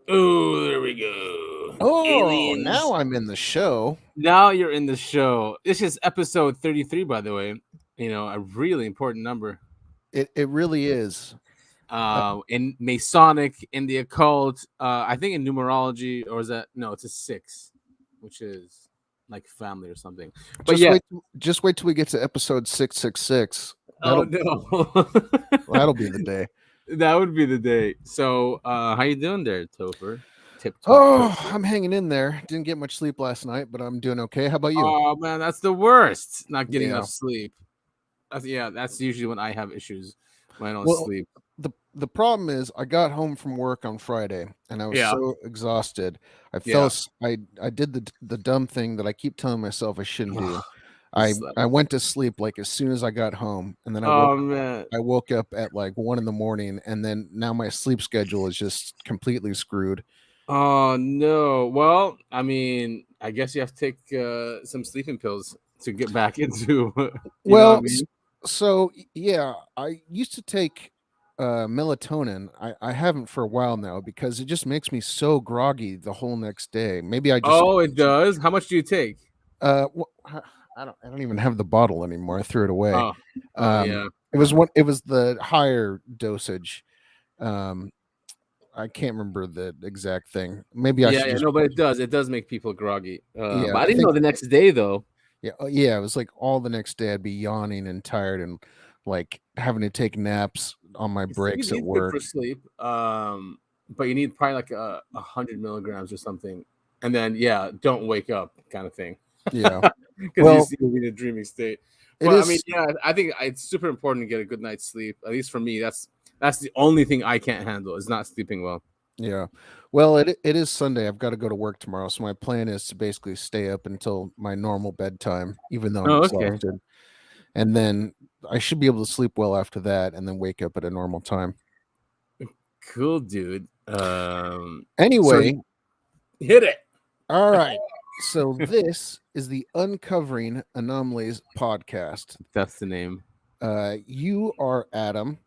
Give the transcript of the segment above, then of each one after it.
Oh, there we go. Oh, now Aliens. I'm in the show. Now you're in the show. This is episode 33, by the way. A really important number. It really is. In Masonic, in the occult, I think in numerology, or is that no? It's a six, which is like family or something. But Just yeah. wait. Just wait till we get to episode 666. Oh That'll no. that'll be the day. That would be the day. So, how you doing there, Topher? Tip top Oh, Topher. I'm hanging in there. Didn't get much sleep last night, but I'm doing okay. How about you? Oh man, that's the worst. Not getting Yeah. enough sleep. That's usually when I have issues when I don't Well, sleep. the problem is I got home from work on Friday and I was Yeah, so exhausted. yeah. I did the dumb thing that I keep telling myself I shouldn't do. I Just I went to sleep like as soon as I got home, and then oh man. I woke up at like 1 in the morning, and then now my sleep schedule is just completely screwed. Oh no. Well, I mean, I guess you have to take some sleeping pills to get back into. You know what I Well, mean? yeah, I used to take melatonin. I haven't for a while now because it just makes me so groggy the whole next day. Maybe I just Oh, it does. How much do you take? I don't even have the bottle anymore. I threw it away. Oh, oh Um, yeah, it was the higher dosage. Um, I can't remember the exact thing. Maybe I yeah, should yeah. just No, but it does. It does make people groggy. yeah. But I I didn't think know the next day though. yeah, yeah. It was like all the next day I'd be yawning and tired and like having to take naps on my It's breaks at it's good work. for sleep. But you need probably like 100 milligrams or something, and then yeah, don't wake up kind of thing, Yeah. because Well, you'll be in a dreaming state. it But I mean, is. yeah, I think it's super important to get a good night's sleep. At least for me, that's the only thing I can't handle is not sleeping well. Yeah. Well, it is Sunday. I've got to go to work tomorrow, so my plan is to basically stay up until my normal bedtime, even though I'm Oh, okay, exhausted, and then I should be able to sleep well after that, and then wake up at a normal time. cool, dude. So Anyway, hit it. all right. So this is the Uncovering Anomalies podcast. That's the name. You are Adam.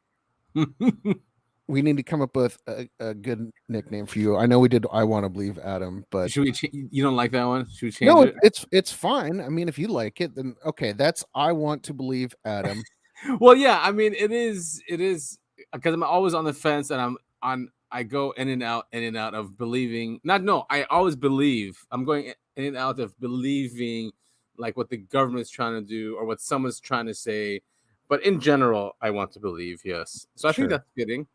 We need to come up with a good nickname for you. I know we did. I want to believe Adam, but Should we? You don't like that one? Should we change no, it? it's fine. I mean, if you like it, then okay. That's I want to believe Adam. Well, yeah, I mean, it is because I'm always on the fence, and I go in and out of believing. Not no, I always believe. I'm going in and out of believing, like what the government's trying to do or what someone's trying to say. But in general, I want to believe. Yes, so I think Sure. that's fitting.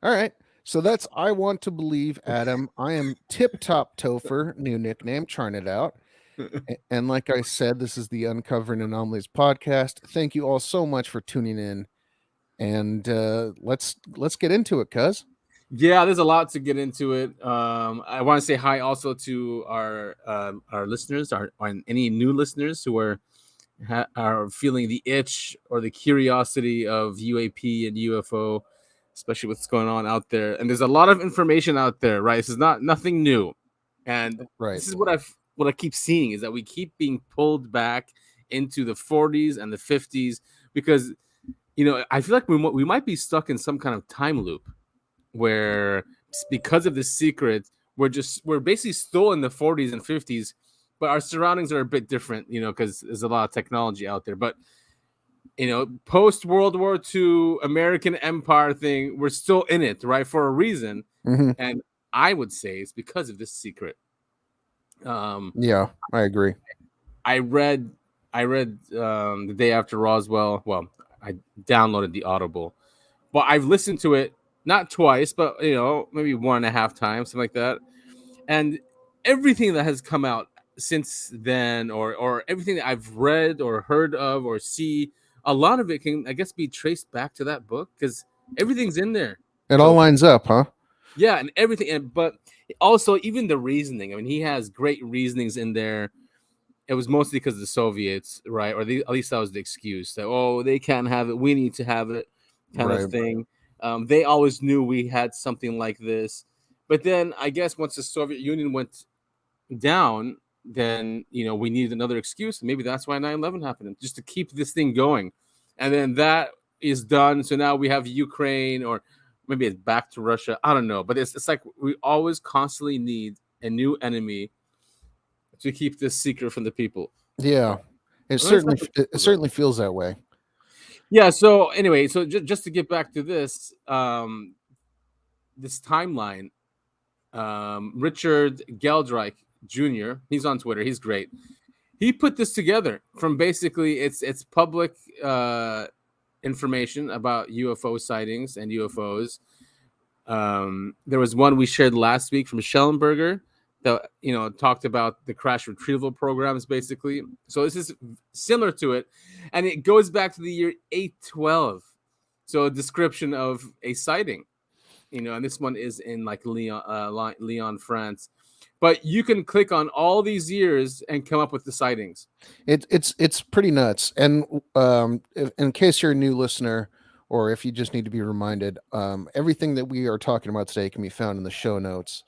All right. So that's I want to believe Adam. I am Tip Top Topher, new nickname. Trying it out. And like I said, this is the Uncovering Anomalies podcast. Thank you all so much for tuning in, and let's get into it, cuz. Yeah, there's a lot to get into it. I want to say hi also to our listeners, our any new listeners who are feeling the itch or the curiosity of UAP and UFO, especially what's going on out there. And there's a lot of information out there, right? This is not nothing new, and Right. this is what I keep seeing is that we keep being pulled back into the 40s and the 50s because I feel like we might be stuck in some kind of time loop where because of the secret we're basically still in the 40s and 50s, but our surroundings are a bit different, because there's a lot of technology out there. But post World War II American Empire thing, we're still in it, right, for a reason. Hmm. And I would say it's because of this secret. um Yeah, I agree. I read the day after Roswell. Well, I downloaded the Audible, but I've listened to it not twice, but maybe 1.5 times, something like that. And everything that has come out since then, or everything that I've read or heard of or see, a lot of it can, I guess, be traced back to that book because everything's in there. It all Topher. lines up, huh? Yeah, and everything, but also even the reasoning. I mean, he has great reasonings in there. It was mostly because of the Soviets, right? Or at least that was the excuse that, oh, they can't have it, we need to have it, kind of Right. thing. They always knew we had something like this, but then I guess once the Soviet Union went down, then we needed another excuse. Maybe that's why 9/11 happened, just to keep this thing going. And then that is done. So now we have Ukraine, or maybe it's back to Russia. I don't know, but it's like we always constantly need a new enemy to keep this secret from the people. Yeah, At least that's what it it feels like. certainly feels that way. Yeah. So anyway, so just to get back to this, this timeline, Richard Geldreich Jr. He's on Twitter. He's great. He put this together from basically it's public information about UFO sightings and UFOs. There was one we shared last week from Schellenberger that talked about the crash retrieval programs basically. So this is similar to it, and it goes back to the year 812. So a description of a sighting, and this one is in like Lyon, France. But you can click on all these years and come up with the sightings. It's pretty nuts. And in case you're a new listener, or if you just need to be reminded, everything that we are talking about today can be found in the show notes.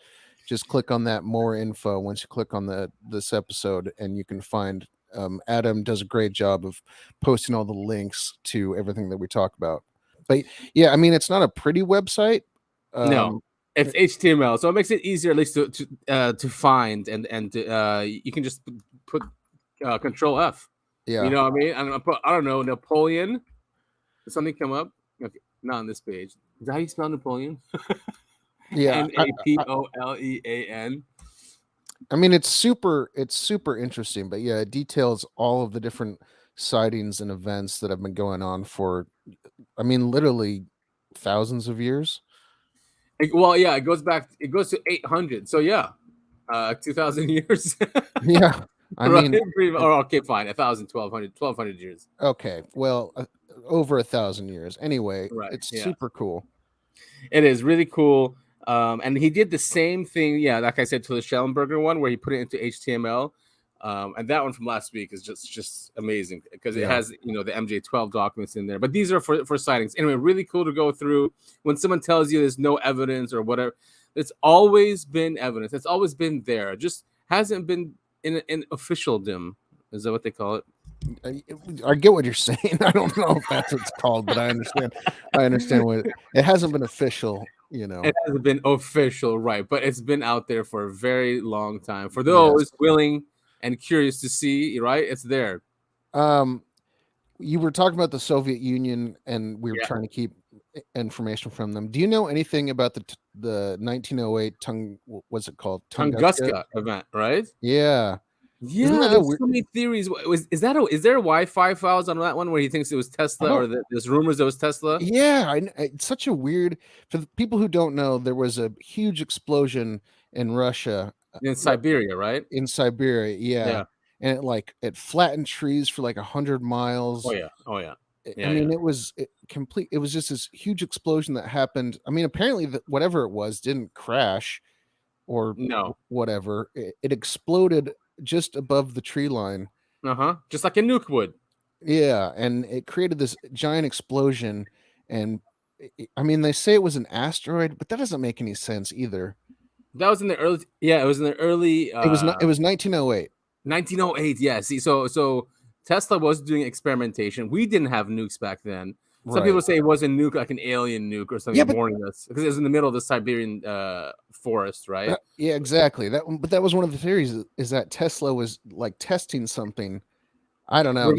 Just click on that more info once you click on this episode, and you can find. Adam does a great job of posting all the links to everything that we talk about. But yeah, I mean, it's not a pretty website. No, it's HTML, so it makes it easier at least to find, and you can just put Control F. Yeah. You know what I mean? I don't know, Napoleon. Did something come up? Okay, not on this page. Is that how you spell Napoleon? Yeah. Napolean. I mean, it's super interesting, but yeah, it details all of the different sightings and events that have been going on for, I mean, literally thousands of years. Well, yeah, it goes to 800. So yeah, 2,000 years. Yeah. I Right? mean, Or okay, fine, 1,000, 1,200 years. okay, well, over 1,000 years. Anyway, Right. it's Yeah. super cool. It is really cool. And he did the same thing, yeah, like I said, to the Schellenberger one where he put it into HTML. And that one from last week is just amazing because it has the MJ12 documents in there. But these are for sightings. Anyway, really cool to go through. When someone tells you there's no evidence or whatever, it's always been evidence. It's always been there. It just hasn't been in officialdom. Is that what they call it? I get what you're saying. I don't know if that's what it's called, but I understand. I understand what it hasn't been official. It hasn't been official, right? But it's been out there for a very long time. For those willing and curious to see, right? It's there. You were talking about the Soviet Union, and we were trying to keep information from them. Do you know anything about the 1908 what's it called? Tunguska event, right? Yeah. Yeah, there's so many theories. Is there Wi-Fi files on that one where he thinks it was Tesla, or there's rumors it was Tesla? Yeah, it's such a weird. For the people who don't know, there was a huge explosion in Russia, in Siberia, right? In Siberia, yeah. And it flattened trees for like 100 miles. Oh yeah. I mean, it was complete. It was just this huge explosion that happened. I mean, apparently, whatever it was didn't crash, or whatever. It exploded just above the tree line. Just like a nuke would. Yeah, and it created this giant explosion. And I mean, they say it was an asteroid, but that doesn't make any sense either. That was in the early. Yeah, it was in the early. It was 1908. 1908. Yeah. See, so Tesla was doing experimentation. We didn't have nukes back then. Some people say it was a nuke, like an alien nuke or something, warning us because it was in the middle of the Siberian forest, right? Yeah, exactly. But that was one of the theories, is that Tesla was like testing something. I don't know.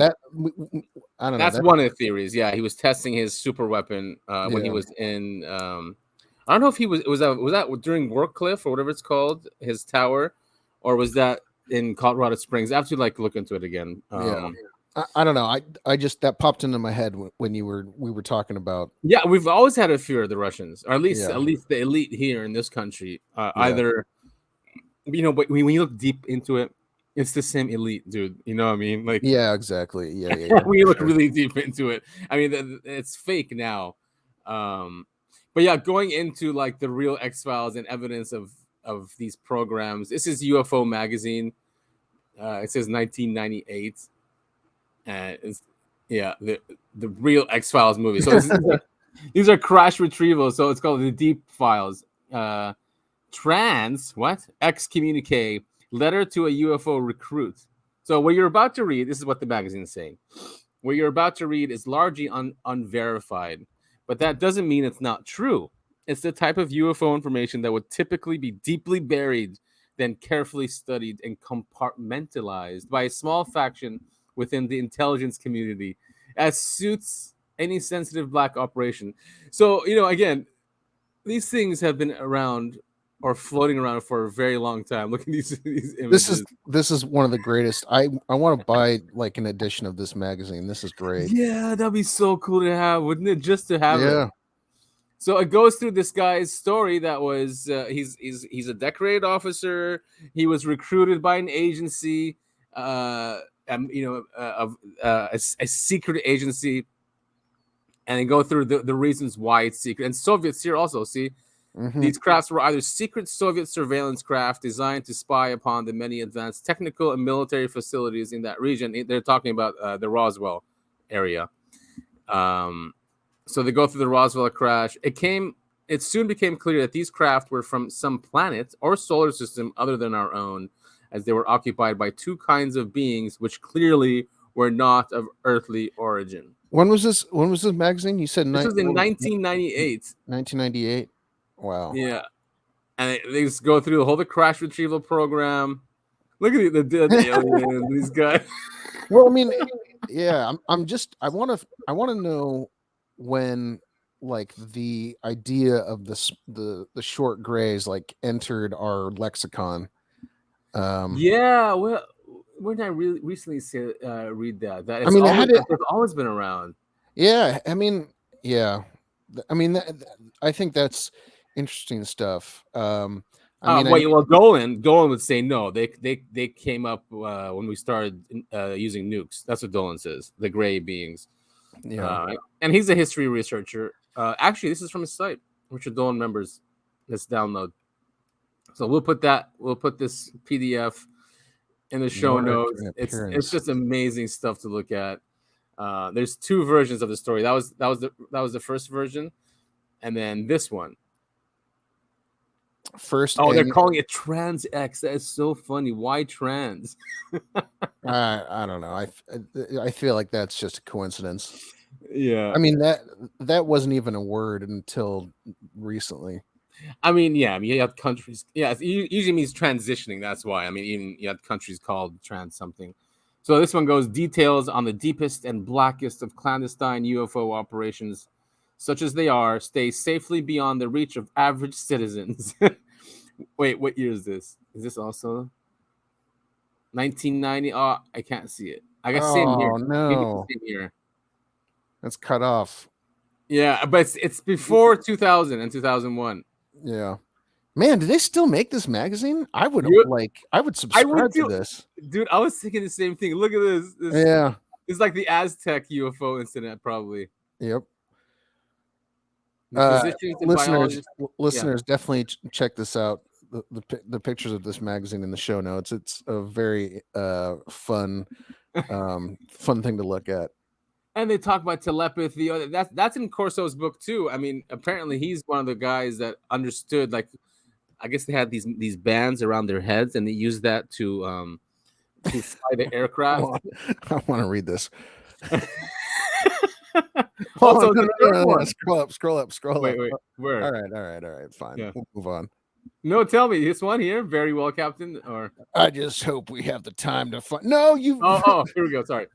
I don't know. That's one of the theories. Yeah, he was testing his super weapon when he was in. I don't know if he was that during Warcliffe or whatever it's called, his tower, or was that in Colorado Springs? I have to look into it again. I don't know. I just, that popped into my head when we were talking about. Yeah, we've always had a fear of the Russians, or at least the elite here in this country. Either, but when you look deep into it, it's the same elite, dude. You know what I mean? Like, yeah, exactly. Yeah. When you look really deep into it, I mean, it's fake now. But yeah, going into like the real X-Files and evidence of these programs. This is UFO magazine. It says 1998. And it's the real X-Files movie. So these are crash retrievals. So it's called the Deep Files. X communique, letter to a UFO recruit. So what you're about to read, this is what the magazine is saying. What you're about to read is largely unverified, but that doesn't mean it's not true. It's the type of UFO information that would typically be deeply buried, then carefully studied and compartmentalized by a small faction within the intelligence community, as suits any sensitive black operation. So, again, these things have been around or floating around for a very long time. Look at these images. This is one of the greatest. I want to buy like an edition of this magazine. This is great. Yeah, that'd be so cool to have, wouldn't it? Just to have it. Yeah. So it goes through this guy's story that was he's a decorated officer. He was recruited by an agency, a secret agency, and they go through the reasons why it's secret. And Soviets here also see. These crafts were either secret Soviet surveillance craft designed to spy upon the many advanced technical and military facilities in that region. They're talking about the Roswell area. So they go through the Roswell crash. It soon became clear that these craft were from some planet or solar system other than our own, as they were occupied by two kinds of beings which clearly were not of earthly origin. When was this magazine? You said This was in 1998. 1998. Wow. Yeah. And they just go through the crash retrieval program. Look at the aliens, these guys. Well, I mean, yeah, I want to know when like the idea of the short grays like entered our lexicon. Yeah, well, when I recently read that it's always been around. Yeah, I mean, yeah, I mean, I think that's interesting stuff. Dolan would say no. They came up when we started using nukes. That's what Dolan says. The gray beings. Yeah, and he's a history researcher. Actually, this is from his site, Richard Dolan members. Let's download. So we'll put this PDF in the show notes. It's just amazing stuff to look at. There's two versions of the story. That was the first version, and then this one. They're calling it Trans X. That is so funny. Why trans? I don't know. I feel like that's just a coincidence. Yeah. I mean that wasn't even a word until recently. I mean, yeah. I mean, you have countries. Yeah, it usually means transitioning. That's why. I mean, even you have countries called trans something. So this one goes details on the deepest and blackest of clandestine UFO operations, such as they are, stay safely beyond the reach of average citizens. Wait, what year is this? Is this also 1990? Oh, I can't see it. I guess same here. Oh no, same here. That's cut off. Yeah, but it's before 2000 and 2001. Yeah, man, do they still make this magazine? I would subscribe to this, dude. I was thinking the same thing. Look at this. Yeah, it's like the Aztec UFO incident, probably. Yep. Listeners, definitely check this out. The pictures of this magazine in the show notes. It's a very fun thing to look at. And they talk about telepathy. That's in Corso's book too. I mean, apparently he's one of the guys that understood. Like, I guess they had these bands around their heads, and they used that to fly the aircraft. I want to read this. Also, scroll up. Wait, where? All right. Fine. Yeah. We'll move on. No, tell me this one here. Very well, Captain. Or I just hope we have the time to find. No, you. Oh, here we go. Sorry.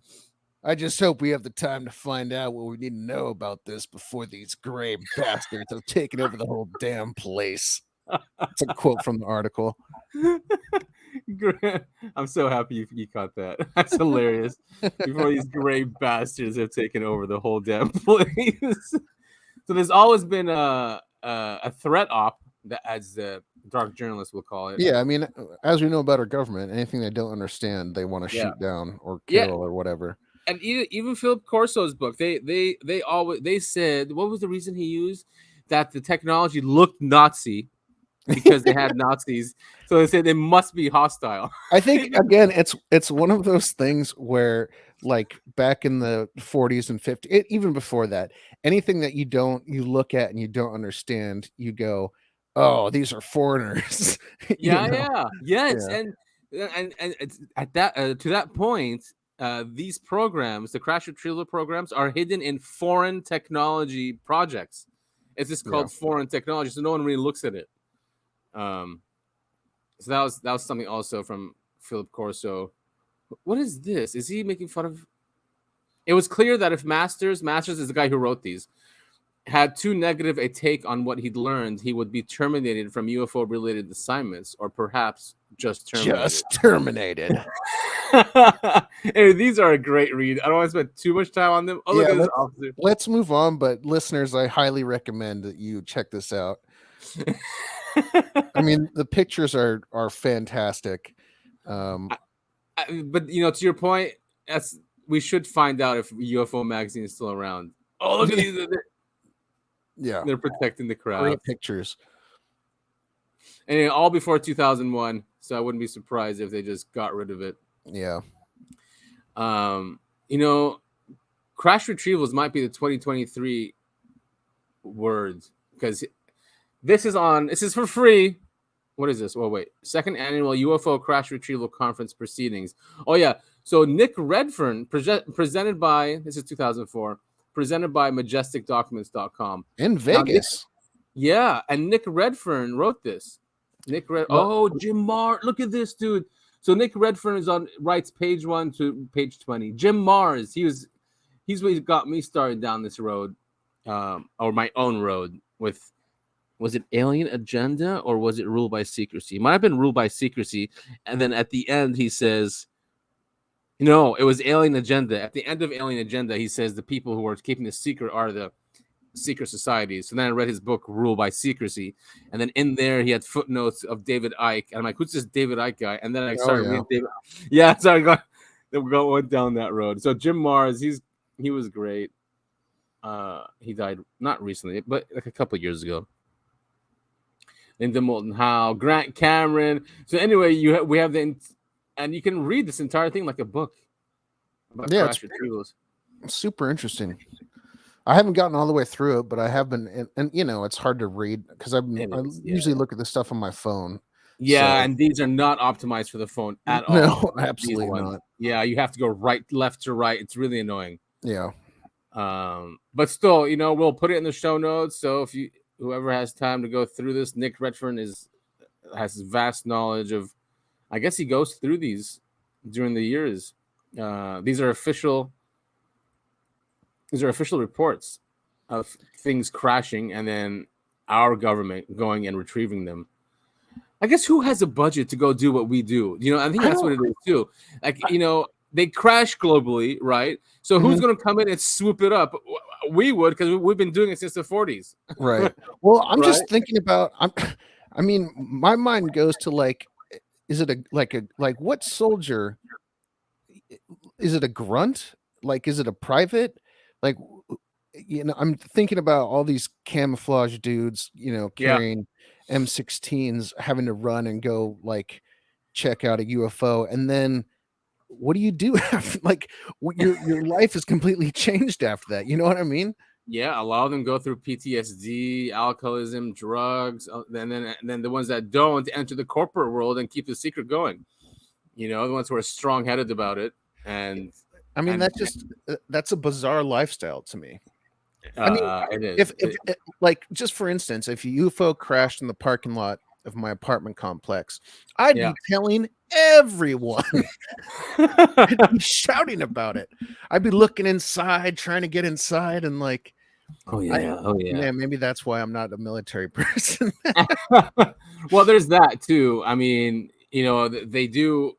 I just hope we have the time to find out what we need to know about this before these gray bastards have taken over the whole damn place. It's a quote from the article. I'm so happy you caught that. That's hilarious. Before these gray bastards have taken over the whole damn place. So there's always been a threat op, that, as the dark journalists will call it. Yeah, I mean, as we know about our government, anything they don't understand, they want to shoot down or kill or whatever. And even Philip Corso's book, they said, what was the reason he used? That the technology looked Nazi because they had Nazis. So they said they must be hostile. I think again, it's one of those things where, like back in the 40s and 50s, even before that, anything that you look at and you don't understand, you go, "Oh, these are foreigners." Yes, and it's at that to that point. These programs, the crash retrieval programs, are hidden in foreign technology projects. It's just called foreign technology, so no one really looks at it. So that was something also from Philip Corso. What is this? Is he making fun of? It was clear that if Masters is the guy who wrote these, had too negative a take on what he'd learned, he would be terminated from UFO related assignments, or perhaps just terminated. Hey, these are a great read. I don't want to spend too much time on them. Oh, look at this officer. Let's move on, but listeners, I highly recommend that you check this out. I mean, the pictures are fantastic. But to your point, we should find out if UFO magazine is still around. Oh, look at these! They're protecting the crowd. Great pictures, and all before 2001. So I wouldn't be surprised if they just got rid of it. Yeah. Crash retrievals might be the 2023 word, because this is for free. What is this? Oh, wait. Second annual UFO crash retrieval conference proceedings. Oh, yeah. So Nick Redfern, presented by, this is 2004, presented by majesticdocuments.com. In Vegas. And Nick Redfern wrote this. Jim Mars. Look at this, dude. So Nick Redfern writes page 1 to page 20. Jim Mars, he's what got me started down this road, or my own road with. Was it Alien Agenda or was it Rule by Secrecy? It might have been Rule by Secrecy. And then at the end, he says, no, it was Alien Agenda. At the end of Alien Agenda, he says the people who are keeping the secret are the secret societies. So then I read his book, Rule by Secrecy. And then in there, he had footnotes of David Icke. And I'm like, who's this David Icke guy? And then I started reading David. Yeah, so I went down that road. So Jim Mars, he was great. He died not recently, but like a couple of years ago. Linda Moulton Howe, Grant Cameron. So anyway, we have and you can read this entire thing like a book about crash retrievals. Super interesting. I haven't gotten all the way through it, but I have been, and it's hard to read because I usually look at this stuff on my phone. Yeah, and these are not optimized for the phone at all. No, absolutely not. Yeah, you have to go left to right. It's really annoying. Yeah. But still, we'll put it in the show notes. So if whoever has time to go through this, Nick Redfern has vast knowledge of. I guess he goes through these during the years. These are official reports of things crashing, and then our government going and retrieving them. I guess who has a budget to go do what we do? I think that's what it is too. Like they crash globally, right? So who's going to come in and swoop it up? We would, because we've been doing it since the 40s. Right. Well, I'm just thinking about. I mean, my mind goes to like, is it what soldier? Is it a grunt? Like, is it a private? Like, I'm thinking about all these camouflage dudes, carrying M16s, having to run and go like check out a UFO, and then. What do you do after, your life is completely changed after that? You know what I mean? Yeah, a lot of them go through PTSD, alcoholism, drugs, and then the ones that don't enter the corporate world and keep the secret going. The ones who are strong-headed about it. And I mean, that's a bizarre lifestyle to me. It is. If just for instance, if a UFO crashed in the parking lot of my apartment complex, I'd be telling everyone. I'd be shouting about it. I'd be looking inside, trying to get inside, and like, maybe that's why I'm not a military person. Well, there's that too. I mean, they do.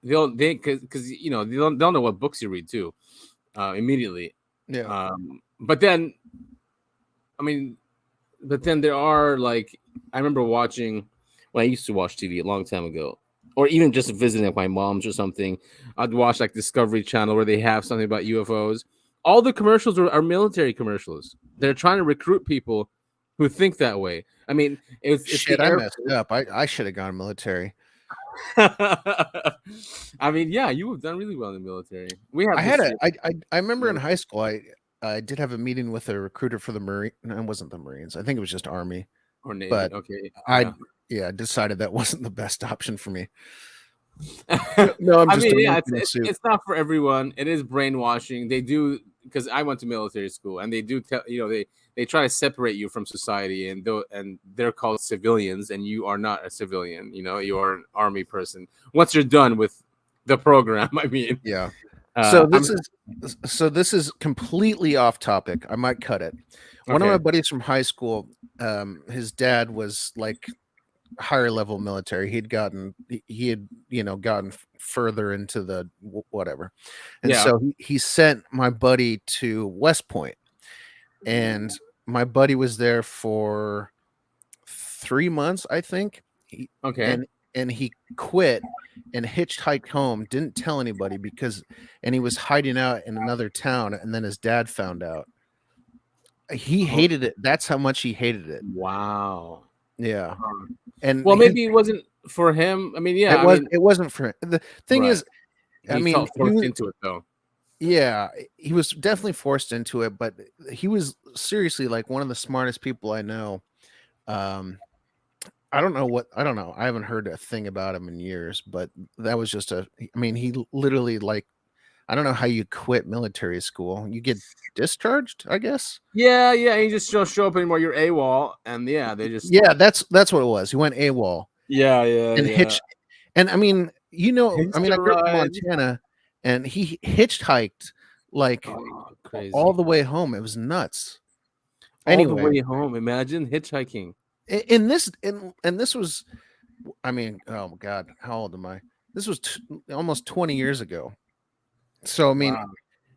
They'll because they'll know what books you read too, immediately. Yeah. But then there are like, I remember watching. Well, I used to watch TV a long time ago, or even just visiting like my mom's or something. I'd watch like Discovery Channel where they have something about UFOs. All the commercials are military commercials. They're trying to recruit people who think that way. I mean, it's shit. I messed up. I should have gone military. I mean, yeah, you have done really well in the military. I remember in high school, I did have a meeting with a recruiter for the Marine. No, it wasn't the Marines. I think it was just Army or Navy. But okay, I decided that wasn't the best option for me. No, it's not for everyone. It is brainwashing. They do, because I went to military school, and they do tell they try to separate you from society, and they're called civilians, and you are not a civilian. You know, you are an army person. Once you're done with the program, I mean, Yeah. So I'm this is completely off topic. I might cut it. One of my okay. buddies from high school, his dad was like higher level military. He had gotten further into the whatever, and Yeah. so he sent my buddy to West Point, and my buddy was there for 3 months, I think. Okay. And he quit and hitchhiked home, didn't tell anybody and he was hiding out in another town, and then his dad found out. He Oh, hated it. That's how much he hated it. wow. Yeah. And Well, maybe it wasn't for him. I mean, yeah. I mean, it wasn't for him. The thing right. is, I He mean, felt forced into it, though. yeah, he was definitely forced into it, but he was seriously like one of the smartest people I know. I don't know. I haven't heard a thing about him in years, but that was just I mean, he literally like, I don't know how you quit military school. You get discharged, I guess. Yeah, yeah. You just don't show up anymore. You're AWOL, and yeah, they just Yeah, that's what it was. He went AWOL yeah, yeah, and yeah. and I mean, I Hitched mean, a I grew up in ride. Montana, and he hitchhiked like Oh, all crazy. the way home. It was nuts. All the Anyway, way home. Imagine hitchhiking. and this was, I mean, oh my God, how old am I? This was almost 20 years ago. So I mean, Wow.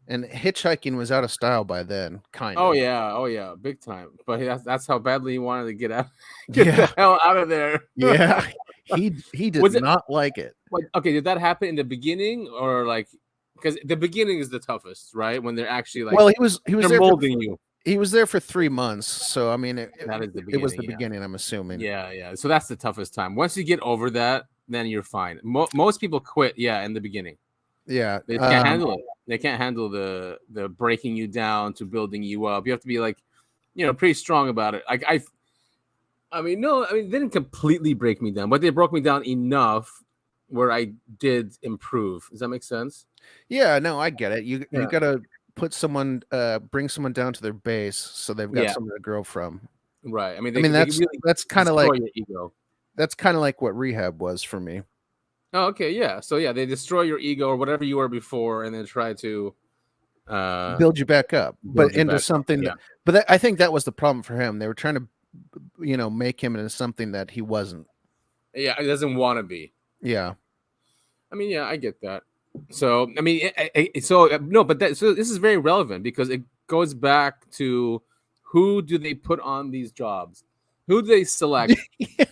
and hitchhiking was out of style by then, kind Oh of. yeah, oh yeah, big time. But that's how badly he wanted to get out, get the Yeah, hell out of there. yeah. He did Was it not like it. like okay? Did that happen in the beginning or like because the beginning is the toughest, right? When they're actually like Well, he was they're there for molding you. 3 months. So I mean, That is the it was beginning, the yeah. beginning. I'm assuming. Yeah, yeah. So that's the toughest time. Once you get over that, then you're fine. Most people quit, yeah, in the beginning. Yeah. They can't handle it. They can't handle the breaking you down to building you up. You have to be like, pretty strong about it. Like I mean, no, I mean they didn't completely break me down, but they broke me down enough where I did improve. Does that make sense? Yeah. No, I get it. You Yeah. gotta bring someone down to their base so they've got Yeah. somewhere to grow from. Right. I mean, I they mean, they really that's kind of destroy like your ego. what rehab was for me. Oh, okay, yeah. So yeah, they destroy your ego or whatever you were before, and then try to Build you back up, but build you into back up. something Yeah. I think that was the problem for him. They were trying to, make him into something that he wasn't. Yeah, it doesn't want to be. Yeah. I mean, yeah, I get that. So, I mean, no, but this is very relevant because it goes back to who do they put on these jobs? Who do they select, Yeah.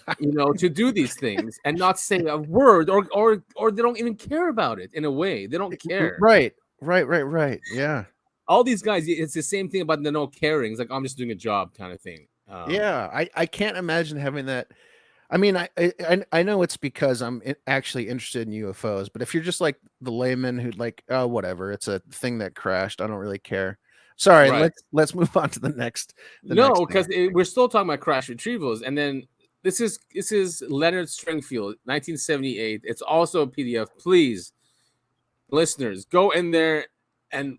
to do these things and not say a word or they don't even care about it in a way. They don't care. Right. Right. Yeah. All these guys, it's the same thing about the no caring. It's like I'm just doing a job kind of thing. Yeah. I can't imagine having that. I mean, I know it's because I'm actually interested in UFOs, but if you're just like the layman who like, oh, whatever, it's a thing that crashed, I don't really care. Sorry, Right. let's move on to the next. No, Thing. because we're still talking about crash retrievals, and then this is Leonard Stringfield, 1978. It's also a PDF. Please, listeners, go in there and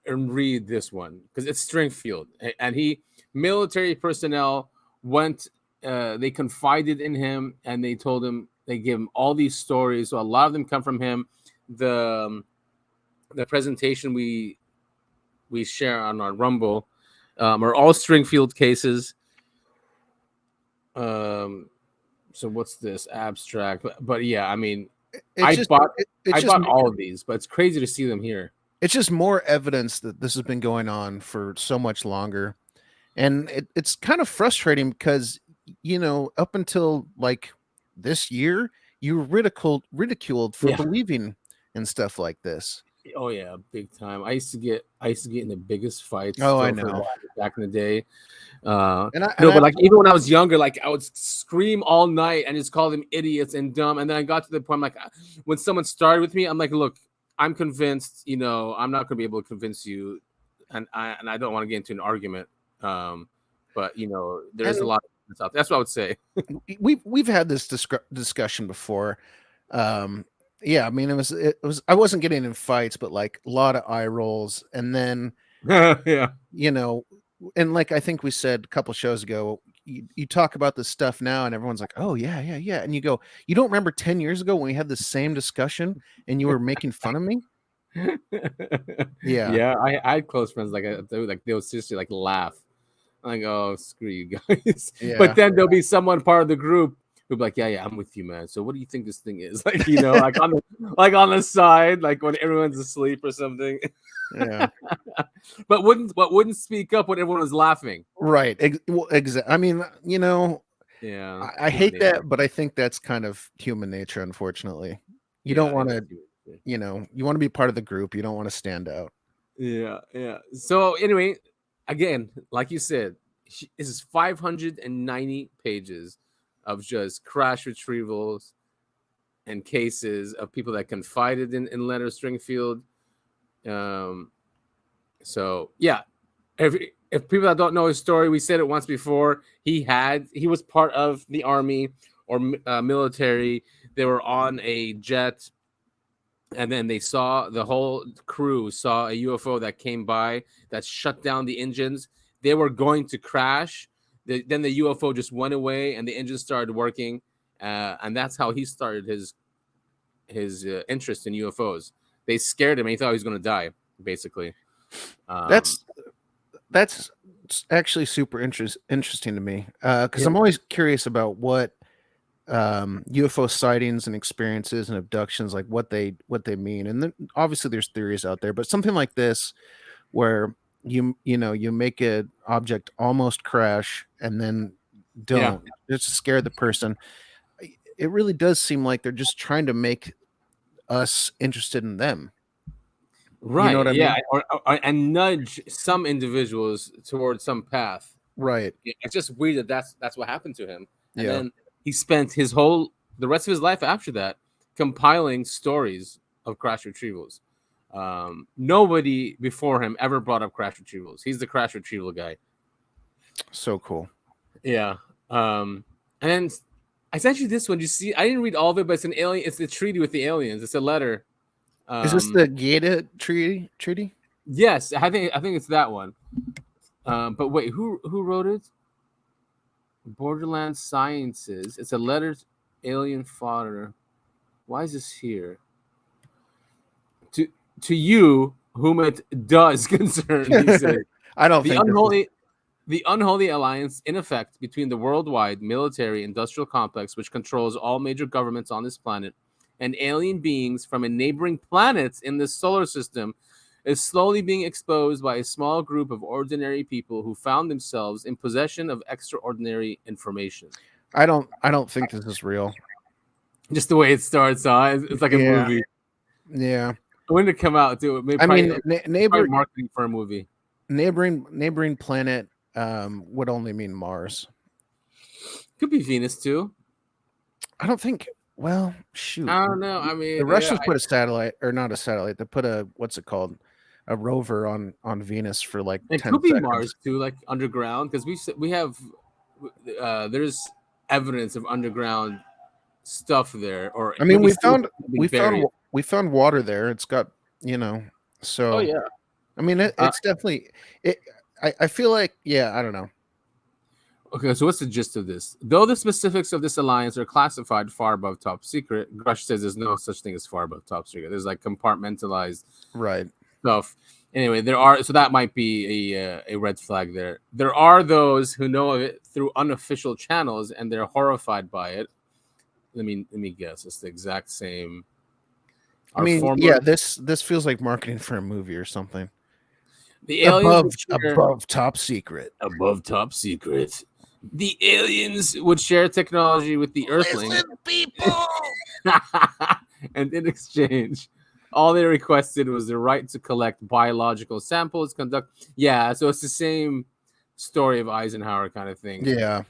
read this one because it's Stringfield, and military personnel went. They confided in him, and they told him they gave him all these stories. So a lot of them come from him. The presentation we share on our Rumble are all Stringfield cases. So what's this abstract? But yeah, I mean, I bought all of these, but it's crazy to see them here. It's just more evidence that this has been going on for so much longer, and it's kind of frustrating because up until like this year, you were ridiculed for believing in stuff like this. Oh yeah, big time. I used to get in the biggest fights. Oh, I know. Back in the day. But like even when I was younger, like I would scream all night and just call them idiots and dumb. And then I got to the point, like when someone started with me, I'm like, look, I'm convinced. I'm not going to be able to convince you, and I don't want to get into an argument. But there's a lot of stuff. That's what I would say. we've had this discussion before. Yeah, I mean, it was I wasn't getting in fights, but like a lot of eye rolls, and then yeah, and like I think we said a couple shows ago, you talk about this stuff now, and everyone's like, "Oh yeah, yeah, yeah," and you go, "You don't remember 10 years ago when we had the same discussion and you were making fun of me?" Yeah, Yeah, I had close friends they would seriously like laugh. I'm like, oh, screw you guys. But yeah, then there'll be someone part of the group who'll be like, yeah, I'm with you, man. So what do you think this thing is? Like, like on the side, like when everyone's asleep or something. yeah. But wouldn't speak up when everyone was laughing. Right. Well, I mean, Yeah, I human hate nature. that, but I think that's kind of human nature, unfortunately. You don't Yeah, want it is to, human nature. you want to be part of the group. You don't want to stand out. Yeah, yeah. So anyway, again, like you said, this is 590 pages of just crash retrievals and cases of people that confided in Leonard Stringfield. Um, so yeah, if people that don't know his story, we said it once before. He was part of the army or military. They were on a jet, and then they saw the whole crew saw a UFO that came by that shut down the engines. They were going to crash. Then the UFO just went away, and the engines started working, and that's how he started his interest in UFOs. They scared him, and he thought he was going to die, basically. Um, That's that's actually super interesting to me because yeah, I'm always curious about what UFO sightings and experiences and abductions, like what they mean. And then obviously there's theories out there, but something like this where you make an object almost crash and then yeah, don't just to scare the person. It really does seem like they're just trying to make us interested in them. You know what right, I yeah, mean? and nudge some individuals towards some path. Right. It's just weird that that's what happened to him. And Yeah. then he spent the rest of his life after that compiling stories of crash retrievals. Nobody before him ever brought up crash retrievals. He's the crash retrieval guy. So cool. Yeah. And then I sent you this one. You see, I didn't read all of it, but it's an alien. It's the treaty with the aliens. It's a letter. Is this Um, the Gaeta treaty? yes, I think it's that one. But wait, who wrote it? Borderland Sciences. It's a letter to alien fodder. Why is this here? To to you, whom it does concern, he said. I don't The think this is unholy alliance in effect between the worldwide military industrial complex which controls all major governments on this planet and alien beings from a neighboring planets in the solar system is slowly being exposed by a small group of ordinary people who found themselves in possession of extraordinary information. I don't think this is real. Just the way it starts, it's like a Yeah. movie. Yeah. When did it come out? Too? Maybe I mean, probably marketing for a movie. neighboring planet would only mean Mars. Could be Venus too. I don't think. Well, shoot. I don't know. I The mean, Russians put a satellite, or not a satellite. They put a what's it called, a rover on Venus for like it 10 could be seconds. Mars too, like underground, because we have there's evidence of underground stuff there, or I mean, maybe we still found being buried. we found water there. It's got you know. Oh So yeah. I mean, Uh, it's definitely it. I feel like I don't know. okay, so what's the gist of this? Though the specifics of this alliance are classified far above top secret, Grush says there's no such thing as far above top secret. There's like compartmentalized Right. stuff. Anyway, there are so that might be a red flag there. There are those who know of it through unofficial channels and they're horrified by it. Let me guess. It's the exact same. I Our mean, former yeah, this feels like marketing for a movie or something. the aliens would share Above top secret. above top secret. The aliens would share technology with the Earthlings, Listen, people. and in exchange, all they requested was the right to collect biological samples, conduct. Yeah, so it's the same story of Eisenhower kind of thing. Yeah.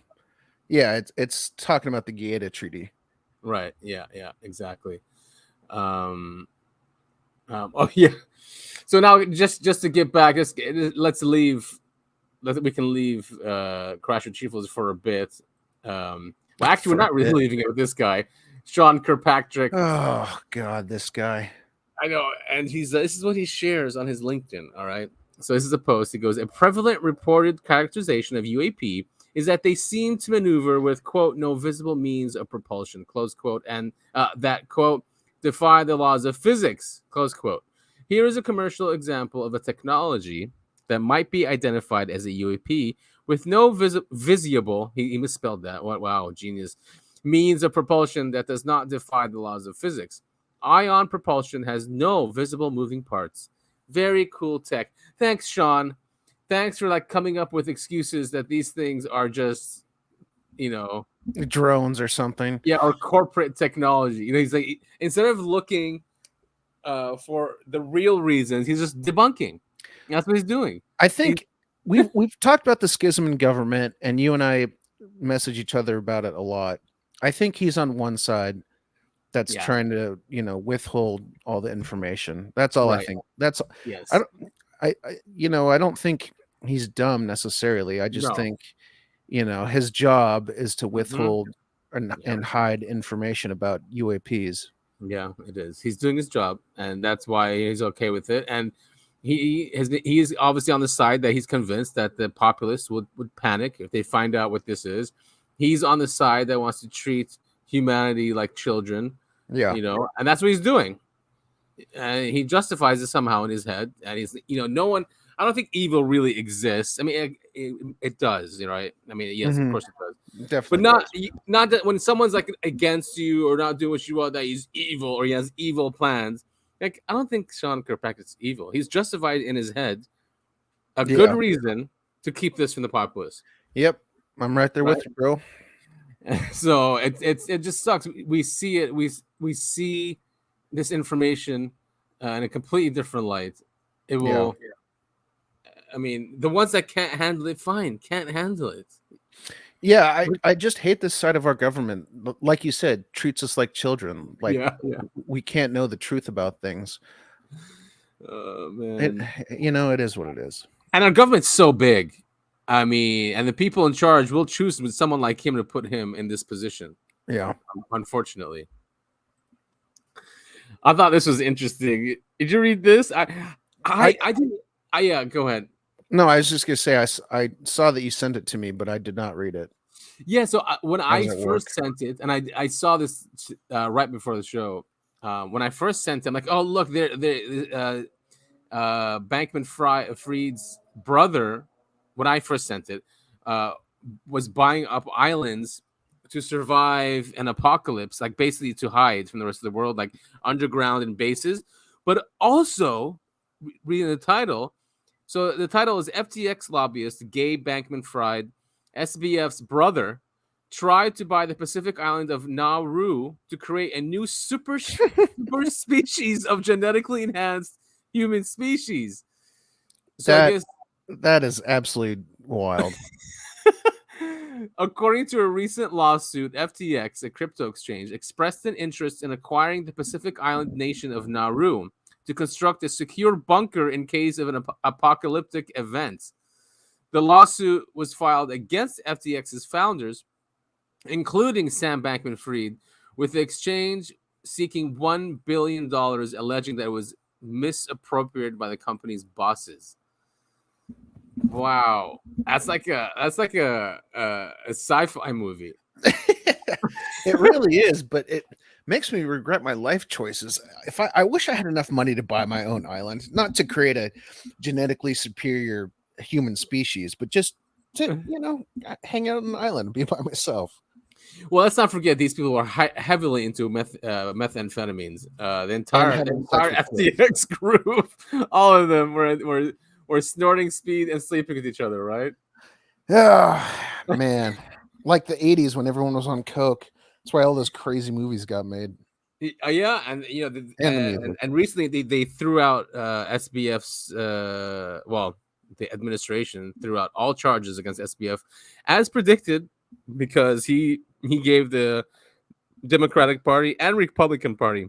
Yeah, it's talking about the Gaeta Treaty. Right. Yeah. Yeah. Exactly. Um. Oh yeah. So now, just to get back, let's leave. We can leave Crash Retrievals for a bit. Well, actually, we're For a not really bit. leaving it with this guy, Sean Kirkpatrick. Oh God, this guy. I know, and he's this is what he shares on his LinkedIn. All right, So this is a post. It goes, a prevalent reported characterization of UAP is that they seem to maneuver with, quote, no visible means of propulsion, close quote, and that, quote, defy the laws of physics, close quote. Here is a commercial example of a technology that might be identified as a UAP with no visible, he misspelled that, wow, genius, means of propulsion that does not defy the laws of physics. Ion propulsion has no visible moving parts. Very cool tech. Thanks, Sean. Thanks for like coming up with excuses that these things are just, you know, Drones or something. yeah, or corporate technology. You know, he's like, instead of looking for the real reasons, he's just debunking. That's what he's doing. I think we've talked about the schism in government, and you and I message each other about it a lot. I think he's on one side that's Yeah, trying to, withhold all the information. That's all I right. think. That's I Yes. don't I don't think he's dumb necessarily. I just No. think, his job is to Hmm. withhold Yeah. and hide information about UAPs. Yeah, it is. He's doing his job, and that's why he's okay with it. And he is obviously on the side that he's convinced that the populace would panic if they find out what this is. He's on the side that wants to treat humanity like children, Yeah. and that's what he's doing. And he justifies it somehow in his head. And he's, no one. I don't think evil really exists. I mean, it does, right? I mean, yes, of Mhm. course it does. But Definitely not does. not that when someone's like against you or not doing what you want, that he's evil or he has evil plans. Like, I don't think Sean Kirkpatrick's evil. He's justified in his head a good Yeah. reason to keep this from the populace, Yep. I'm right there right? with you, bro. So it just sucks. We see it. We see this information in a completely different light. It Yeah. will. I mean, the ones that can't handle it, fine, can't handle it. Yeah, I just hate this side of our government. Like you said, treats us like children. Like Yeah, yeah. we can't know the truth about things. Oh It man. it is what it is. And our government's so big. I mean, and the people in charge will choose someone like him to put him in this position. Yeah. Unfortunately, I thought this was interesting. Did you read this? I didn't. Yeah. Go ahead. No, I was just gonna say I saw that you sent it to me, but I did not read it. Yeah. So when I I was at work. first sent it, and I saw this right before the show. When I first sent it, I'm like, oh look, Bankman Fried's brother, when I first sent it, uh, was buying up islands to survive an apocalypse, like basically to hide from the rest of the world, like underground in bases. But also, reading the title, so the title is FTX lobbyist Gabe Bankman Fried, SBF's brother, tried to buy the Pacific island of Nauru to create a new super species of genetically enhanced human species. So I That guess, that is absolutely wild. according to a recent lawsuit, FTX, a crypto exchange, expressed an interest in acquiring the Pacific island nation of Nauru to construct a secure bunker in case of an apocalyptic event. The lawsuit was filed against FTX's founders, including Sam Bankman Fried, with the exchange seeking $1 billion, alleging that it was misappropriated by the company's bosses. Wow. That's like a sci-fi movie. It really is, but it makes me regret my life choices. If I wish I had enough money to buy my own island, not to create a genetically superior human species, but just to, hang out on an island and be by myself. Well, let's not forget these people were heavily into methamphetamines. The And entire the having sex entire with kids. FTX group, all of them were snorting speed and sleeping with each other, right? Yeah, man. Like the 80s when everyone was on coke. That's why all those crazy movies got made. Yeah, and And the music. and recently they threw out SBF's the administration threw out all charges against SBF as predicted because he gave the Democratic Party and Republican Party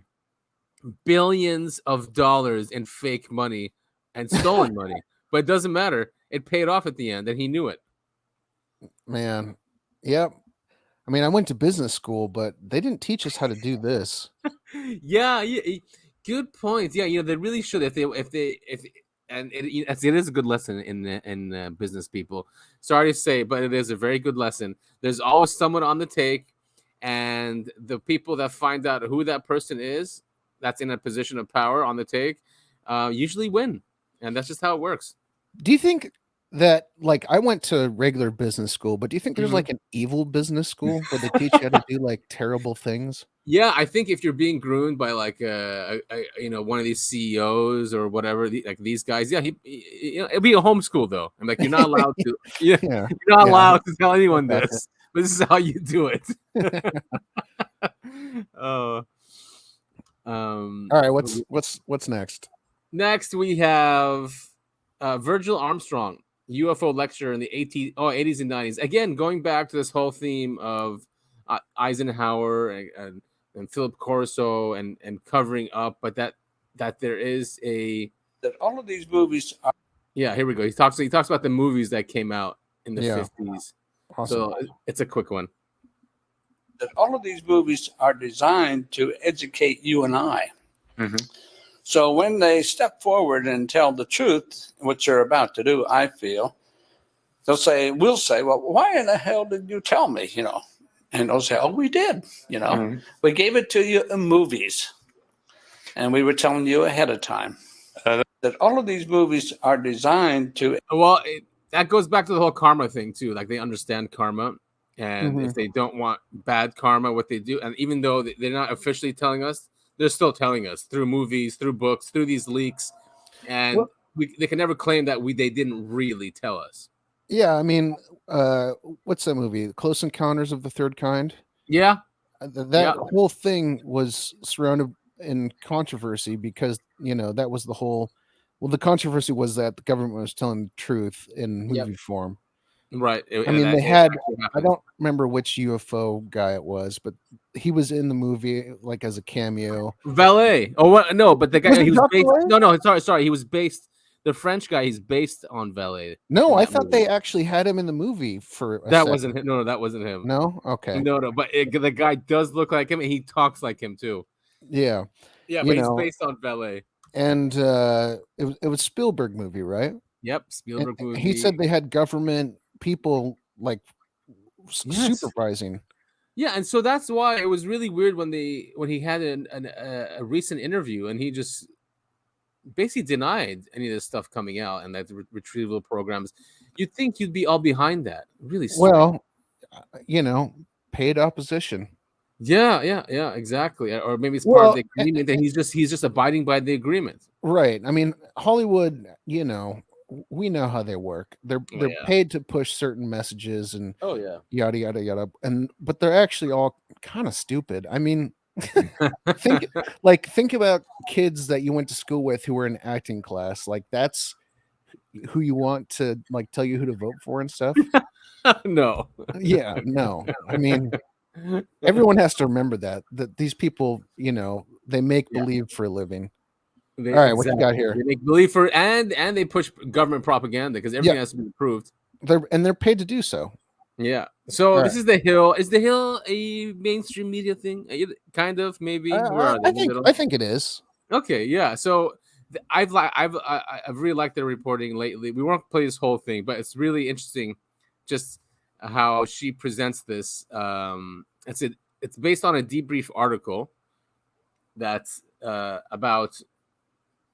billions of dollars in fake money and stolen money, but it doesn't matter. It paid off at the end, and he knew it. Man. Yep. I mean, I went to business school, but they didn't teach us how to do this. Yeah, good point. Yeah, they really should. If and it is a good lesson in business, people. Sorry to say, but it is a very good lesson. There's always someone on the take, and the people that find out who that person is, that's in a position of power on the take, usually win, and that's just how it works. Do you think that, like, I went to regular business school, but do you think there's Mhm. like an evil business school where they teach you how to do like terrible things? Yeah, I think if you're being groomed by like one of these CEOs or whatever, like these guys, yeah, it'd be a homeschool though. I'm like, you're not allowed to, yeah, Yeah. you're not Yeah. allowed to tell I anyone gotcha. this, but this is how you do it. Oh, All right, what's next? next we have Virgil Armstrong, UFO lecturer in the 80s and 90s. Again, going back to this whole theme of Eisenhower and Philip Corso and covering up, but that there is that all of these movies are. Yeah, here we go. He talks about the movies that came out in the 50s. Awesome. So it's a quick one. That all of these movies are designed to educate you and I. Mm-hmm. So when they step forward and tell the truth, which they're about to do, I feel, we'll say, well, why in the hell did you tell me, And they'll say, oh, we did, Mm-hmm. We gave it to you in movies. And we were telling you ahead of time that all of these movies are designed to. Well, that goes back to the whole karma thing too. Like they understand karma, and if they don't want bad karma, what they do, and even though they're not officially telling us, they're still telling us through movies, through books, through these leaks, and they can never claim that they didn't really tell us. Yeah, I mean, what's that movie? Close Encounters of the Third Kind? Yeah. That whole thing was surrounded in controversy because, that was the whole. Well, the controversy was that the government was telling the truth in movie form. Right. I mean, they had. I don't remember which UFO guy it was, but he was in the movie like as a cameo. Valet. Oh, what? No, but the guy he was based. Valet? No, sorry. He was based. The French guy. He's based on Valet. No, I thought they actually had him in the movie for. That wasn't him. No, that wasn't him. No, okay. No, but the guy does look like him, and he talks like him too. Yeah. Yeah, but he's based on Valet. And it was Spielberg movie, right? Yep, Spielberg movie. He said they had government people like supervising. Yeah, and so that's why it was really weird when he had a recent interview and he just basically denied any of this stuff coming out and that retrieval programs. You'd think you'd be all behind that. Really strange. Well, paid opposition. Yeah, exactly. Or maybe it's part of the agreement that he's just abiding by the agreement. Right. I mean, Hollywood, we know how they work. They're paid to push certain messages and yada yada yada. But they're actually all kind of stupid. I mean, think about kids that you went to school with who were in acting class. Like that's who you want to like tell you who to vote for and stuff. No. Yeah, no. I mean, everyone has to remember that these people, they make believe for a living. All right, what you got here? They make believe for and they push government propaganda because everything has to be approved. They're paid to do so. Yeah. So this is The Hill. Is The Hill a mainstream media thing? Kind of, maybe. I think it is. Okay. Yeah. So I've really liked their reporting lately. We won't play this whole thing, but it's really interesting, just how she presents this. It's based on a debrief article that's about.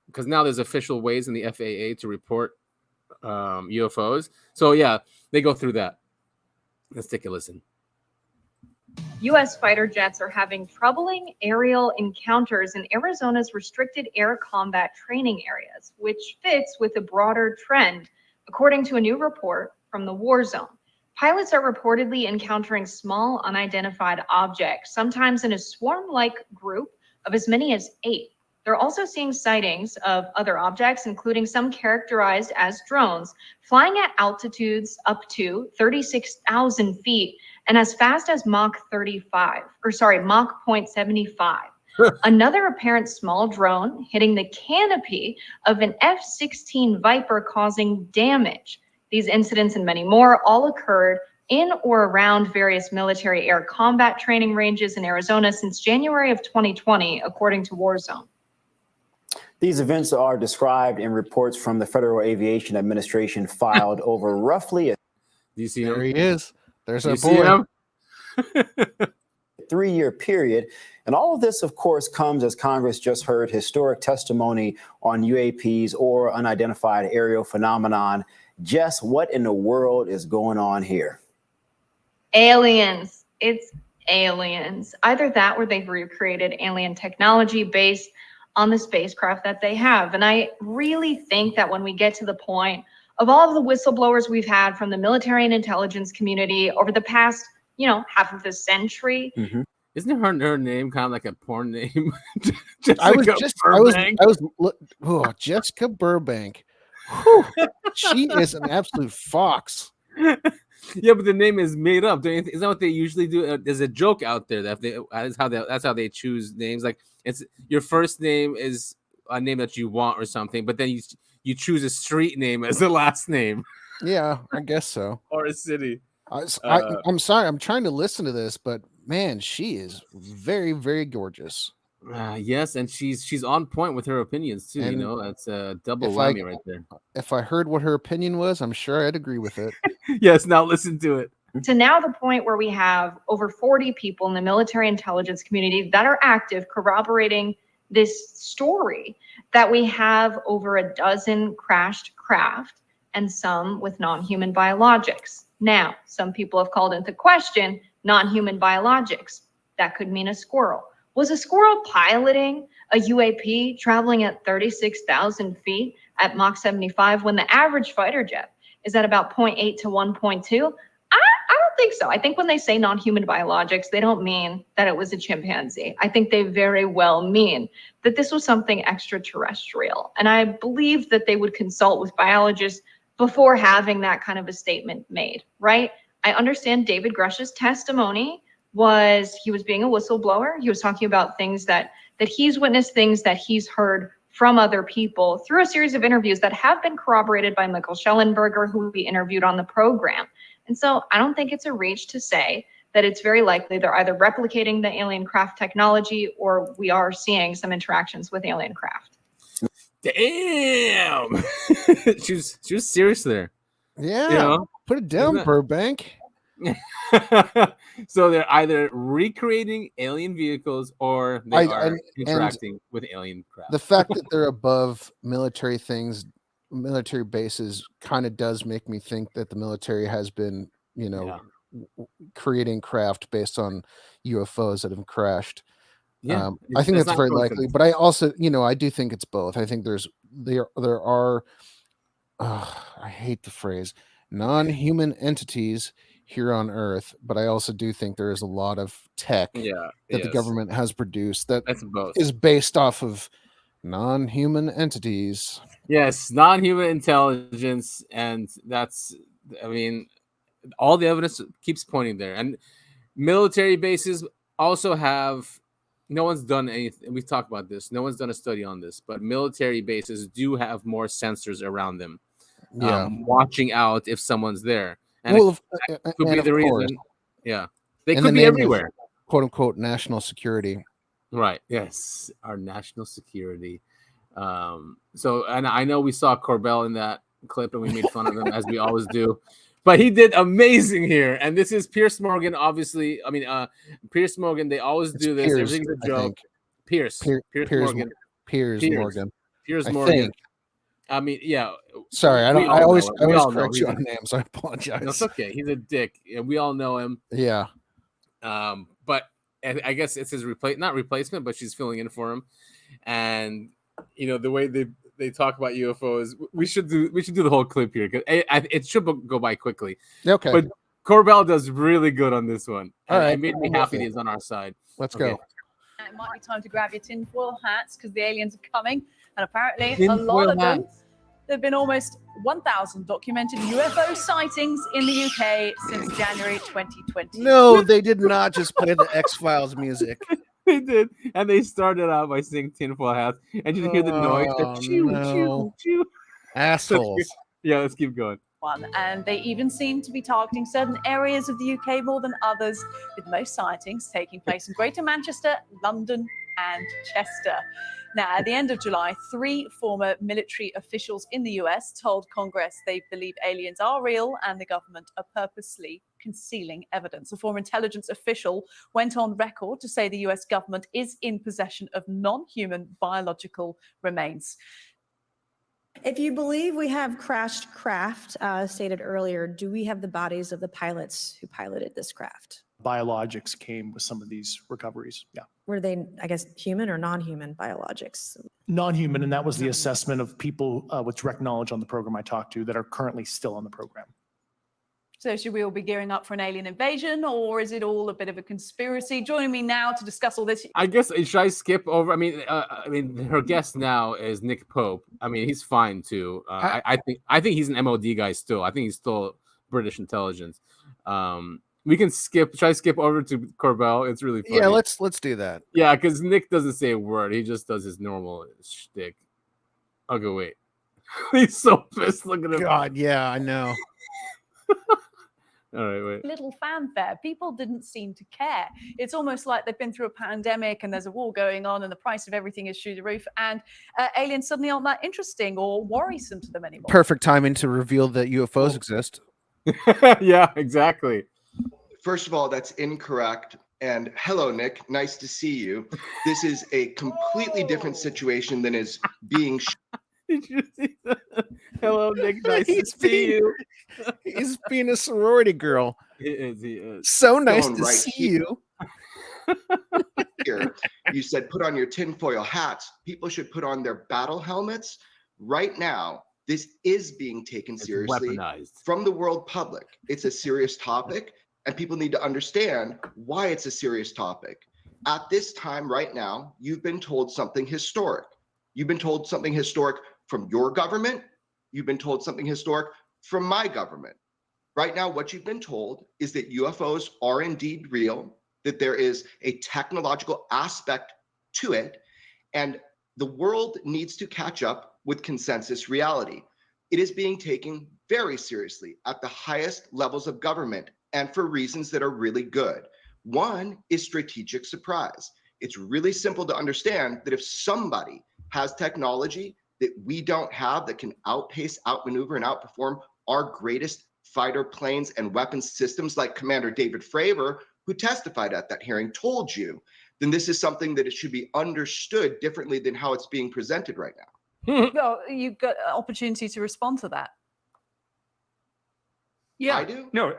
Because now there's official ways in the FAA to report UFOs. So, yeah, they go through that. Let's take a listen. U.S. fighter jets are having troubling aerial encounters in Arizona's restricted air combat training areas, which fits with a broader trend, according to a new report from the war zone. Pilots are reportedly encountering small, unidentified objects, sometimes in a swarm-like group of as many as 8. They're also seeing sightings of other objects, including some characterized as drones, flying at altitudes up to 36,000 feet and as fast as Mach 0.75. Another apparent small drone hitting the canopy of an F-16 Viper causing damage. These incidents and many more all occurred in or around various military air combat training ranges in Arizona since January of 2020, according to Warzone. These events are described in reports from the Federal Aviation Administration filed over roughly a Do you see There him? he is. There's Do our you see boy. him? 3-year period. And all of this, of course, comes as Congress just heard historic testimony on UAPs or unidentified aerial phenomenon. Jess, what in the world is going on here? Aliens. It's aliens. Either that or they've recreated alien technology based on the spacecraft that they have. And I really think that when we get to the point of all of the whistleblowers we've had from the military and intelligence community over the past, half of a century. Mm-hmm. Isn't her name kind of like a porn name? Jessica Burbank. Whew. She is an absolute fox. Yeah, but the name is made up. Isn't that what they usually do? There's a joke out there that that's how they choose names. Like it's your first name is a name that you want or something, but then you choose a street name as the last name. Yeah, I guess so. Or a city. I'm sorry. I'm trying to listen to this, but man, she is very, very gorgeous. Yes, and she's on point with her opinions too. And that's a double whammy right there. If I heard what her opinion was, I'm sure I'd agree with it. Yes, now listen to it. To now the point where we have over 40 people in the military intelligence community that are active corroborating this story, that we have over a dozen crashed craft and some with non-human biologics. Now, some people have called into question non-human biologics. That could mean a squirrel. Was a squirrel piloting a UAP traveling at 36,000 feet at Mach 75 when the average fighter jet is at about 0.8 to 1.2? I don't think so. I think when they say non-human biologics, they don't mean that it was a chimpanzee. I think they very well mean that this was something extraterrestrial. And I believe that they would consult with biologists before having that kind of a statement made, right? I understand David Grush's testimony was he was being a whistleblower. He was talking about things that he's witnessed, things that he's heard from other people through a series of interviews that have been corroborated by Michael Schellenberger, who we interviewed on the program. And so I don't think it's a reach to say that it's very likely they're either replicating the alien craft technology or we are seeing some interactions with alien craft. Damn. she was serious there. Yeah. Put it down, Burbank. So they're either recreating alien vehicles or they are interacting with alien craft. The fact that they're above military things, military bases, kind of does make me think that the military has been, creating craft based on UFOs that have crashed. Yeah, I think that's very likely, but I also, I do think it's both. I think there are, I hate the phrase, non-human entities here on Earth, but I also do think there is a lot of tech that the government has produced that is based off of non-human entities. Yes, non-human intelligence, and all the evidence keeps pointing there. And military bases also have, no one's done anything. We've talked about this. No one's done a study on this, but military bases do have more sensors around them, watching out if someone's there. And it could be the reason. Yeah, they could be everywhere. "Quote unquote" national security. Right. Yes, our national security. So, and I know we saw Corbell in that clip, and we made fun of him as we always do. But he did amazing here, and this is Piers Morgan. Obviously, Piers Morgan. They always do this. Everything's a joke. Piers Morgan. Piers Morgan. Piers Morgan. Sorry, I always correct you on names. I apologize. No, it's okay. He's a dick, and we all know him. Yeah. But I guess it's his not replacement, but she's filling in for him. And the way they talk about UFOs, we should do the whole clip here because it should go by quickly. Okay. But Corbell does really good on this one. All right. It made me happy he's on our side. Let's go. It might be time to grab your tinfoil hats because the aliens are coming. And apparently a lot of them. There have been almost 1,000 documented UFO sightings in the UK since January 2020. No, they did not just play the X-Files music. They did. And they started out by saying tinfoil hats. And you hear the noise. Chew. Assholes. Let's keep going. And they even seem to be targeting certain areas of the UK more than others, with most sightings taking place in Greater Manchester, London, and Chester. Now, at the end of July, 3 former military officials in the US told Congress they believe aliens are real and the government are purposely concealing evidence. A former intelligence official went on record to say the US government is in possession of non-human biological remains. If you believe we have crashed craft, stated earlier, do we have the bodies of the pilots who piloted this craft? Biologics came with some of these recoveries. Yeah. Were they, I guess, human or non-human biologics? Non-human, and that was the assessment of people with direct knowledge on the program I talked to that are currently still on the program. So should we all be gearing up for an alien invasion, or is it all a bit of a conspiracy? Joining me now to discuss all this. I guess should I skip over? I mean, her guest now is Nick Pope. I mean, he's fine too. I think he's an MOD guy still. I think he's still British intelligence. We can skip. Should I skip over to Corbell? It's really funny. Yeah, let's do that. Yeah, because Nick doesn't say a word. He just does his normal shtick. I'll go wait. He's so pissed. Look at him. God, yeah, I know. All right, wait. Little fanfare. People didn't seem to care. It's almost like they've been through a pandemic and there's a war going on and the price of everything is through the roof, and aliens suddenly aren't that interesting or worrisome to them anymore. Perfect timing to reveal that UFOs exist. Yeah, exactly. First of all, that's incorrect. And hello, Nick. Nice to see you. This is a completely different situation than is being. Did you see that? Hello, Nick. Nice to see you. He's being a sorority girl. He is. So nice Going to right see here. you. Here, you said put on your tinfoil hats. People should put on their battle helmets. Right now, this is being taken It's seriously weaponized. from the world public. It's a serious topic, and people need to understand why it's a serious topic. At this time, right now, you've been told something historic. You've been told something historic from your government. You've been told something historic from my government. Right now, what you've been told is that UFOs are indeed real, that there is a technological aspect to it, and the world needs to catch up with consensus reality. It is being taken very seriously at the highest levels of government, and for reasons that are really good. One is strategic surprise. It's really simple to understand that if somebody has technology that we don't have that can outpace, outmaneuver, and outperform our greatest fighter planes and weapons systems, like Commander David Fravor, who testified at that hearing, told you, then this is something that it should be understood differently than how it's being presented right now. Well, you've got an opportunity to respond to that. Yeah, I do. No,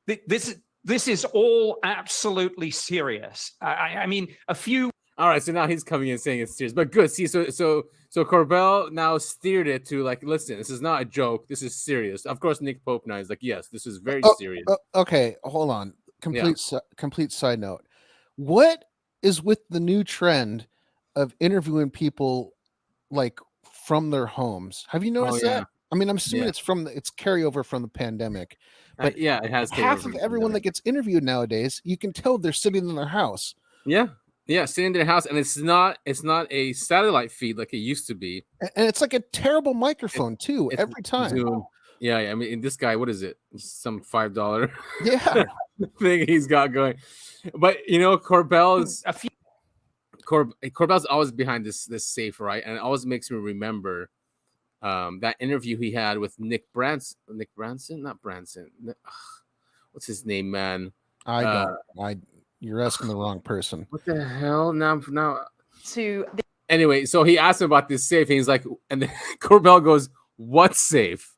this is all absolutely serious. I mean, a few. All right, so now he's coming in saying it's serious, but good. See, so Corbell now steered it to like, listen, this is not a joke. This is serious. Of course, Nick Pope now is like, yes, this is very serious. Okay, hold on. Complete side note. What is with the new trend of interviewing people like from their homes? Have you noticed that? I mean, I'm assuming it's carryover from the pandemic. But yeah, it has. Half of everyone that gets interviewed nowadays, you can tell they're sitting in their house. Yeah, sitting in their house, and it's not a satellite feed like it used to be. And it's like a terrible microphone too, every time. Zoom. Yeah, I mean, this guy, what is it? Some $5 thing he's got going. But you know, Corbell's always behind this safe, right? And it always makes me remember that interview he had with Nick Branson. What's his name, man? You're asking the wrong person. What the hell? Now. Anyway, so he asked him about this safe, and he's like, and then Corbell goes, "What safe?"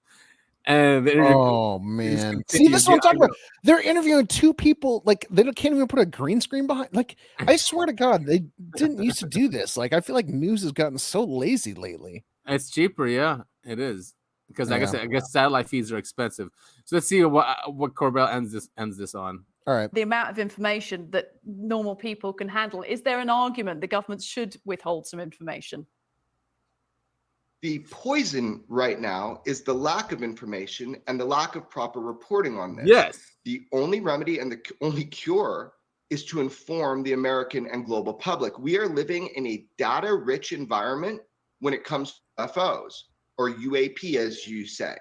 And oh man, see, this is what I'm talking about. They're interviewing two people, like they can't even put a green screen behind. Like, I swear to God, they didn't used to do this. Like, I feel like news has gotten so lazy lately. It's cheaper, yeah, it is, because I guess satellite feeds are expensive. So let's see what Corbell ends this on. All right. The amount of information that normal people can handle. Is there an argument the government should withhold some information? The poison right now is the lack of information and the lack of proper reporting on this. Yes. The only remedy and the only cure is to inform the American and global public. We are living in a data-rich environment when it comes to UFOs, or UAP, as you say.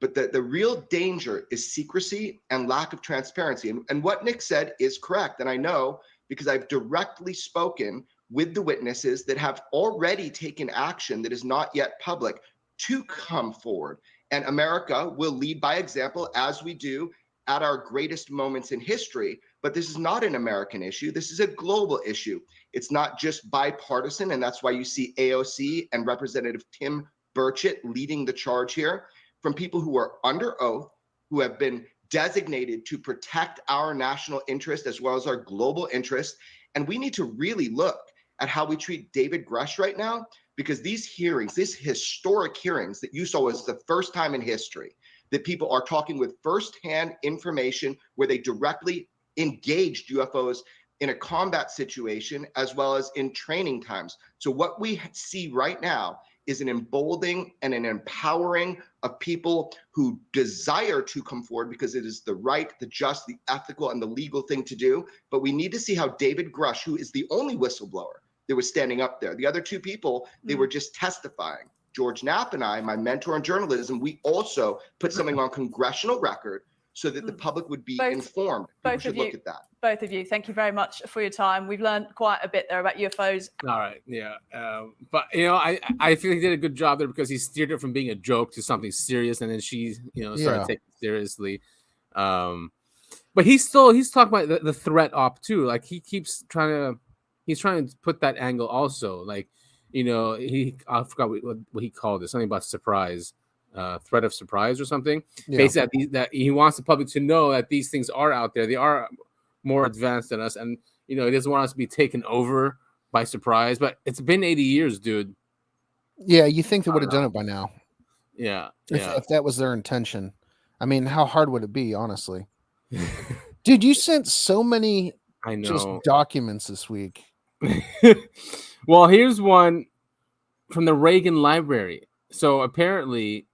But the real danger is secrecy and lack of transparency. And what Nick said is correct. And I know because I've directly spoken with the witnesses that have already taken action that is not yet public to come forward. And America will lead by example, as we do at our greatest moments in history. But this is not an American issue. This is a global issue. It's not just bipartisan. And that's why you see AOC and Representative Tim Burchett leading the charge here, from people who are under oath, who have been designated to protect our national interest as well as our global interest. And we need to really look at how we treat David Grush right now, because these hearings, these historic hearings that you saw, was the first time in history that people are talking with firsthand information where they directly engaged UFOs in a combat situation as well as in training times. So what we see right now is an emboldening and an empowering of people who desire to come forward because it is the right, the just, the ethical, and the legal thing to do. But we need to see how David Grush, who is the only whistleblower that was standing up there, the other two people, they were just testifying. George Knapp and I, my mentor in journalism, we also put something on congressional record so that the public would be informed. People should look at that. Both of you, thank you very much for your time. We've learned quite a bit there about UFOs. All right, yeah. But, you know, I feel he did a good job there because he steered it from being a joke to something serious, and then she, you know, started taking it seriously. But he's talking about the threat op too. Like he's trying to put that angle also. Like, you know, I forgot what he called it, something about surprise, threat of surprise or something. Yeah. Basically, that he wants the public to know that these things are out there. They are more advanced than us, and you know, he doesn't want us to be taken over by surprise. But it's been 80 years, dude. Yeah, you think they would have done it by now? Yeah, if that was their intention. I mean, how hard would it be, honestly? Dude, you sent so many just documents this week. Well, here's one from the Reagan Library. So apparently,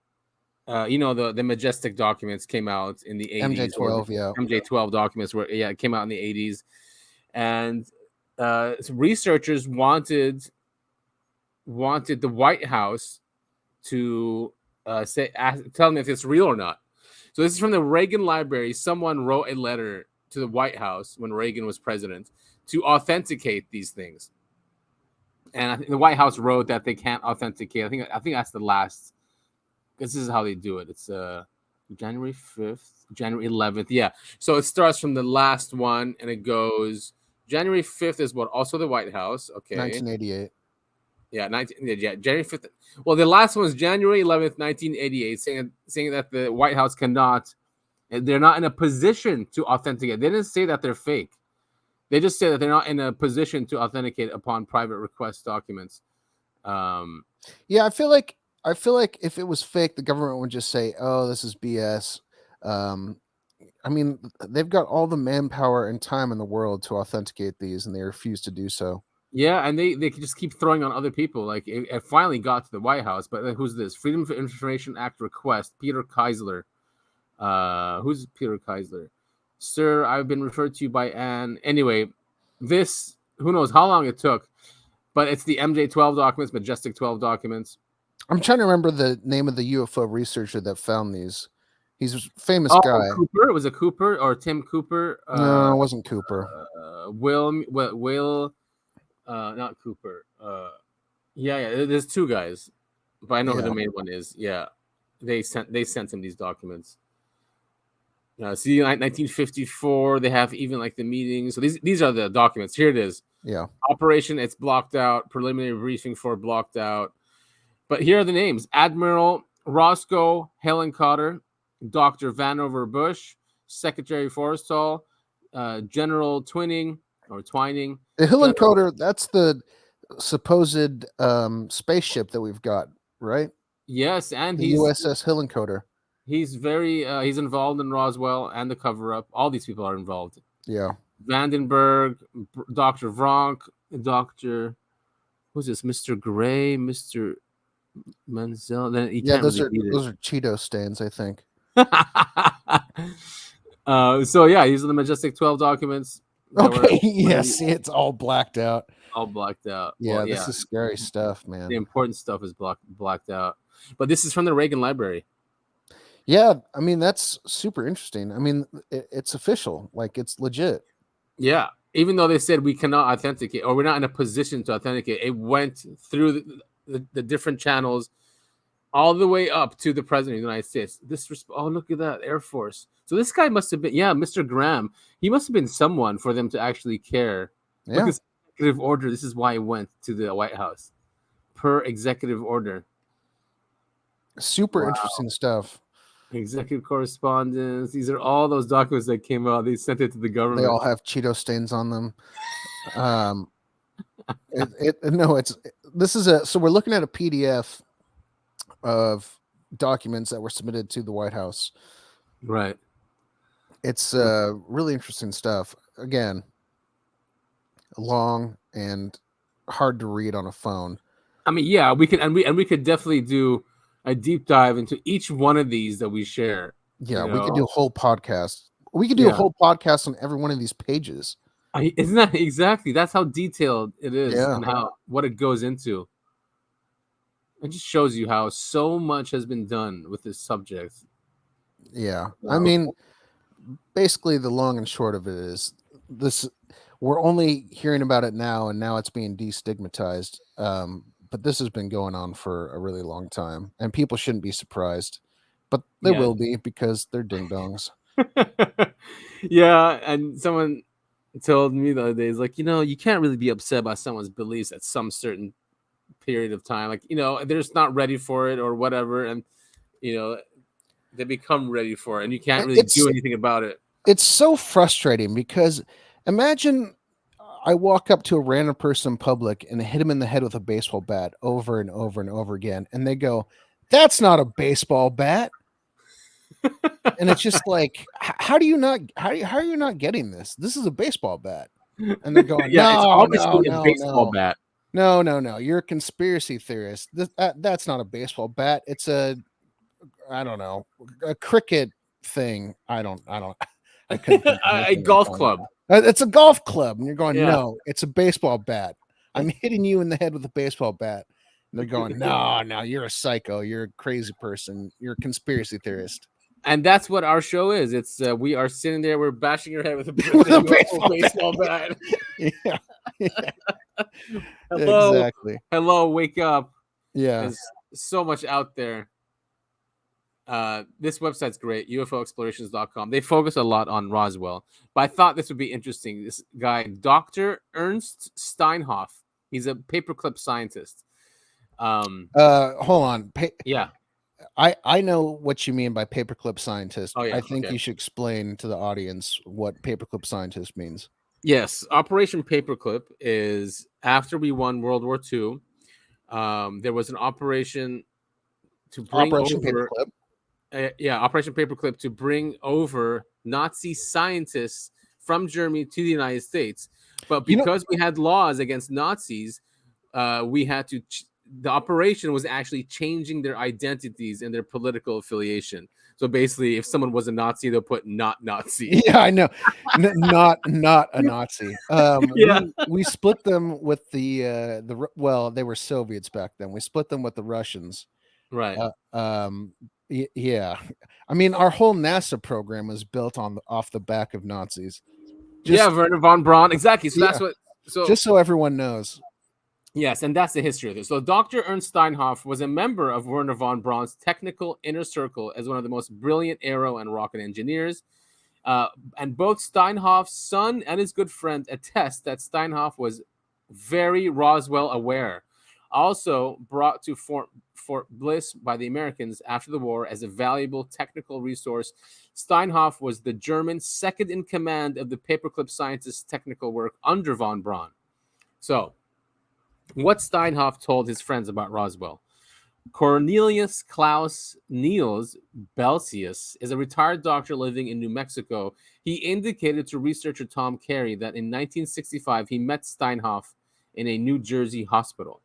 you know, the Majestic documents came out in the 80s. MJ12, MJ12 documents it came out in the 80s. And researchers wanted the White House to tell them if it's real or not. So this is from the Reagan Library. Someone wrote a letter to the White House when Reagan was president to authenticate these things. And I think the White House wrote that they can't authenticate. I think that's the last. This is how they do it. It's January 5th, January 11th. Yeah. So it starts from the last one and it goes January 5th is what? Also the White House. Okay. 1988. Yeah, January 5th. Well, the last one is January 11th, 1988, saying that the White House they're not in a position to authenticate. They didn't say that they're fake. They just say that they're not in a position to authenticate upon private request documents. Yeah, I feel like if it was fake, the government would just say, "Oh, this is BS." I mean, they've got all the manpower and time in the world to authenticate these, and they refuse to do so. Yeah, and they can just keep throwing on other people. Like it finally got to the White House, but who's this? Freedom of Information Act request, Peter Keisler. Who's Peter Keisler? Sir, I've been referred to you by Anne. Anyway, this, who knows how long it took, but it's the MJ12 documents, Majestic 12 documents. I'm trying to remember the name of the UFO researcher that found these. He's a famous guy. Cooper? Was it Cooper or Tim Cooper? No, it wasn't Cooper. Will, not Cooper. Yeah, there's two guys, but I know who the main one is. Yeah, they sent him these documents. See, 1954, they have even like the meetings. So these are the documents. Here it is. Yeah. Operation, it's blocked out. Preliminary briefing for blocked out. But here are the names: Admiral Roscoe Hellencotter, Dr. Vanover Bush, Secretary Forrestal, General Twining. The Hellencotter, that's the supposed spaceship that we've got, right? Yes, and the USS Hellencotter. He's he's involved in Roswell and the cover-up. All these people are involved. Yeah. Vandenberg, Dr. Vronk, Dr. Who's this? Mr. Gray, Mr. Menzel. Then those are Cheeto stands, I think. So yeah, these are the Majestic 12 documents. Okay, yes, it's all blacked out. All blacked out. Yeah, this is scary stuff, man. The important stuff is blacked out. But this is from the Reagan Library. Yeah, I mean, that's super interesting. I mean, it's official. Like, it's legit. Yeah. even though they said we cannot authenticate or we're not in a position to authenticate, it went through the different channels all the way up to the president of the United States. Oh, look at that, Air Force. So this guy must have been, Mr. Graham. He must have been someone for them to actually care. Yeah. Look, this executive order. This is why it went to the White House per executive order. Super interesting stuff. Executive correspondence. These are all those documents that came out. They sent it to the government. They all have Cheeto stains on them. So we're looking at a PDF of documents that were submitted to the White House. Right. It's really interesting stuff. Again, long and hard to read on a phone. I mean, yeah, we can, and we could definitely do a deep dive into each one of these that we share. Yeah, we could do a whole podcast. We could do a whole podcast on every one of these pages. Isn't that exactly? That's how detailed it is, Yeah. and what it goes into. It just shows you how so much has been done with this subject. Yeah, I mean, basically, the long and short of it is this: we're only hearing about it now, and now it's being destigmatized. But this has been going on for a really long time, and people shouldn't be surprised, but they will be because they're ding dongs. Yeah, and someone told me the other day, is like, you can't really be upset about someone's beliefs at some certain period of time. Like, they're just not ready for it or whatever, and they become ready for it, and you can't really do anything about it. It's so frustrating because imagine I walk up to a random person in public and hit him in the head with a baseball bat over and over and over again, and they go, "That's not a baseball bat." And it's just like, how are you not getting this? This is a baseball bat. And they're going, it's obviously a baseball bat. No. You're a conspiracy theorist. That's not a baseball bat. It's a cricket thing. I couldn't think of a anything golf else. club. It's a golf club. And you're going, Yeah. no, it's a baseball bat. I'm hitting you in the head with a baseball bat. And they're going, no, you're a psycho. You're a crazy person. You're a conspiracy theorist. And that's what our show is. It's we are sitting there, we're bashing your head with a baseball bat. Yeah. Hello, exactly. Hello, wake up. Yeah. There's so much out there. This website's great, ufoexplorations.com. They focus a lot on Roswell, but I thought this would be interesting. This guy, Dr. Ernst Steinhoff, he's a paperclip scientist. Hold on. Yeah. I know what you mean by paperclip scientist. Oh, yeah, I think you should explain to the audience what paperclip scientist means. Yes, Operation Paperclip is after we won World War II. There was an operation to bring Operation over, Paperclip. Operation Paperclip to bring over Nazi scientists from Germany to the United States. But because we had laws against Nazis, we had to. The operation was actually changing their identities and their political affiliation. So basically, if someone was a Nazi, they'll put not Nazi. Yeah, I know. Not a Nazi. We split them with the they were Soviets back then. We split them with the Russians. Right. Yeah. I mean, our whole NASA program was built off the back of Nazis. Werner von Braun. Exactly. So that's what. So just so everyone knows. Yes, and that's the history of this. So Dr. Ernst Steinhoff was a member of Werner von Braun's technical inner circle as one of the most brilliant aero and rocket engineers. And both Steinhoff's son and his good friend attest that Steinhoff was very Roswell aware. Also brought to Fort Bliss by the Americans after the war as a valuable technical resource, Steinhoff was the German second in command of the paperclip scientists' technical work under von Braun. So, what Steinhoff told his friends about Roswell. Cornelius Klaus Niels Belsius is a retired doctor living in New Mexico. He indicated to researcher Tom Carey that in 1965 he met Steinhoff in a New Jersey hospital.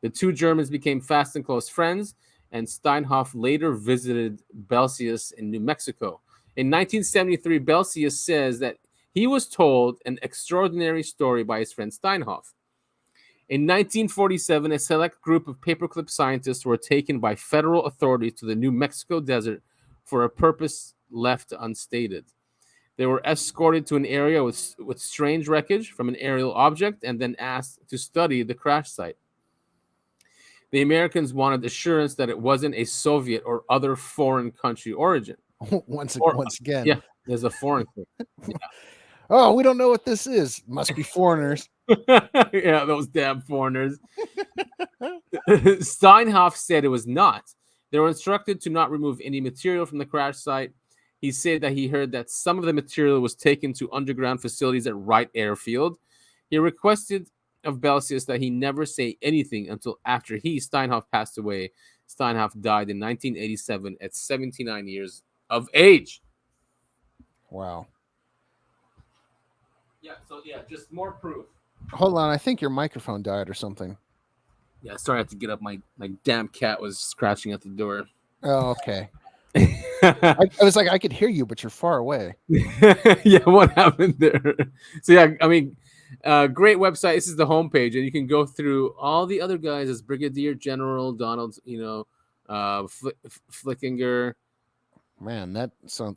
The two Germans became fast and close friends, and Steinhoff later visited Belsius in New Mexico. In 1973, Belsius says that he was told an extraordinary story by his friend Steinhoff. In 1947, a select group of paperclip scientists were taken by federal authorities to the New Mexico desert for a purpose left unstated. They were escorted to an area with strange wreckage from an aerial object and then asked to study the crash site. The Americans wanted assurance that it wasn't a Soviet or other foreign country origin. once again. Yeah, there's a foreign thing. Yeah. Oh, we don't know what this is. Must be foreigners. Yeah, those damn foreigners. Steinhoff said it was not. They were instructed to not remove any material from the crash site. He said that he heard that some of the material was taken to underground facilities at Wright Airfield. He requested of Belsius that he never say anything until after he, Steinhoff, passed away. Steinhoff died in 1987 at 79 years of age. Wow. Yeah, so yeah, just more proof. Hold on, I think your microphone died or something. Yeah, sorry I have to get up. My damn cat was scratching at the door. Oh, okay. I was like, I could hear you, but you're far away. Yeah, what happened there? So yeah, I mean, great website. This is the homepage, and you can go through all the other guys as Brigadier General Donald, Flickinger. Man,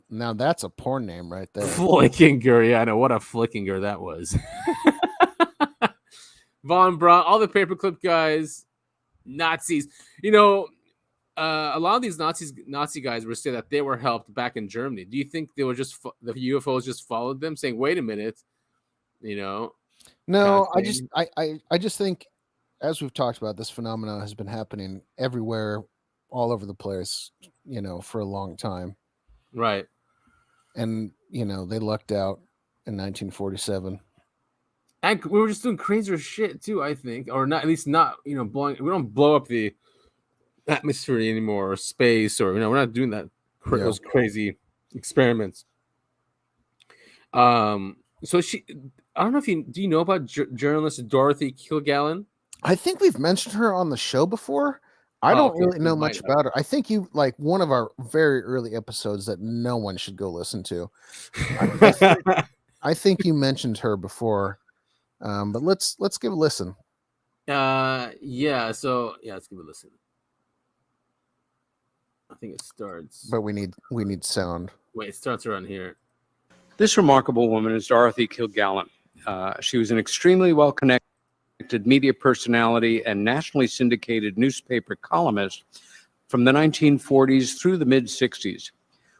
now that's a porn name right there. Flickinger, yeah, I know what a Flickinger that was. Von Braun, all the paperclip guys, Nazis. A lot of these Nazi guys were saying that they were helped back in Germany. Do you think they were just the UFOs just followed them, saying, "Wait a minute," No, I just think, as we've talked about, this phenomenon has been happening everywhere, all over the place, for a long time. Right. And they lucked out in 1947. And we were just doing crazier shit too, I think, or not, at least not, blowing. We don't blow up the atmosphere anymore, or space, or we're not doing that those crazy experiments. So I don't know if do you know about journalist Dorothy Kilgallen? I think we've mentioned her on the show before. I don't really know much about her. I think you like one of our very early episodes that no one should go listen to. I think you mentioned her before, but let's give a listen. Yeah. So yeah, let's give a listen. I think it starts. But we need sound. Wait, it starts around here. This remarkable woman is Dorothy Kilgallen. She was an extremely well-connected media personality and nationally syndicated newspaper columnist from the 1940s through the mid-60s.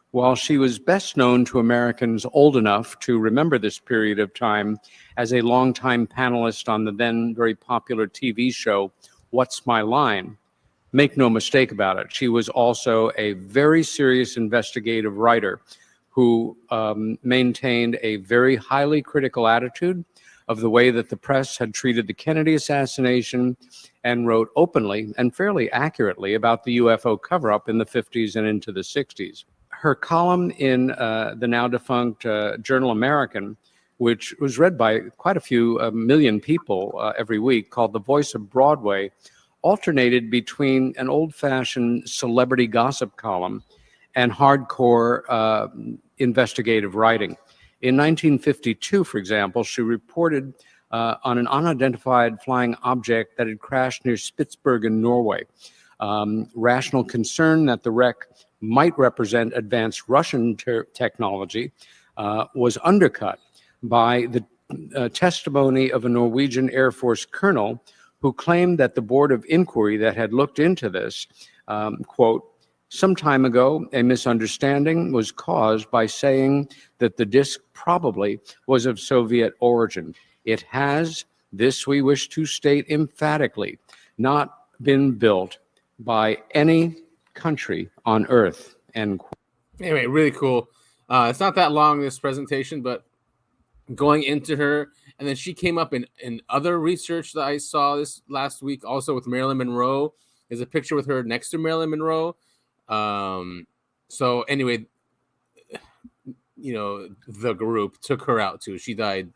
While she was best known to Americans old enough to remember this period of time as a longtime panelist on the then very popular TV show, What's My Line? Make no mistake about it, she was also a very serious investigative writer who maintained a very highly critical attitude of the way that the press had treated the Kennedy assassination, and wrote openly and fairly accurately about the UFO cover-up in the 50s and into the 60s. Her column in the now defunct journal American, which was read by quite a few million people every week, called The Voice of Broadway, alternated between an old-fashioned celebrity gossip column and hardcore investigative writing. In 1952, for example, she reported on an unidentified flying object that had crashed near Spitsbergen, Norway. Rational concern that the wreck might represent advanced Russian technology was undercut by the testimony of a Norwegian Air Force colonel who claimed that the Board of Inquiry that had looked into this, quote, some time ago, a misunderstanding was caused by saying that the disc probably was of Soviet origin. It has, this we wish to state emphatically, not been built by any country on Earth, end quote. Anyway, really cool. It's not that long, this presentation, but going into her, and then she came up in other research that I saw this last week, also with Marilyn Monroe. There's a picture with her next to Marilyn Monroe. So anyway, the group took her out too. She died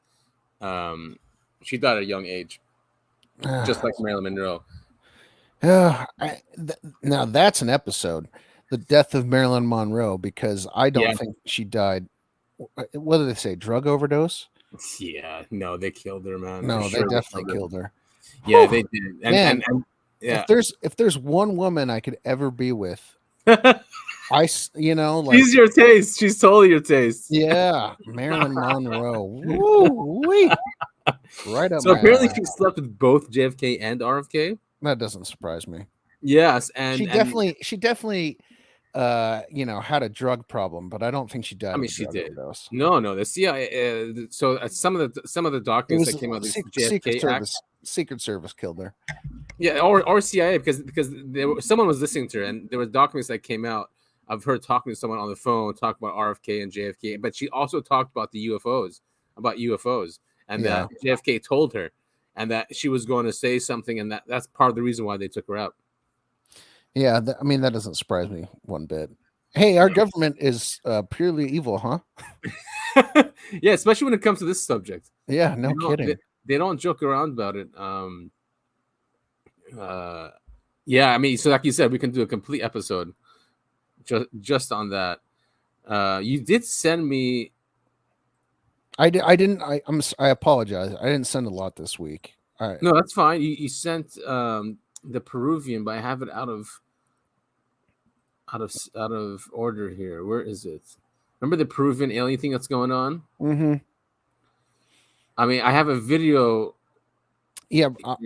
at a young age, just like Marilyn Monroe. Now that's an episode, the death of Marilyn Monroe, because I don't think she died. What did they say? Drug overdose? Yeah, no, they killed her, man. No, they definitely killed her. Yeah, they did. And if there's one woman I could ever be with, She's your taste. She's totally your taste. Yeah, Marilyn Monroe. Woo-wee. Right up So my apparently alley. she slept with both JFK and RFK. That doesn't surprise me. Yes, and she definitely had a drug problem, but I don't think she died. I mean, of a she drug did. overdose. No, the CIA. So some of the documents that came out of the JFK Act. Secret Service killed her. Yeah, or CIA because someone was listening to her, and there were documents that came out of her talking to someone on the phone, talking about RFK and JFK. But she also talked about the UFOs, and that JFK told her, and that she was going to say something, and that's part of the reason why they took her out. Yeah, I mean, that doesn't surprise me one bit. Hey, our government is purely evil, huh? Yeah, especially when it comes to this subject. Yeah, no kidding. They don't joke around about it. Yeah, I mean, so like you said, we can do a complete episode just on that. You did send me. I didn't. I apologize. I didn't send a lot this week. All right. No, that's fine. You sent the Peruvian, but I have it out of order here. Where is it? Remember the Peruvian alien thing that's going on? Mm-hmm. I mean, I have a video. Yeah, but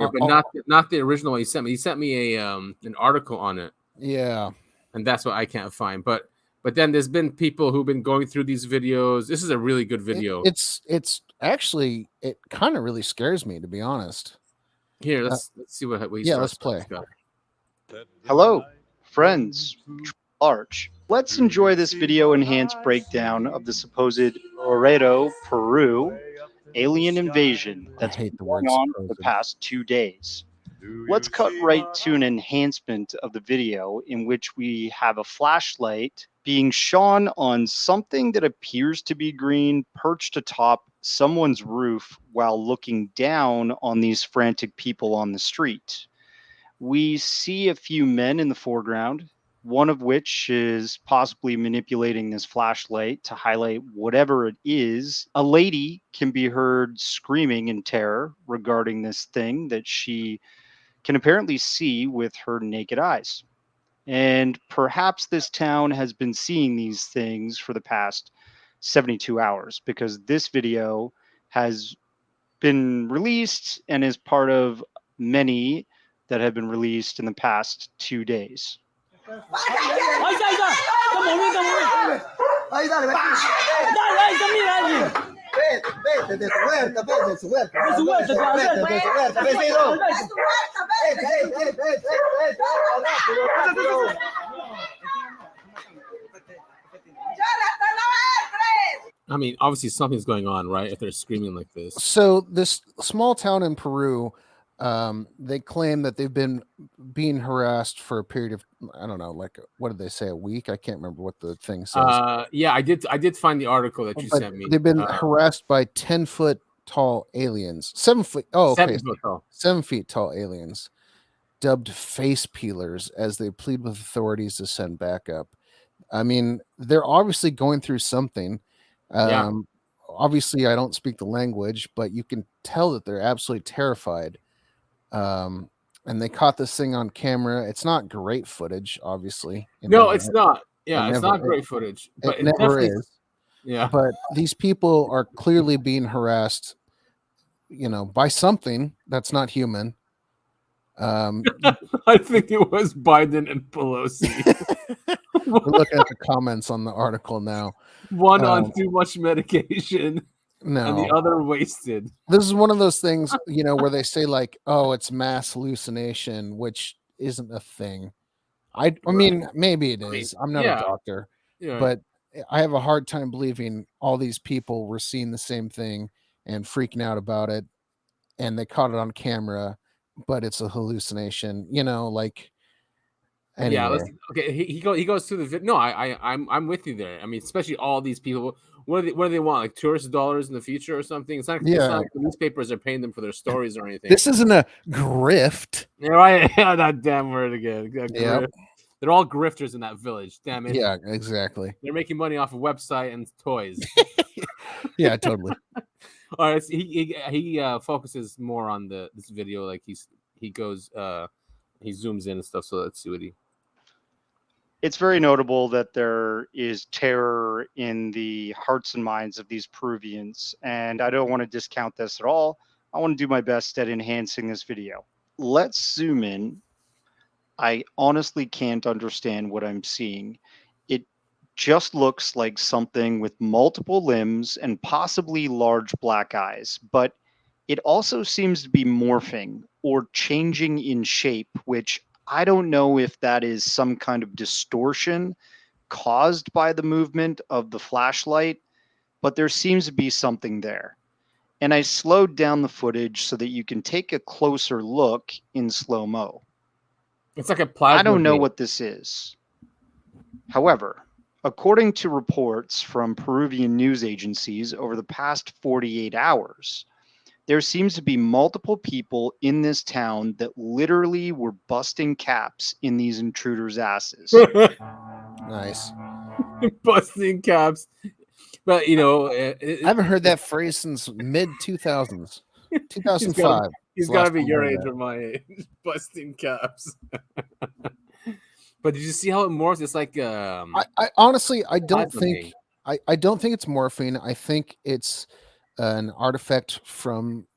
not the original one he sent me. He sent me an article on it. Yeah, and that's what I can't find. But then there's been people who've been going through these videos. This is a really good video. It's actually, it kind of really scares me, to be honest. Here, let's see what we let's play. Hello, friends. Large. Let's enjoy this video enhanced breakdown of the supposed Laredo, Peru alien invasion that's been going on for the past 2 days. Let's cut right to an enhancement of the video in which we have a flashlight being shone on something that appears to be green perched atop someone's roof while looking down on these frantic people on the street. We see a few men in the foreground, one of which is possibly manipulating this flashlight to highlight whatever it is. A lady can be heard screaming in terror regarding this thing that she can apparently see with her naked eyes. And perhaps this town has been seeing these things for the past 72 hours because this video has been released and is part of many that have been released in the past 2 days. I mean, obviously something's going on, right? If they're screaming like this. So this small town in Peru, they claim that they've been being harassed for a period of, I don't know, like, what did they say, a week? I can't remember what the thing says. Yeah, I did find the article that you sent me. They've been harassed by 10-foot tall aliens, 7 foot. Oh, okay, 7 foot tall. 7 feet tall aliens, dubbed face peelers, as they plead with authorities to send backup. I mean, they're obviously going through something. Obviously, I don't speak the language, but you can tell that they're absolutely terrified. And they caught this thing on camera. It's not great footage, obviously. No, it's not. Yeah, it's not great footage. But it never is. Yeah. But these people are clearly being harassed, by something that's not human. I think it was Biden and Pelosi. We're looking at the comments on the article now. One on too much medication. No. And the other wasted. This is one of those things, where they say like, oh, it's mass hallucination, which isn't a thing. I mean, maybe it is. I'm not a doctor, but I have a hard time believing all these people were seeing the same thing and freaking out about it, and they caught it on camera, but it's a hallucination, like. Anyway. Yeah, okay. He goes through the video. No, I'm with you there. I mean, especially all these people. What do they want? Like tourist dollars in the future or something? It's not like the newspapers are paying them for their stories or anything. This isn't a grift. Yeah, right. Yeah, that damn word again. Yep. They're all grifters in that village. Damn it. Yeah, exactly. They're making money off of website and toys. Yeah, totally. All right. So he focuses more on this video. Like he goes he zooms in and stuff. So let's see what he. It's very notable that there is terror in the hearts and minds of these Peruvians, and I don't want to discount this at all. I want to do my best at enhancing this video. Let's zoom in. I honestly can't understand what I'm seeing. It just looks like something with multiple limbs and possibly large black eyes, but it also seems to be morphing or changing in shape, which I don't know if that is some kind of distortion caused by the movement of the flashlight, but there seems to be something there. And I slowed down the footage so that you can take a closer look in slow-mo. It's like a plasma. I don't know beam. what this is. However, according to reports from Peruvian news agencies over the past 48 hours, there seems to be multiple people in this town that literally were busting caps in these intruders' asses. Nice. Busting caps. But you know, I haven't heard that phrase since mid 2000s. 2005. He's got to be your age or my age. Busting caps. But did you see how it morphs? It's like I honestly I don't plasma think beam. I don't think it's morphine. I think it's an artifact from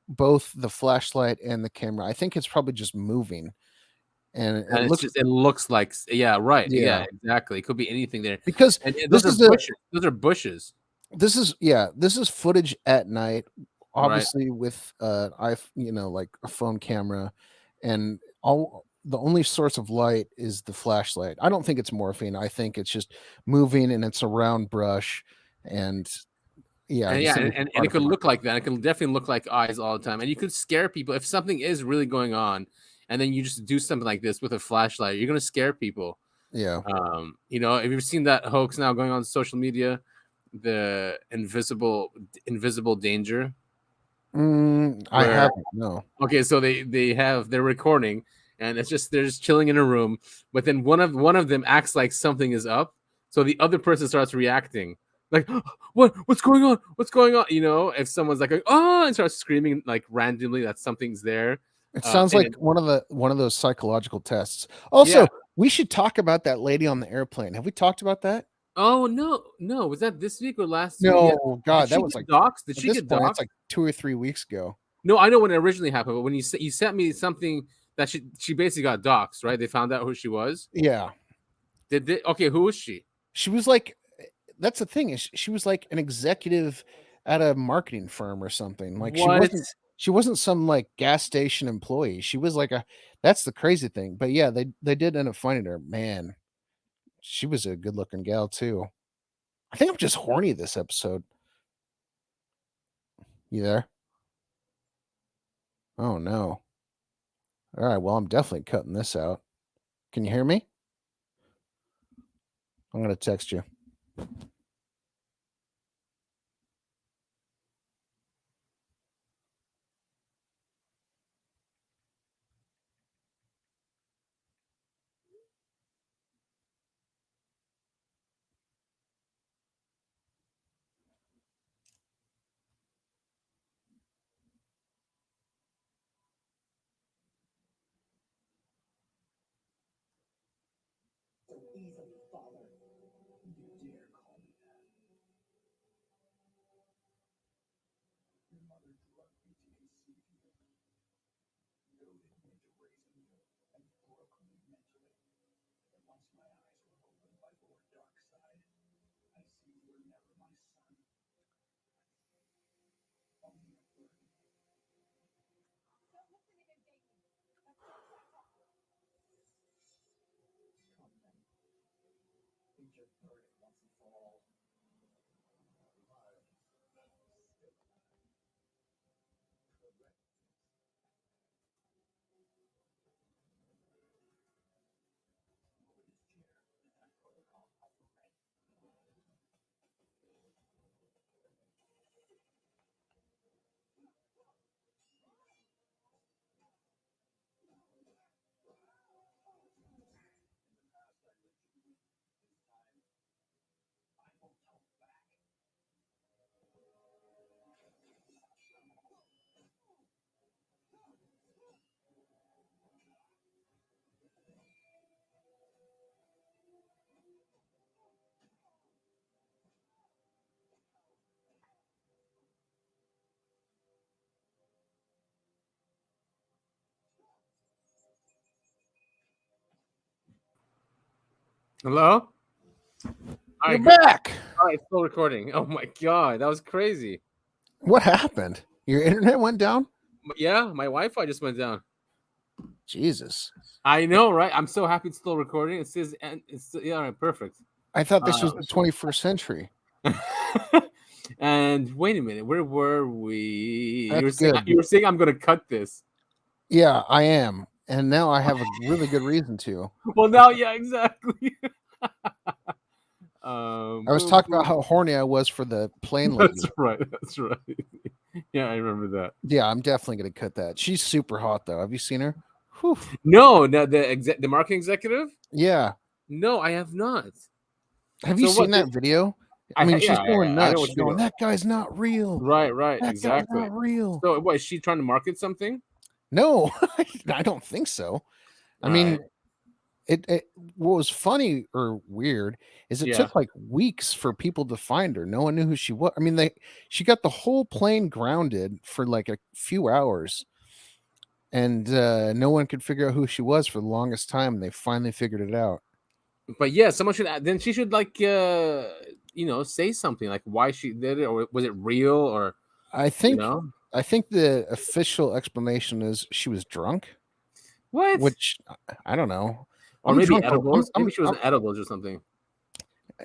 both the flashlight and the camera. I think it's probably just moving. And it And looks it looks like right. Yeah. Yeah, exactly. It could be anything there. because And this those is are bushes. Those are bushes. this is footage at night, obviously with like a phone camera, and the only source of light is the flashlight. I don't think it's morphine. I think it's just moving, and it's around brush, and yeah, I And just yeah, think it's and it could artifact. look like that. It can definitely look like eyes all the time. And you could scare people if something is really going on, and then you just do something like this with a flashlight. You're gonna scare people. Yeah. You know, have you seen that hoax now going on social media? The invisible danger. I Where- haven't. No. Okay, so they're recording, and it's just they're just chilling in a room, but then one of them acts like something is up, so the other person starts reacting like, what's going on? What's going on? You know, if someone's like, oh, and starts screaming like randomly that something's there. It sounds and like one of those psychological tests. Also, Yeah. we should talk about that lady on the airplane. Have we talked about that? Oh no, was that this week or last week? No, Yeah. God, Did that she was get like doxxed? Did at she this get point, doxxed? it's like 2 or 3 weeks ago. No, I know when it originally happened, but when you sent me something that she basically got doxxed, right? They found out who she was. Yeah. Did they? Okay, who was she? She was like, that's the thing, is she was like an executive at a marketing firm or something. Like What? she wasn't some like gas station employee. She was like that's the crazy thing. But yeah, they did end up finding her. Man, she was a good looking gal too. I think I'm just horny this episode. You there? Oh no. All right, well, I'm definitely cutting this out. Can you hear me? I'm gonna text you. Hello? You're back. All right, still recording. Oh my god, that was crazy. What happened? Your internet went down? Yeah, my Wi-Fi just went down. Jesus. I know, right? I'm so happy it's still recording. It says, and it's yeah, all right, perfect. I thought this was the 21st century. And wait a minute, where were we? That's You were saying I'm gonna cut this. Yeah, I am. And now I have a really good reason to. Well, now, yeah, exactly. I was talking about how horny I was for the plane lady. That's right. That's right. Yeah, I remember that. Yeah, I'm definitely going to cut that. She's super hot, though. Have you seen her? Whew. No, the marketing executive? Yeah. No, I have not. Have you seen that video? I mean, she's going nuts. She's going, that guy's not real. Right, that exactly. guy's not real. So, what, is she trying to market something? No, I don't think so. I mean, what was funny or weird is it took like weeks for people to find her. No one knew who she was. I mean, she got the whole plane grounded for like a few hours, and no one could figure out who she was for the longest time. And they finally figured it out. But yeah, someone should then she should like say something like why she did it, or was it real, or I think the official explanation is she was drunk. What? Which I don't know. Or maybe edibles. Maybe she was on edibles or something.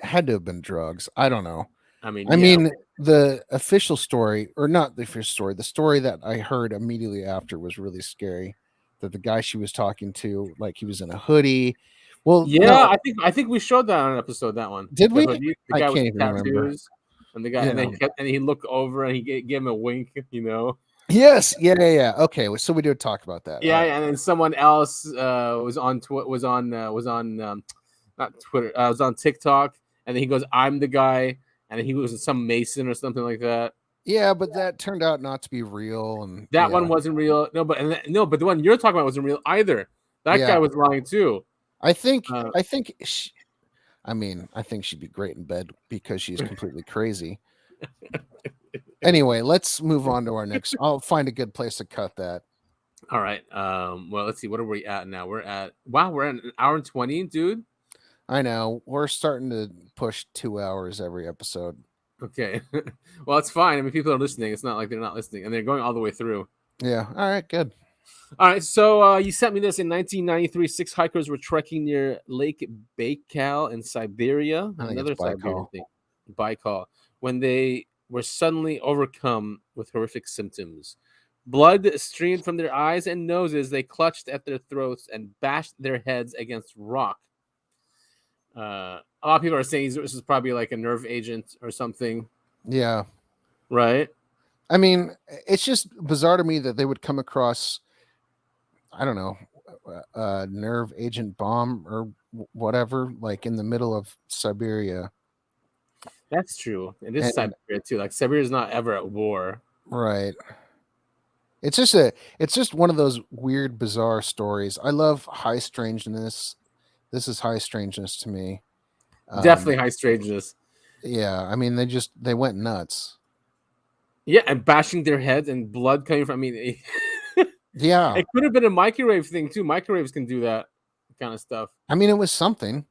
Had to have been drugs. I don't know. I mean, the official story, or not the official story, the story that I heard immediately after was really scary. That the guy she was talking to, like he was in a hoodie. Well, yeah, no. I think we showed that on an episode. That one did we? The I guy can't with even tattoos, remember. And the guy, and he looked over and he gave him a wink. Yes, yeah. Okay, so we did talk about that. Yeah, and then someone else was on not Twitter. Was on TikTok, and then he goes, "I'm the guy," and then he was some Mason or something like that. Yeah, but that turned out not to be real, and that one wasn't real. No, but the one you're talking about wasn't real either. That guy was lying too. I think she'd be great in bed because she's completely crazy. Anyway, let's move on to our next. I'll find a good place to cut that. All right. Well, let's see. What are we at now? We're at an hour and 20, dude. I know. We're starting to push 2 hours every episode. Okay. Well, it's fine. I mean, people are listening. It's not like they're not listening, and they're going all the way through. Yeah. All right. Good. All right. So you sent me this in 1993. 6 hikers were trekking near Lake Baikal in Siberia. Another Siberian thing. Baikal. When they were suddenly overcome with horrific symptoms. Blood streamed from their eyes and noses. They clutched at their throats and bashed their heads against rock. A lot of people are saying this is probably like a nerve agent or something. Yeah. Right? I mean, it's just bizarre to me that they would come across, I don't know, a nerve agent bomb or whatever, like in the middle of Siberia. That's true. It is Siberia too. Like Siberia is not ever at war. Right. It's just one of those weird, bizarre stories. I love high strangeness. This is high strangeness to me. Definitely high strangeness. Yeah, I mean they went nuts. Yeah, and bashing their heads and blood coming from. I mean, yeah, it could have been a microwave thing too. Microwaves can do that kind of stuff. I mean, it was something.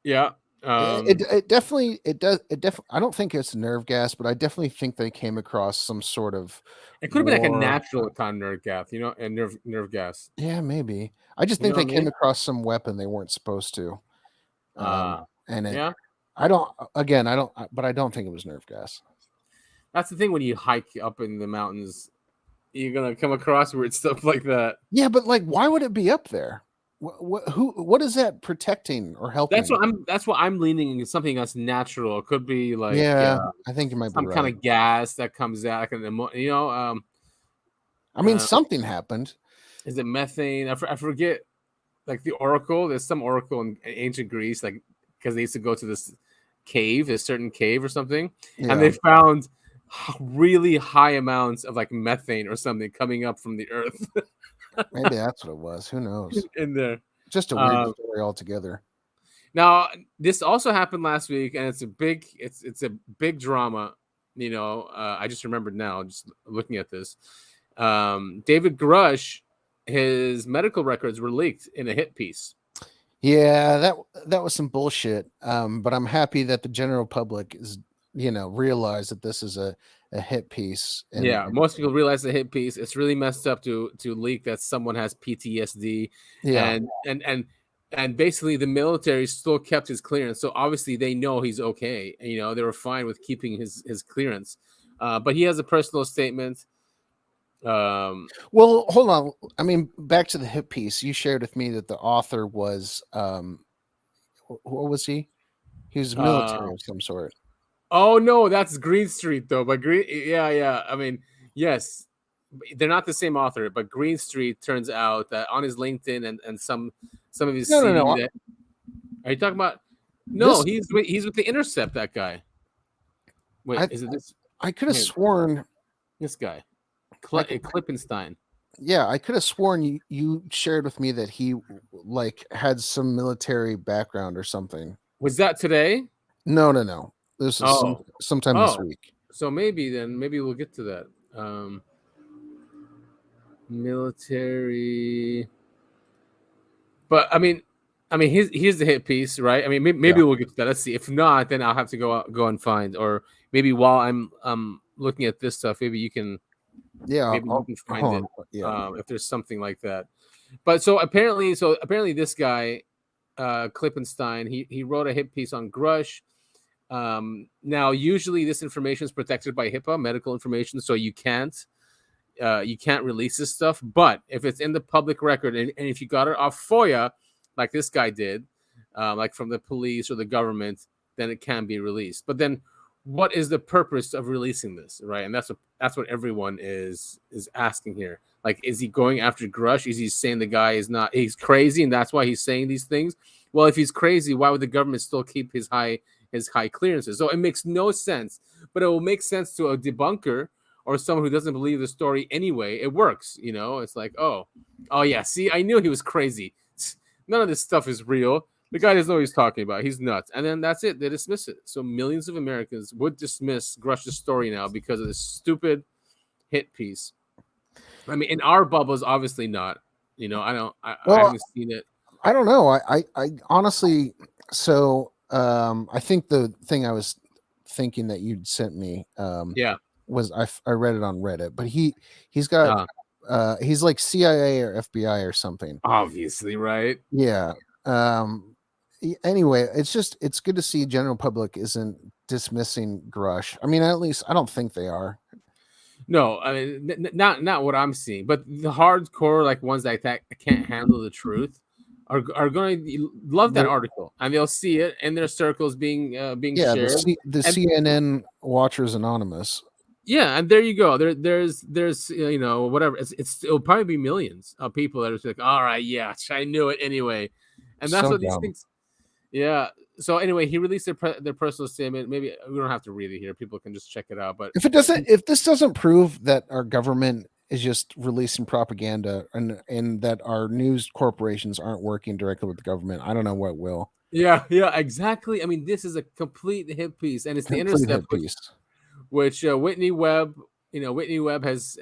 Yeah. It definitely. I don't think it's nerve gas, but I definitely think they came across some sort of. It could have been like a natural kind of nerve gas, and nerve gas. Yeah, maybe. I just think they came across some weapon they weren't supposed to. I don't think it was nerve gas. That's the thing when you hike up in the mountains, you're gonna come across weird stuff like that. Yeah, but like, why would it be up there? What is that protecting or helping? That's what I'm leaning into, something that's natural. It could be like I think it might be some kind of gas that comes out, like I mean, something happened. Is it methane? I forget. Like the oracle, there's some oracle in ancient Greece, like because they used to go to this certain cave or something, and they found really high amounts of like methane or something coming up from the earth. Maybe that's what it was. Who knows? In there, just a weird story altogether. Now, this also happened last week, and it's a big drama. I just remembered now, just looking at this. David Grush, his medical records were leaked in a hit piece. Yeah, that was some bullshit. But I'm happy that the general public is, realize that this is a hit piece. Yeah, most people realize the hit piece. It's really messed up to leak that someone has PTSD, yeah. and basically the military still kept his clearance. So obviously they know he's okay. And, they were fine with keeping his clearance. But he has a personal statement. Well, hold on. I mean, back to the hit piece. You shared with me that the author was what was he? He was military of some sort. Oh no, that's Green Street though. But yeah. I mean, yes, they're not the same author. But Green Street turns out that on his LinkedIn and some of his No. are you talking about? No, he's with the Intercept. That guy. Wait, is it this? I could have sworn this guy, Klippenstein. Yeah, I could have sworn you shared with me that he had some military background or something. Was that today? No. This is sometime this week. So maybe we'll get to that. Military, but I mean, here's the hit piece, right? I mean, maybe we'll get to that. Let's see. If not, then I'll have to go and find, or maybe while I'm looking at this stuff, maybe you can. Yeah, maybe you can find it. Yeah. If there's something like that. But so apparently this guy, Klippenstein, he wrote a hit piece on Grush. Now, usually this information is protected by HIPAA, medical information, so you can't release this stuff. But if it's in the public record, and if you got it off FOIA, like this guy did, like from the police or the government, then it can be released. But then, what is the purpose of releasing this, right? And that's what everyone is asking here. Like, is he going after Grush? Is he saying the guy he's crazy and that's why he's saying these things? Well, if he's crazy, why would the government still keep his high clearances? So it makes no sense, but it will make sense to a debunker or someone who doesn't believe the story anyway. It works, It's like, oh yeah, see, I knew he was crazy. None of this stuff is real. The guy doesn't know what he's talking about. He's nuts. And then that's it. They dismiss it. So millions of Americans would dismiss Grush's story now because of this stupid hit piece. I mean, in our bubbles, obviously not. I haven't seen it. I don't know. I honestly, so I think the thing I was thinking that you'd sent me was I read it on Reddit, but he's got he's like CIA or FBI or something. Obviously, right? Yeah. Anyway, it's good to see general public isn't dismissing Grush. I mean, at least I don't think they are. No, I mean, not what I'm seeing, but the hardcore ones that can't handle the truth are going to love that article, and they'll see it in their circles being shared. The CNN Watchers Anonymous. Yeah, and there you go. There's whatever. It'll probably be millions of people that are like, all right, yeah, I knew it anyway, and that's what these things. Yeah. So anyway, he released their personal statement. Maybe we don't have to read it here. People can just check it out. But if this doesn't prove that our government is just releasing propaganda and that our news corporations aren't working directly with the government, I don't know what will. Yeah, exactly. I mean, this is a complete hit piece, and it's the Intercept piece, which Whitney Webb has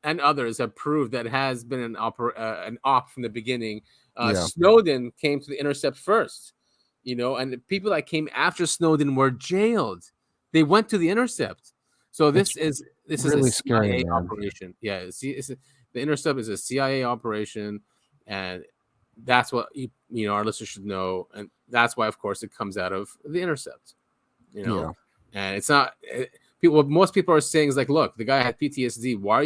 and others have proved that has been an op from the beginning. Snowden came to the Intercept first, and the people that came after Snowden were jailed. They went to the Intercept. So this is really a CIA scary, operation. Yeah, the Intercept is a CIA operation, and that's what our listeners should know, and that's why, of course, it comes out of the Intercept. And it's not people. What most people are saying is like, look, the guy had PTSD. Why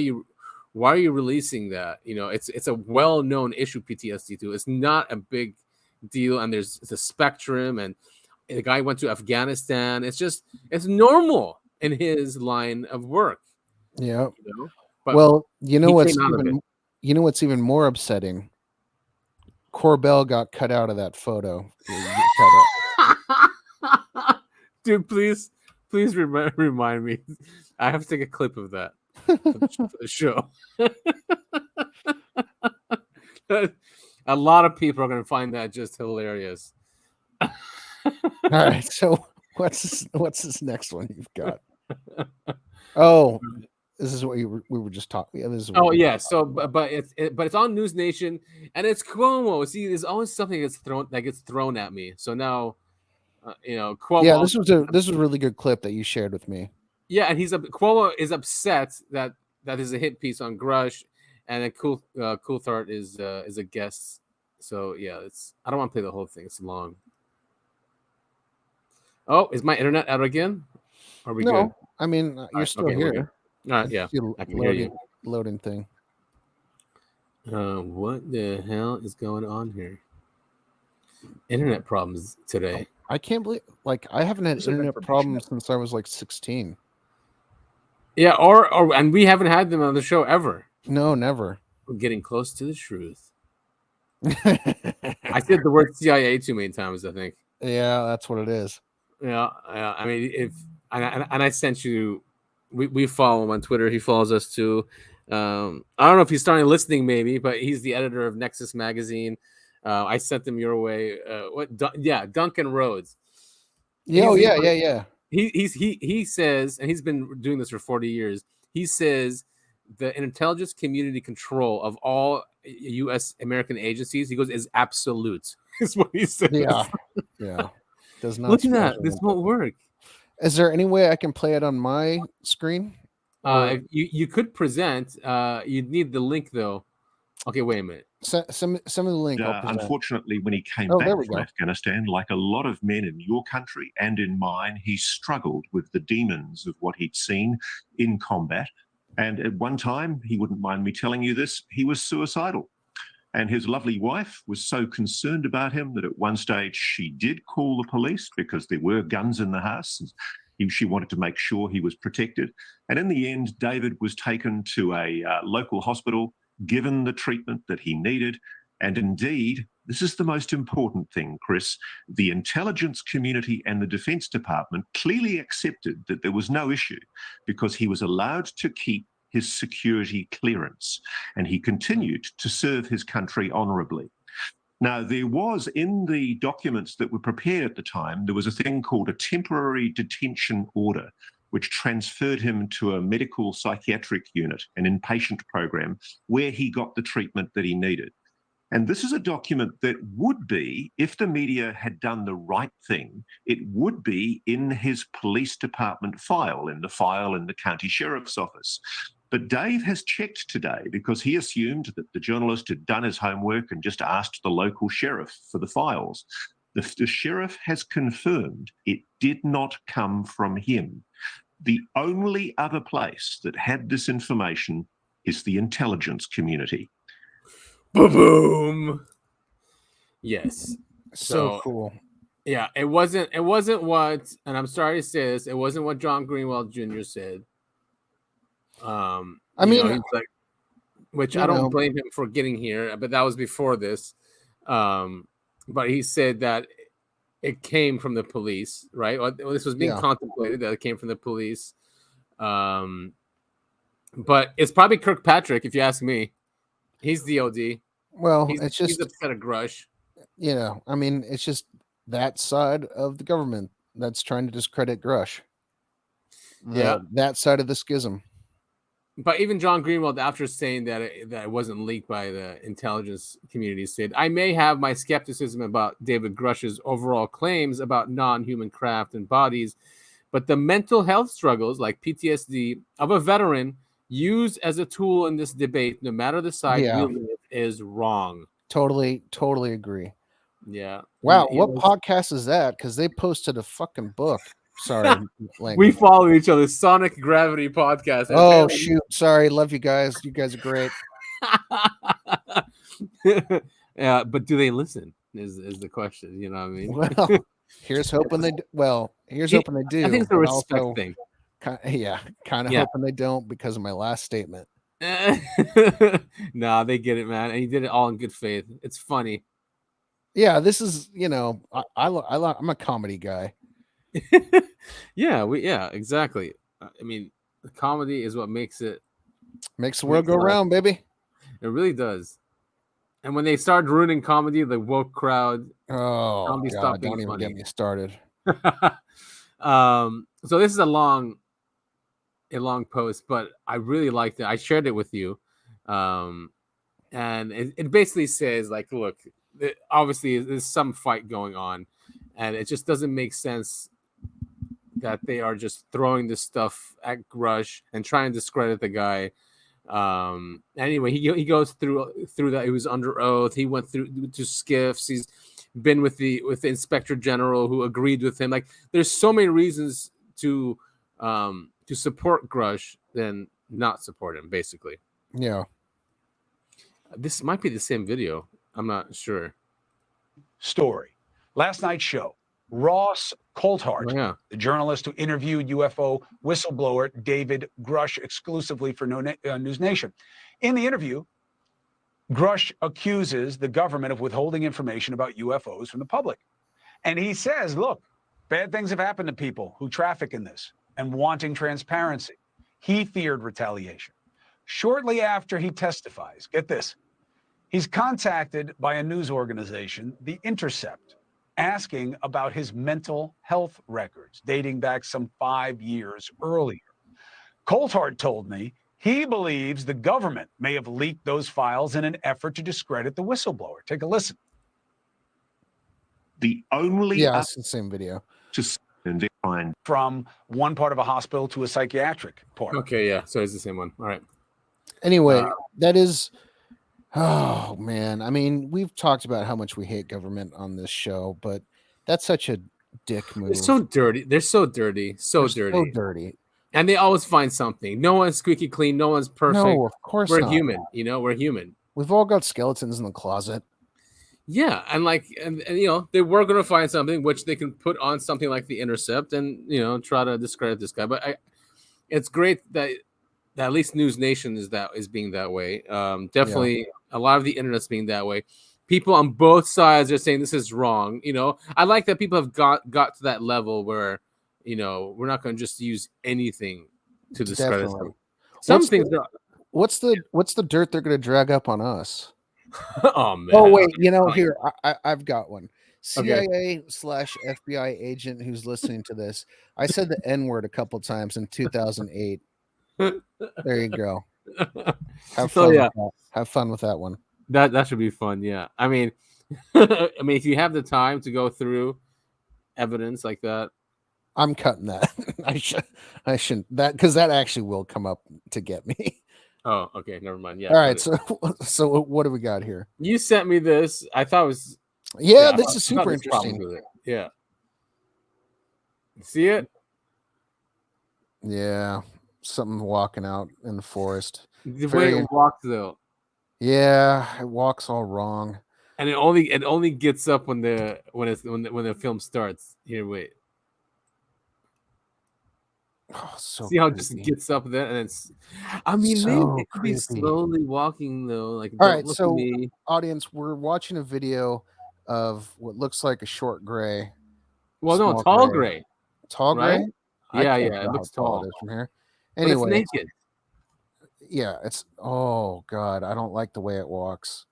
are you releasing that? It's a well-known issue, PTSD too. It's not a big deal, and it's a spectrum, and the guy went to Afghanistan. It's normal in his line of work. Yeah. But well, what's even more upsetting? Corbell got cut out of that photo. Dude, please remind me. I have to take a clip of that for the show. A lot of people are going to find that just hilarious. All right, so what's this next one you've got? Oh, This is what we were just talking. Yeah, this is Oh yeah. So, but it's on News Nation, and it's Cuomo. See, there's always something that gets thrown at me. So now, Cuomo. Yeah, this was a really good clip that you shared with me. Yeah, and Cuomo is upset that is a hit piece on Grush, and then Coulthard is a guest. So yeah, I don't want to play the whole thing. It's long. Oh, is my internet out again? Are we good? I mean, you're still here. All right, yeah, I can hear you. Loading thing. What the hell is going on here? Internet problems today. I can't believe, I haven't had internet problems since I was 16. Yeah, and we haven't had them on the show ever. No, never. We're getting close to the truth. I said the word CIA too many times, I think. Yeah, that's what it is. Yeah. I mean, I sent you. We follow him on Twitter. He follows us too. I don't know if he's starting listening, maybe, but he's the editor of Nexus Magazine. I sent him your way. Duncan Rhodes. Yeah. He says, and he's been doing this for 40 years. He says the intelligence community control of all U.S. American agencies, he goes, is absolute. Is what he says. Yeah. Does not. Look at that. This won't work. Is there any way I can play it on my screen? You could present. You'd need the link though. Okay, wait a minute. Some of the link. Unfortunately, when he came back from Afghanistan, like a lot of men in your country and in mine, he struggled with the demons of what he'd seen in combat. And at one time, he wouldn't mind me telling you this, he was suicidal. And his lovely wife was so concerned about him that at one stage she did call the police because there were guns in the house. She wanted to make sure he was protected. And in the end, David was taken to a local hospital, given the treatment that he needed. And indeed, this is the most important thing, Chris, the intelligence community and the Defense Department clearly accepted that there was no issue because he was allowed to keep his security clearance, and he continued to serve his country honorably. Now, there was in the documents that were prepared at the time, there was a thing called a temporary detention order, which transferred him to a medical psychiatric unit, an inpatient program, where he got the treatment that he needed. And this is a document that would be, if the media had done the right thing, it would be in his police department file, in the county sheriff's office. But Dave has checked today because he assumed that the journalist had done his homework and just asked the local sheriff for the files. The sheriff has confirmed it did not come from him. The only other place that had this information is the intelligence community. Boom. Yes. So cool. Yeah, it wasn't what, and I'm sorry to say this, it wasn't what John Greenwald Jr. said. I mean, which I don't blame him for getting here, but that was before this. But he said that it came from the police, right? This was being contemplated that it came from the police. But it's probably Kirkpatrick, if you ask me. He's the OD. Well, he's upset at Grush. I mean, it's just that side of the government that's trying to discredit Grush. That side of the schism. But even John Greenwald, after saying that it wasn't leaked by the intelligence community, said, I may have my skepticism about David Grush's overall claims about non-human craft and bodies, but the mental health struggles like PTSD of a veteran used as a tool in this debate, no matter the side wielding it, is wrong. Totally agree. Yeah. Wow, what podcast is that? Because they posted a fucking book. Sorry. We follow each other. Sonic Gravity Podcast. Oh, shoot. Sorry. Love you guys. You guys are great. Yeah, but do they listen? Is the question. You know what I mean? Well, here's hoping they do. Here's hoping they do. I think it's a respect thing. Kind of hoping they don't because of my last statement. Nah, they get it, man. And he did it all in good faith. It's funny. Yeah, this is, I'm a comedy guy. Yeah, exactly. I mean, the comedy is what makes the world go round, baby. It really does. And when they started ruining comedy, the woke crowd, comedy stopped being funny. Don't even get me started. So this is a long a long post, but I really liked it. I shared it with you, and it basically says like, look, obviously there's some fight going on, and it just doesn't make sense that they are just throwing this stuff at Grush and trying to discredit the guy. Anyway, he goes through that. He was under oath. He went through to skiffs. He's been with the Inspector General who agreed with him. Like, there's so many reasons to support Grush than not support him, basically. Yeah. This might be the same video. I'm not sure. Story. Last night's show. Ross Coulthart, the journalist who interviewed UFO whistleblower David Grush exclusively for News Nation. In the interview, Grush accuses the government of withholding information about UFOs from the public. And he says, look, bad things have happened to people who traffic in this and wanting transparency. He feared retaliation. Shortly after he testifies, get this, he's contacted by a news organization, The Intercept, asking about his mental health records dating back some 5 years earlier. Coulthart told me he believes the government may have leaked those files in an effort to discredit the whistleblower. Take a listen. The only it's the same video. From one part of a hospital to a psychiatric part. Okay, yeah. So it's the same one. All right. Anyway, that is. Oh man, I mean, we've talked about how much we hate government on this show, but that's such a dick move. It's so dirty. They're so dirty. So dirty. And they always find something. No one's squeaky clean. No one's perfect. No, of course we're not. human. You know, we're human. We've all got skeletons in the closet. Yeah, and like, and you know, they were going to find something which they can put on something like The Intercept and, you know, try to discredit this guy. But it's great that at least News Nation is being that way. Definitely, a lot of the internet's being that way. People on both sides are saying this is wrong. You know, I like that people have got to that level where, you know, we're not going to just use anything to discredit them. Some things. What's the dirt they're going to drag up on us? Oh man! Oh wait, you know, here I've got one. CIA/FBI agent who's listening to this. I said the N-word a couple times in 2008. There you go. Have fun with that one. That should be fun. Yeah, I mean, if you have the time to go through evidence like that, I'm cutting that. I shouldn't that because that actually will come up to get me. Oh, okay, never mind. Yeah. All right. So what do we got here? You sent me this. I thought it was. Yeah, this is super interesting. Yeah. See it? Yeah, something walking out in the forest. The way it walks, though. Yeah, it walks all wrong. And it only gets up when the film starts. Here, wait. Oh, so see how it just gets up there, and it's. I mean, so maybe it could be slowly walking though. Like, all right, so audience, we're watching a video of what looks like a short gray. Well, no, tall gray. Tall gray. Right? Yeah, it looks tall. It is from here. Anyway, but it's naked. Yeah, it's. Oh God, I don't like the way it walks.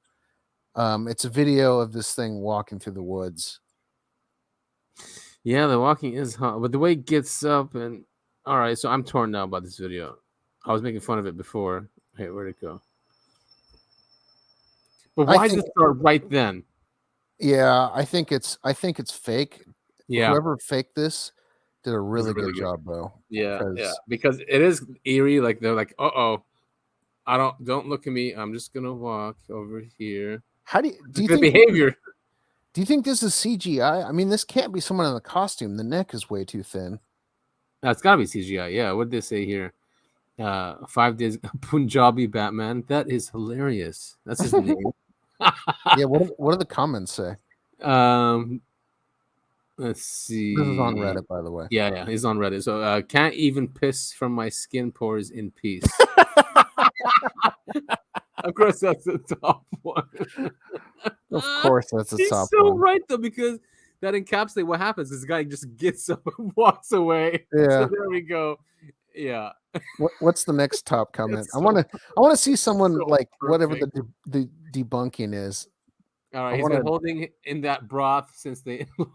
It's a video of this thing walking through the woods. Yeah, the walking is hot, but the way it gets up and. All right, so I'm torn now about this video. I was making fun of it before. Hey, where'd it go? But why did it start right then? Yeah, I think it's fake. Yeah, whoever faked this did a really good job, though. Yeah, because it is eerie. Like they're like, "Uh-oh, don't look at me. I'm just gonna walk over here." How do you think behavior? Do you think this is CGI? I mean, this can't be someone in a costume. The neck is way too thin. It's gotta be CGI. Yeah, what did they say here? 5 days Punjabi Batman. That is hilarious. That's his name. Yeah. What do the comments say? Let's see. This is on Reddit, by the way. Yeah, he's on Reddit. So can't even piss from my skin pores in peace. Of course, that's the top one. Of course, that's the top one. He's so right though, because that encapsulates what happens. This guy just gets up and walks away. Yeah. So there we go. Yeah. What's the next top comment? I want to see someone like whatever the debunking is. All right, he's been holding in that broth since they. All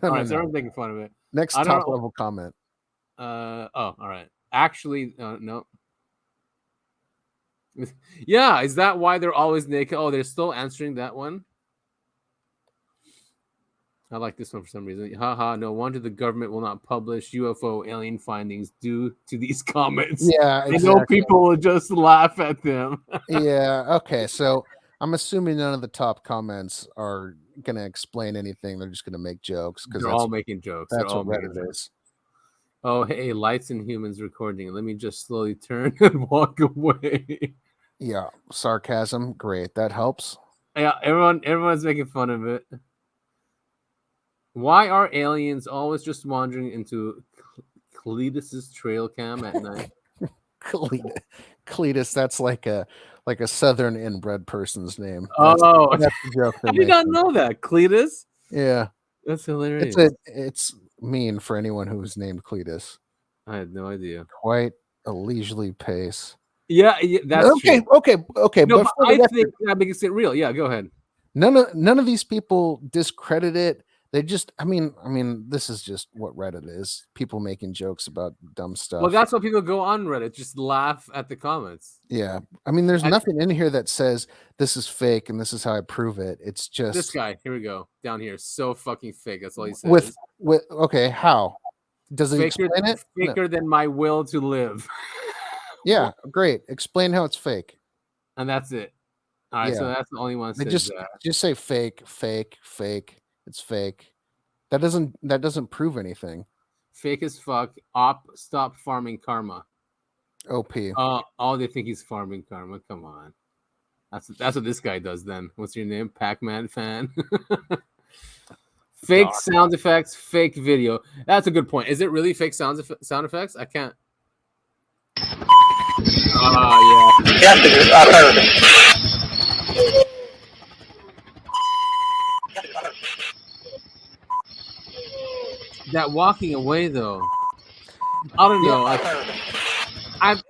right, so I'm making fun of it. Next top level comment. All right. actually, no. Yeah, is that why they're always naked? Oh, they're still answering that one. I like this one for some reason. Haha, no wonder the government will not publish UFO alien findings due to these comments. Yeah, exactly. I know people will just laugh at them. Yeah, okay. So I'm assuming none of the top comments are going to explain anything. They're just going to make jokes because They're all making jokes. That's They're all what making Reddit jokes. is. Oh, hey, lights and humans recording. Let me just slowly turn and walk away. Yeah, sarcasm. Great. That helps. Yeah, everyone's making fun of it. Why are aliens always just wandering into Cletus's trail cam at night? Cletus, that's like a southern inbred person's name. That's the joke I did not know that. Cletus? Yeah. That's hilarious. It's mean for anyone who's named Cletus. I had no idea. Quite a leisurely pace. Yeah, that's okay, true. okay. No, but I think that makes it real. Yeah, go ahead. None of these people discredit it. They just, I mean, this is just what Reddit is. People making jokes about dumb stuff. Well, that's why people go on Reddit, just laugh at the comments. Yeah. I mean, there's nothing in here that says this is fake and this is how I prove it. It's just this guy. Here we go. Down here. So fucking fake. That's all he says. With okay, how? Does it explain it? Faker than my will to live. Yeah, great. Explain how it's fake. And that's it. All right, so that's the only one that says just say fake. It's fake. That doesn't prove anything. Fake as fuck. Stop farming karma. OP. Oh, they think he's farming karma. Come on. That's what this guy does then. What's your name? Pac-Man fan? Fake sound effects, fake video. That's a good point. Is it really fake sound effects? I can't. Oh, yeah. I've heard of it. That walking away though, I don't know.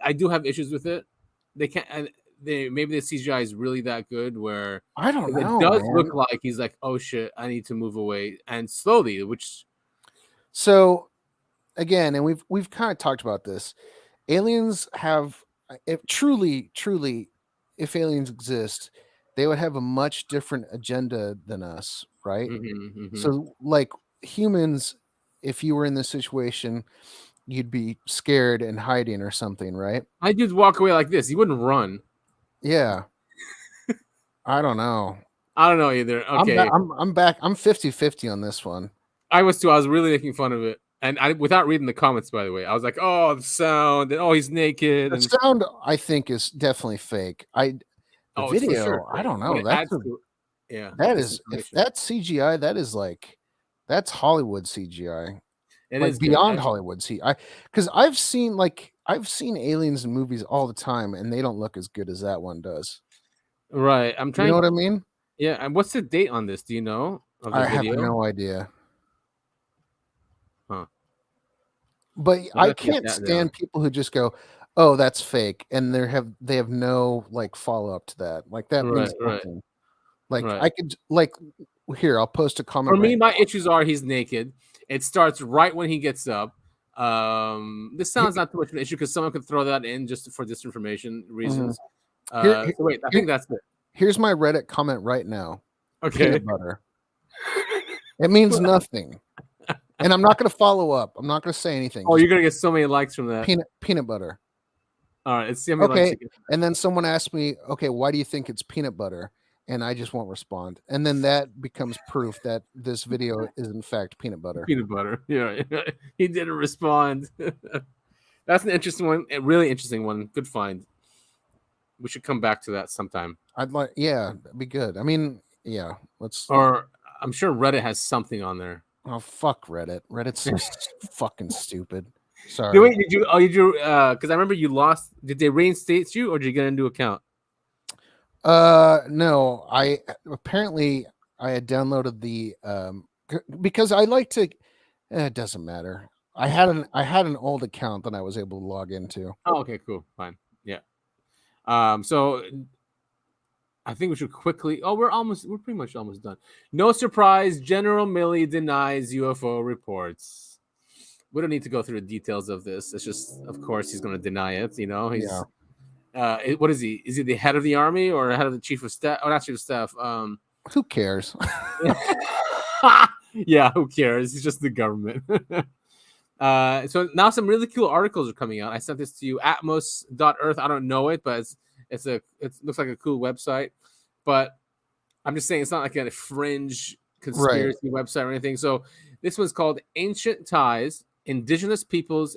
I do have issues with it. They can't. Maybe the CGI is really that good where I don't know. It does look like he's like, oh shit, I need to move away and slowly. Which so again, and we've kind of talked about this. Aliens have, if truly, if aliens exist, they would have a much different agenda than us, right? So like humans, if you were in this situation, you'd be scared and hiding or something, right? I just walk away like this. You wouldn't run. Yeah. I don't know. I don't know either. Okay. I'm back. I'm 50-50 on this one. I was too. I was really making fun of it. And without reading the comments, by the way, I was like, oh, the sound. And, oh, he's naked. The sound, I think, is definitely fake. The video, sure, I don't know. That is, if that's CGI, that is like, that's Hollywood CGI. It like is beyond good, Hollywood CGI. Because I've seen aliens in movies all the time, and they don't look as good as that one does. Right. I'm trying. You know what I mean? Yeah. And what's the date on this? Do you know? I have no idea. Huh. But I can't stand people who just go, "Oh, that's fake," and they have no like follow up to that. Like that means nothing. Like I could here, I'll post a comment. For me, my issues are he's naked. It starts right when he gets up. This sounds not too much of an issue because someone could throw that in just for disinformation reasons. So wait, I think that's it. Here's my Reddit comment right now. Okay. Peanut butter. It means nothing. And I'm not going to follow up. I'm not going to say anything. Oh, you're going to get so many likes from that. Peanut butter. All right. Let's see how many likes. And then someone asked me, okay, why do you think it's peanut butter? And I just won't respond. And then that becomes proof that this video is in fact peanut butter. Peanut butter. Yeah. He didn't respond. That's an interesting one. A really interesting one. Good find. We should come back to that sometime. That'd be good. I mean, yeah, or I'm sure Reddit has something on there. Oh, fuck Reddit. Reddit's so fucking stupid. Sorry. Wait, did you because I remember you lost. Did they reinstate you or did you get a new account? No, I had downloaded the because I like to it doesn't matter. I had an old account that I was able to log into. Oh, okay, cool. Fine. Yeah. So I think we should quickly. Oh, we're pretty much almost done. No surprise, General Milley denies UFO reports. we don't need to go through the details of this. It's just, of course, he's going to deny it. He's what is he? Is he the head of the army or head of the chief of staff? Oh, not chief of staff. Who cares? Yeah, who cares? He's just the government. So now some really cool articles are coming out. I sent this to you, atmos.earth. I don't know it, but it looks like a cool website. But I'm just saying it's not like a fringe conspiracy website or anything. So this one's called Ancient Ties, Indigenous Peoples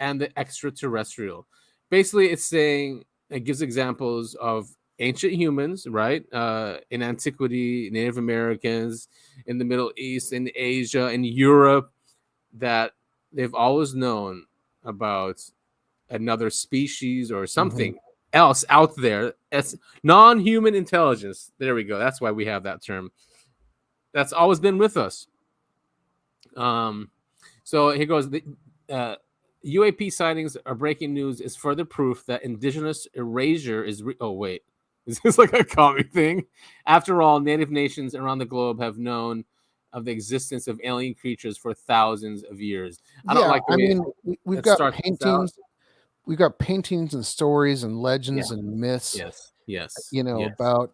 and the Extraterrestrial. Basically, it's saying, it gives examples of ancient humans, right? In antiquity, Native Americans, in the Middle East, in Asia, in Europe, that they've always known about another species or something else out there. It's non-human intelligence. There we go. That's why we have that term. That's always been with us. So here goes. The UAP sightings are breaking news is further proof that indigenous erasure is oh wait, is this like a comic thing? After all, native nations around the globe have known of the existence of alien creatures for thousands of years. I don't like the way we've got paintings. We've got paintings and stories and legends and myths. Yes. About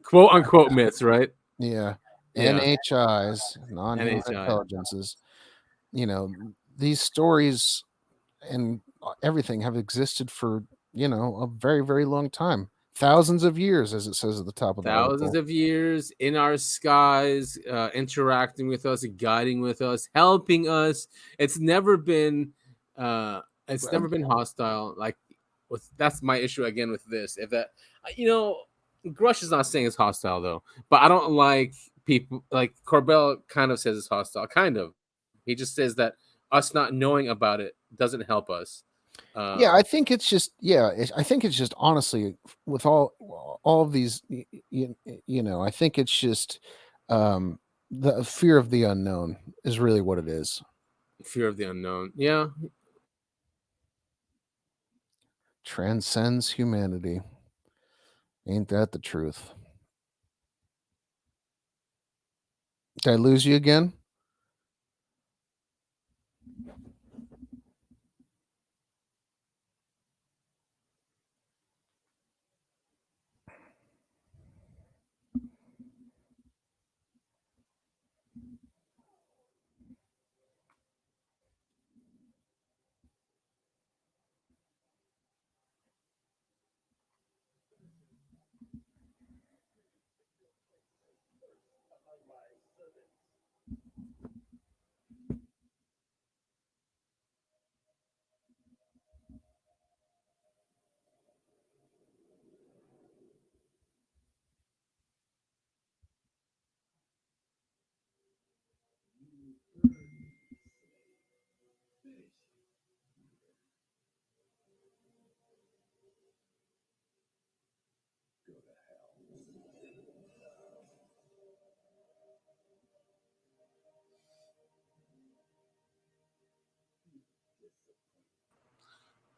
quote unquote myths, right? Yeah. NHIs, non-human intelligences. These stories and everything have existed for a very, very long time. Thousands of years, as it says at the top of the article. Thousands of years in our skies, interacting with us, guiding with us, helping us. It's never been never been hostile. Like that's my issue again with this. If that Grush is not saying it's hostile though, but I don't like people like Corbell kind of says it's hostile. Kind of. He just says that us not knowing about it doesn't help us. I think it's just I think it's just honestly with all of these I think it's just the fear of the unknown is really what it is. Fear of the unknown. Yeah. Transcends humanity. Ain't that the truth? Did I lose you again?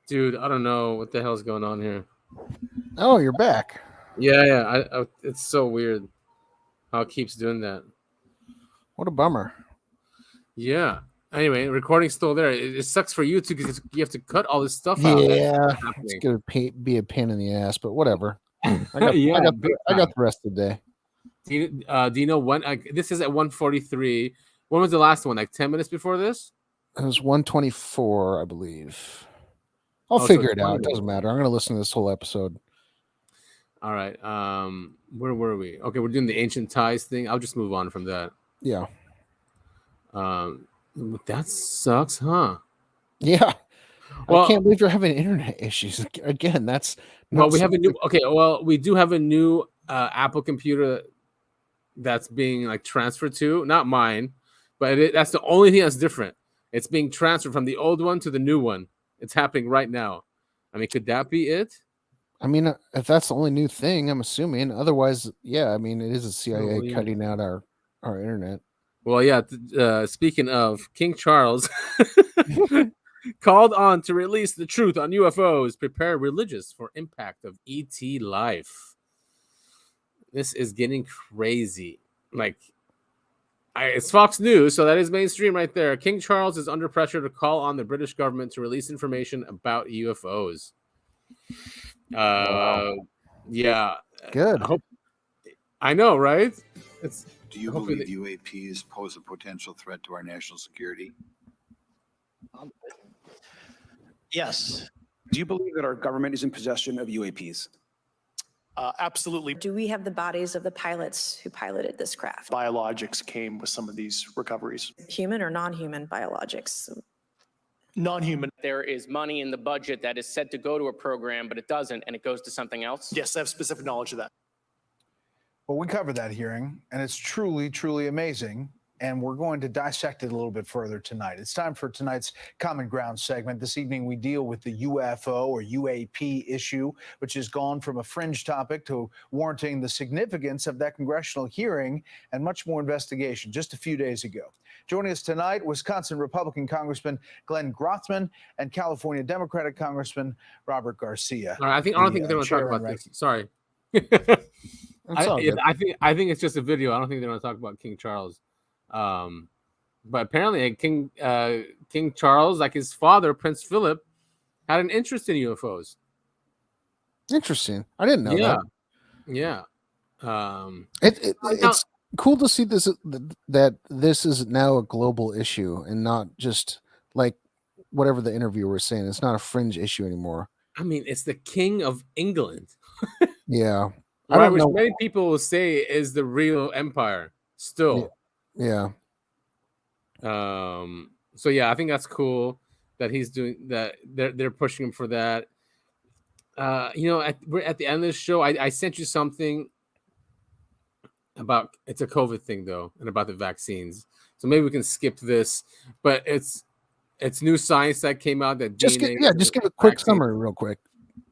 Dude, I don't know what the hell's going on here. Oh, you're back. Yeah. It's so weird how it keeps doing that. What a bummer. Yeah. Anyway, recording's still there. It sucks for you too because you have to cut all this stuff out. Yeah, it's gonna be a pain in the ass, but whatever. I got the rest of the day. Do you know when? This is at 1:43. When was the last one? Like 10 minutes before this? It was 1:24, I believe. I'll figure it out. It doesn't matter. I'm going to listen to this whole episode. All right. Where were we? Okay, we're doing the ancient ties thing. I'll just move on from that. Yeah. That sucks, huh? Yeah. Well, I can't believe you're having internet issues again. That's we have a new. Okay, well, we do have a new Apple computer that's being like transferred to, not mine, but that's the only thing that's different. It's being transferred from the old one to the new one. It's happening right now. I mean, could that be it? I mean, if that's the only new thing, I'm assuming. Otherwise, yeah, I mean, it is a CIA cutting out our internet. Well, yeah. Speaking of, King Charles called on to release the truth on UFOs, prepare religious for impact of ET life. This is getting crazy. Like, It's Fox News, so that is mainstream right there. King Charles is under pressure to call on the British government to release information about UFOs. Wow. Yeah. Good. I know, right? Do you believe UAPs pose a potential threat to our national security? Yes. Do you believe that our government is in possession of UAPs? Absolutely. Do we have the bodies of the pilots who piloted this craft? Biologics came with some of these recoveries. Human or non-human biologics? Non-human. There is money in the budget that is said to go to a program, but it doesn't, and it goes to something else? Yes, I have specific knowledge of that. Well, we covered that hearing, and it's truly, truly amazing. And we're going to dissect it a little bit further tonight. It's time for tonight's Common Ground segment. This evening, we deal with the UFO or UAP issue, which has gone from a fringe topic to warranting the significance of that congressional hearing and much more investigation just a few days ago. Joining us tonight, Wisconsin Republican Congressman Glenn Grothman and California Democratic Congressman Robert Garcia. I don't think they're going to talk about this. Sorry. I think it's just a video. I don't think they're going to talk about King Charles. But apparently King Charles, like his father, Prince Philip, had an interest in UFOs. Interesting. I didn't know that. Yeah. It's cool to see that this is now a global issue and not just like whatever the interviewer was saying. It's not a fringe issue anymore. I mean, it's the King of England. Yeah. Right, which many people will say is the real empire still. Yeah. So yeah, I think that's cool that he's doing that. They're pushing him for that. We're at the end of this show. I sent you something about, it's a COVID thing though, and about the vaccines. So maybe we can skip this, but it's new science that came out that just give a quick summary real quick.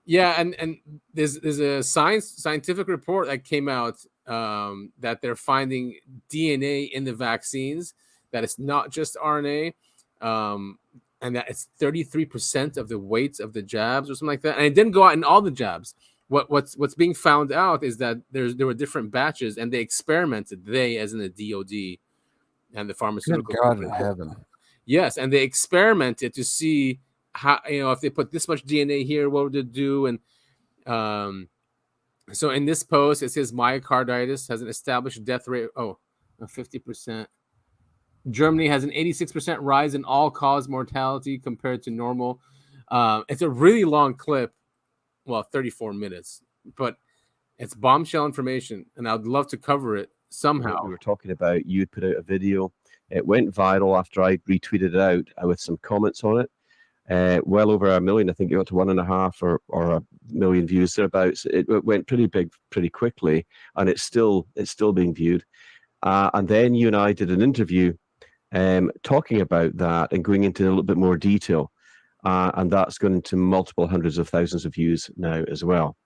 Yeah, and there's a scientific report that came out that they're finding DNA in the vaccines, that it's not just RNA, and that it's 33% of the weight of the jabs or something like that. And it didn't go out in all the jabs. What's being found out is that there were different batches, and they experimented. They, as in the DOD and the pharmaceutical. Good God in heaven. Yes, and they experimented to see how, if they put this much DNA here, what would it do? And so in this post, it says myocarditis has an established death rate of 50%. Germany has an 86% rise in all-cause mortality compared to normal. It's a really long clip, well, 34 minutes, but it's bombshell information, and I'd love to cover it somehow. We were talking about, you put out a video. It went viral after I retweeted it out with some comments on it. Well over 1 million, I think it got to 1.5 or 1 million views thereabouts. It went pretty big, pretty quickly, and it's still being viewed. And then you and I did an interview talking about that and going into a little bit more detail, and that's gone into multiple hundreds of thousands of views now as well.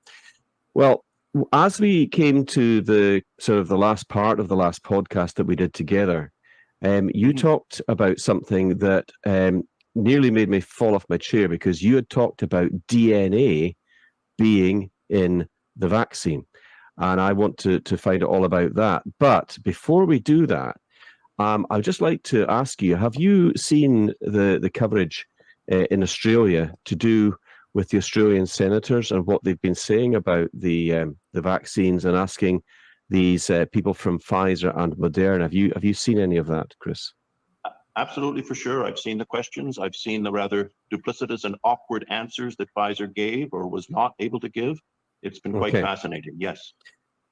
Well, as we came to the sort of the last part of the last podcast that we did together, you talked about something that nearly made me fall off my chair, because you had talked about DNA being in the vaccine. And I want to find out all about that. But before we do that, I'd just like to ask you, have you seen the coverage in Australia to do with the Australian senators and what they've been saying about the vaccines, and asking these people from Pfizer and Moderna? Have you seen any of that, Chris? Absolutely, for sure. I've seen the questions. I've seen the rather duplicitous and awkward answers that Pfizer gave or was not able to give. It's been quite fascinating, yes.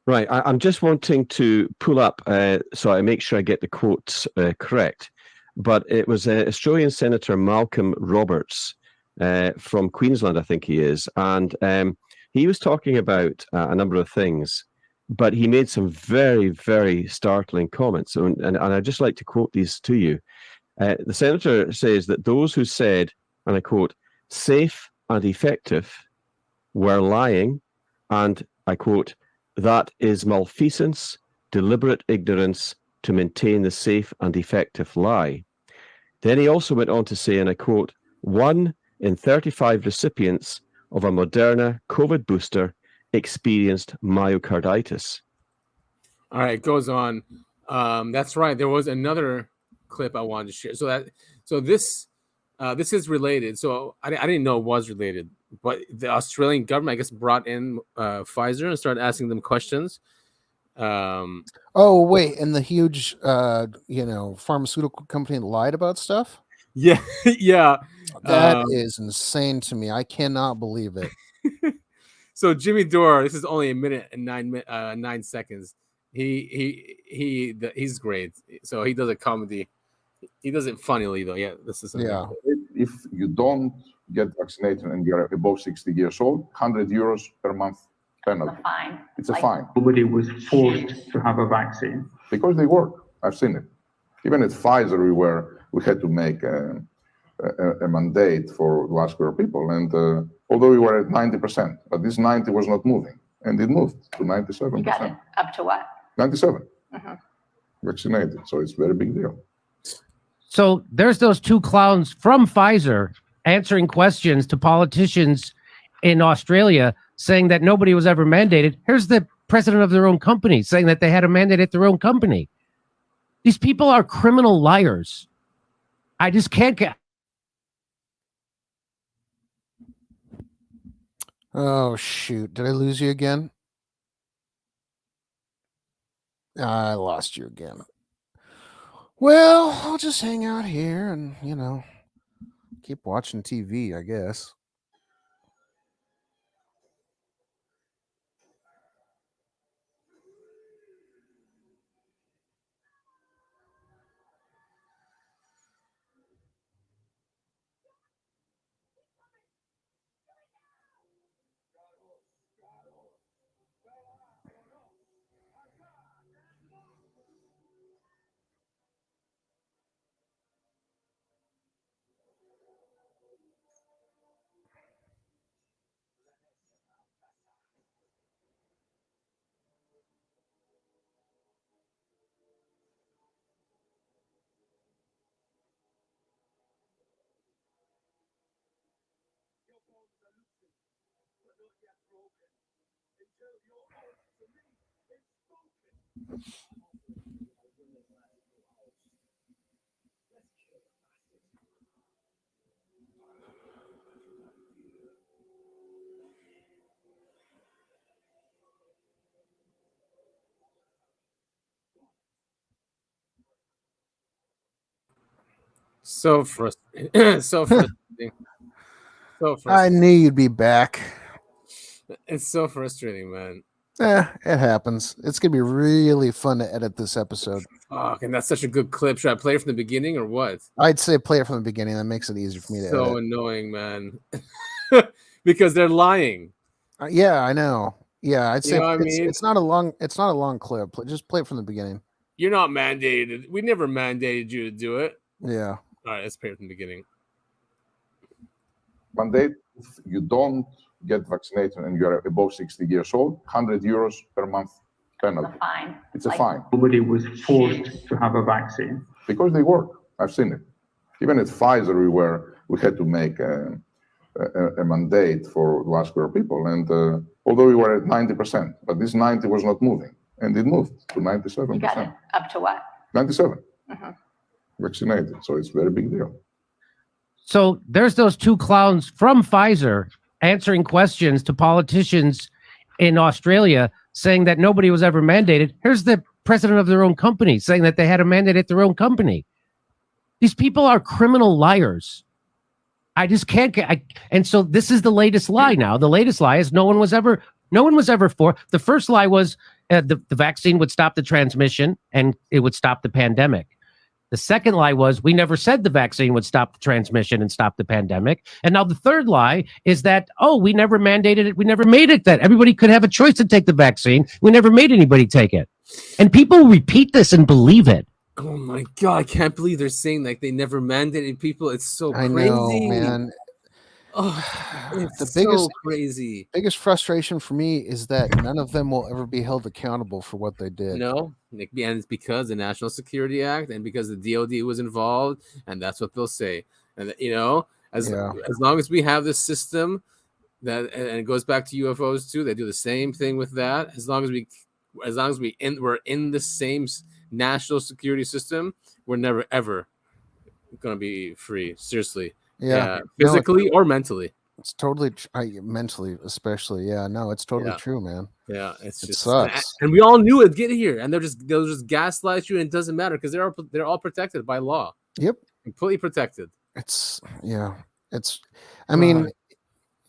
Right. I'm just wanting to pull up so I make sure I get the quotes correct. But it was Australian Senator Malcolm Roberts from Queensland, I think he is. And he was talking about a number of things, but he made some very, very startling comments. And I'd just like to quote these to you. The senator says that those who said, and I quote, safe and effective were lying, and I quote, that is malfeasance, deliberate ignorance to maintain the safe and effective lie. Then he also went on to say, and I quote, 1 in 35 recipients of a Moderna COVID booster experienced myocarditis. All right, it goes on. That's right. There was another clip I wanted to share. So this is related. So I didn't know it was related, but the Australian government, I guess, brought in Pfizer and started asking them questions. Oh wait, and the huge, pharmaceutical company lied about stuff. Yeah, yeah. That is insane to me. I cannot believe it. So Jimmy Dore, this is only a minute and 9 seconds. He's great. So he does a comedy. He does it funnily though. Yeah, this is If you don't get vaccinated and you're above 60 years old, 100 euros per month penalty. Fine. It's a fine. Nobody was forced to have a vaccine. Because they work. I've seen it. Even at Pfizer, we had to make a mandate for vascular people, and although we were at 90%, but this 90 was not moving, and it moved to 97%. You got it. Up to what? 97. Vaccinated, so it's a very big deal. So there's those two clowns from Pfizer answering questions to politicians in Australia saying that nobody was ever mandated. Here's the president of their own company saying that they had a mandate at their own company. These people are criminal liars. I just can't get. Oh, shoot. Did I lose you again? I lost you again. Well, I'll just hang out here and, keep watching TV, I guess. So frustrating. So frustrating. So frustrating. I knew you'd be back. It's so frustrating, man. It happens. It's going to be really fun to edit this episode. Fuck, and that's such a good clip. Should I play it from the beginning or what? I'd say play it from the beginning. That makes it easier for me to edit. So annoying, man. Because they're lying. Yeah, I know. Yeah, I'd say it's not a long clip. Just play it from the beginning. You're not mandated. We never mandated you to do it. Yeah. All right, let's play it from the beginning. Mandate, if you don't get vaccinated and you're above 60 years old, 100 euros per month penalty. Fine. It's a fine. Nobody was forced to have a vaccine. Because they work. I've seen it. Even at Pfizer, we had to make a mandate for vascular people, and although we were at 90%, but this 90 was not moving, and it moved to 97%. You got it. Up to what? 97. Vaccinated, so it's a very big deal. So there's those two clowns from Pfizer answering questions to politicians in Australia saying that nobody was ever mandated. Here's the president of their own company saying that they had a mandate at their own company. These people are criminal liars. I just can't get. And so this is the latest lie now. The latest lie is no one was ever for. The first lie was the vaccine would stop the transmission and it would stop the pandemic. The second lie was we never said the vaccine would stop the transmission and stop the pandemic. And now the third lie is that, we never mandated it. We never made it that everybody could have a choice to take the vaccine. We never made anybody take it. And people repeat this and believe it. Oh my God, I can't believe they're saying like they never mandated people. It's so crazy. I know, man. Oh, it's the crazy. Biggest frustration for me is that none of them will ever be held accountable for what they did. No, and it's because the National Security Act and because the DOD was involved, and that's what they'll say. And as long as we have this system that, and it goes back to UFOs too, they do the same thing with that. As long as we're in the same national security system, we're never ever gonna be free. Seriously. Yeah. Physically or mentally. It's totally mentally, especially. Yeah, no, it's totally Yeah. true, man. Yeah, it's It just sucks. and we all knew it'd get here, and they'll just gaslight you, and it doesn't matter because they're all protected by law. Yep, completely protected. It's I mean,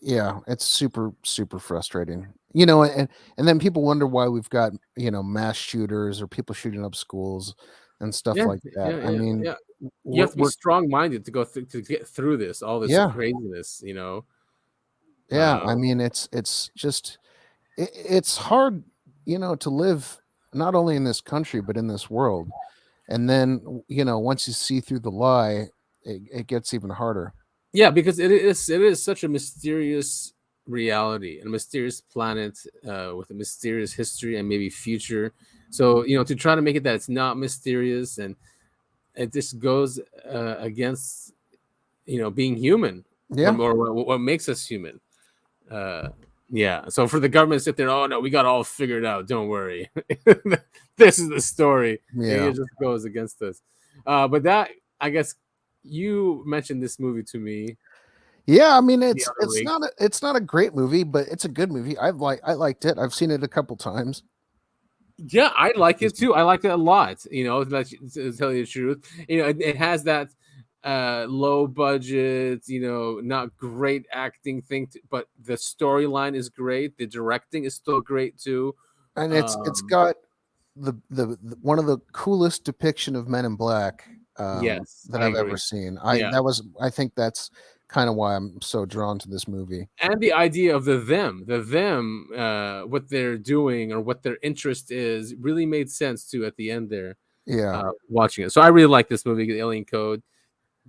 yeah, it's super frustrating. You know, and then people wonder why we've got, you know, mass shooters or people shooting up schools and stuff like that. I mean, you have to be strong-minded to go to get through this, all this craziness, you know. Yeah, I mean, it's just it's hard, you know, to live not only in this country but in this world. And then, you know, once you see through the lie, it gets even harder. Yeah, because it is such a mysterious reality and a mysterious planet with a mysterious history and maybe future. So, you know, to try to make it that it's not mysterious, and it just goes against, you know, being human. Yeah. Or what makes us human. Yeah. So for the government to sit there, oh no, we got all figured out. Don't worry. This is the story. Yeah. It just goes against us. But that, I guess, you mentioned this movie to me. Yeah, I mean, it's not a great movie, but it's a good movie. I liked it. I've seen it a couple times. Yeah, I like it too. I like it a lot. You know, to tell you the truth, you know, it has that low budget, you know, not great acting thing, but the storyline is great. The directing is still great too, and it's got the one of the coolest depiction of Men in Black that I've ever seen. I think that's kind of why I'm so drawn to this movie. And the idea of the them, what they're doing or what their interest is really made sense too at the end there. Yeah, watching it. So I really like this movie, The Alien Code.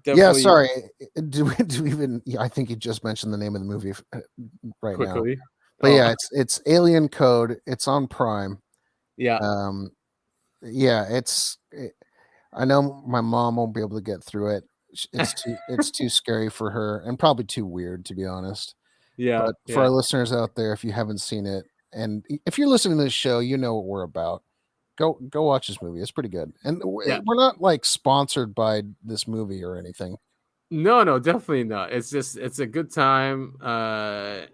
Definitely. Yeah, sorry. Do we even? Yeah, I think you just mentioned the name of the movie right quickly. Now. But yeah, it's Alien Code. It's on Prime. Yeah. Yeah, I know my mom won't be able to get through it. It's too scary for her and probably too weird, to be honest. Yeah. But for our listeners out there, if you haven't seen it, and if you're listening to this show, you know what we're about. Go watch this movie. It's pretty good. And we're not like sponsored by this movie or anything. No, definitely not. It's just it's a good time.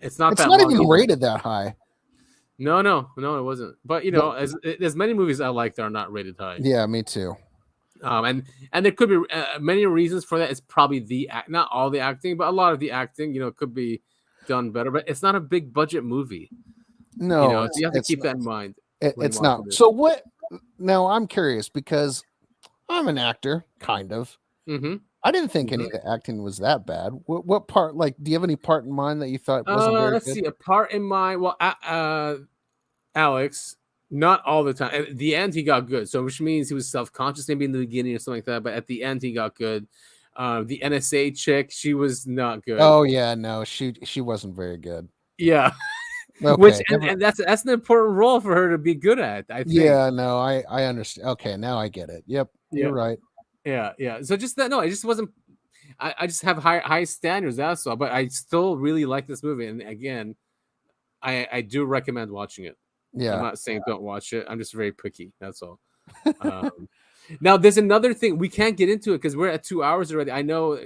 It's not even rated that high. No, it wasn't. But you know, as many movies I like that are not rated high. Yeah, me too. And there could be many reasons for that. It's probably not all the acting, but a lot of the acting, you know, could be done better. But it's not a big budget movie. No, you know, you have to keep that in mind. It's not. So what? Now I'm curious because I'm an actor, kind of. Mm-hmm. I didn't think any of the acting was that bad. What part? Like, do you have any part in mind that you thought wasn't very let's good? see, a part in mind. Well, Alex, not all the time. At the end, he got good. So, which means he was self-conscious maybe in the beginning or something like that. But at the end, he got good. The NSA chick, she was not good. Oh yeah, no, she wasn't very good. Yeah. Okay, which and that's an important role for her to be good at, I think. Yeah, no, I understand. Okay, now I get it. Yep, you're right. Yeah. So just that, no, it just wasn't. I just have high standards. That's all. But I still really like this movie, and again, I do recommend watching it. Yeah, I'm not saying don't watch it. I'm just very picky. That's all. Now, there's another thing we can't get into it because we're at 2 hours already. I know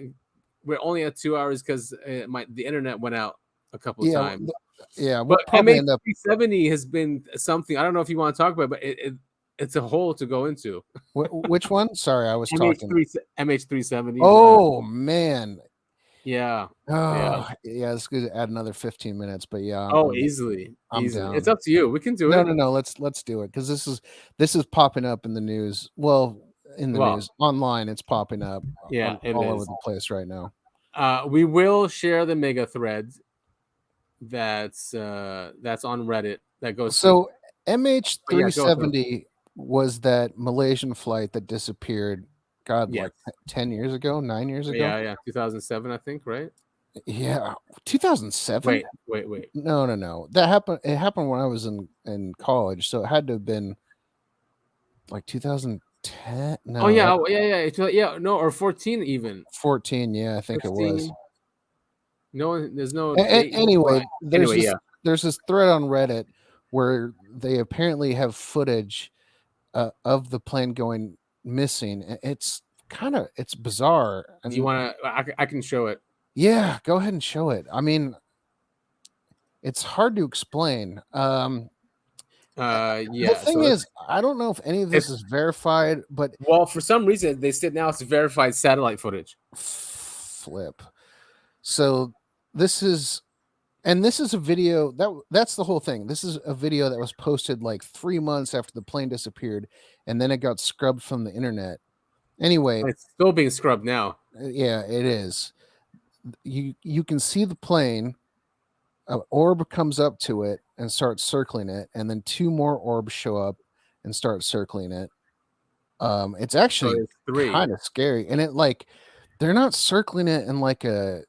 we're only at 2 hours because the internet went out a couple times. Yeah, but MH370 has been something. I don't know if you want to talk about it, but it's a hole to go into. Which one? Sorry, I was talking. MH370. Oh man. Yeah. Oh, yeah. It's good to add another 15 minutes, but yeah. Easily. I'm down. It's up to you. We can do it. No. Let's do it because this is popping up in the news. Well, news online, it's popping up. Yeah, all over the place right now. We will share the mega thread that's on Reddit that goes. So MH370 was that Malaysian flight that disappeared. God, like 10 years ago, 9 years ago. Yeah, 2007, I think, right? Yeah, 2007. Wait. No. That happened. It happened when I was in college, so it had to have been like 2010. No. Oh yeah. No, or 14 even. 14. Yeah, I think 15. It was. No, there's no. Anyway, there's this thread on Reddit where they apparently have footage of the plane going missing. It's bizarre. Do you want to? I can show it. Yeah, go ahead and show it. I mean, it's hard to explain. Yeah. The thing is, I don't know if any of this is verified, but well, for some reason they said now it's verified satellite footage. Flip. So this is a video that's the whole thing. This is a video that was posted like 3 months after the plane disappeared, and then it got scrubbed from the internet. Anyway, it's still being scrubbed now. Yeah, it is. You can see the plane. An orb comes up to it and starts circling it, and then 2 more orbs show up and start circling it. It's actually kind of scary, and they're not circling it in like a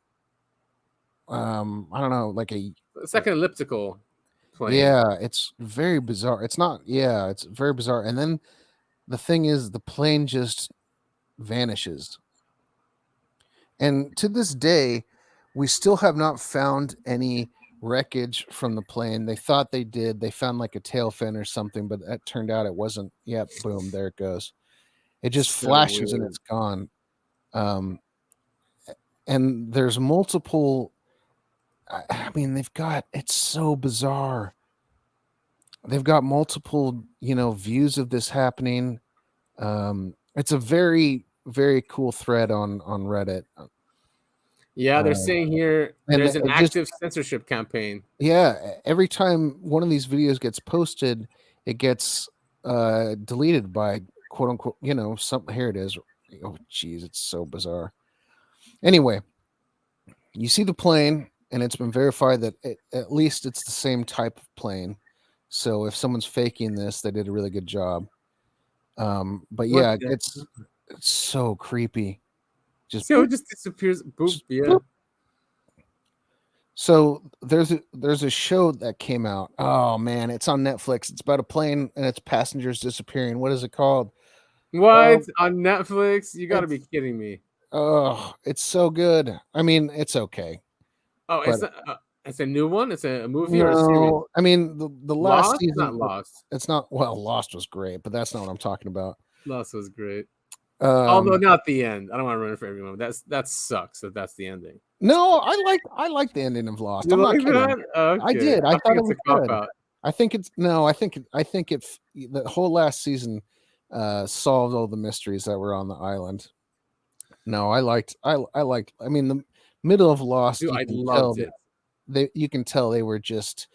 I don't know, like it's like an elliptical plane. Yeah, it's very bizarre. It's not. Yeah, it's very bizarre. And then the thing is, the plane just vanishes. And to this day, we still have not found any wreckage from the plane. They thought they did. They found like a tail fin or something, but that turned out it wasn't. Yep, boom, there it goes. It just flashes and it's gone. And there's multiple. I mean, it's so bizarre. They've got multiple, views of this happening. It's a very, very cool thread on Reddit. Yeah, they're saying here there's an active censorship campaign. Yeah, every time one of these videos gets posted, it gets deleted by quote unquote, something. Here it is. Oh, geez, it's so bizarre. Anyway, you see the plane, and it's been verified that at least it's the same type of plane. So if someone's faking this, they did a really good job. But yeah, it's so creepy. Just it just disappears. Boop. Yeah. Boop. So there's a show that came out. Oh man, it's on Netflix. It's about a plane and its passengers disappearing. What is it called? What on Netflix? You got to be kidding me. Oh, it's so good. I mean, it's okay. Oh, it's a new one. It's a movie or a series. I mean, the last Lost? season. Not Lost. It's not. Well, Lost was great, but that's not what I'm talking about. Lost was great. Although not the end. I don't want to ruin it for everyone. That sucks. That's the ending. No, I like the ending of Lost. I'm not kidding. Okay. I did. I thought it was good. Out. I think it's no. I think the whole last season solved all the mysteries that were on the island. No, I liked. I mean, the middle of Lost. Dude, I loved it. You can tell they were just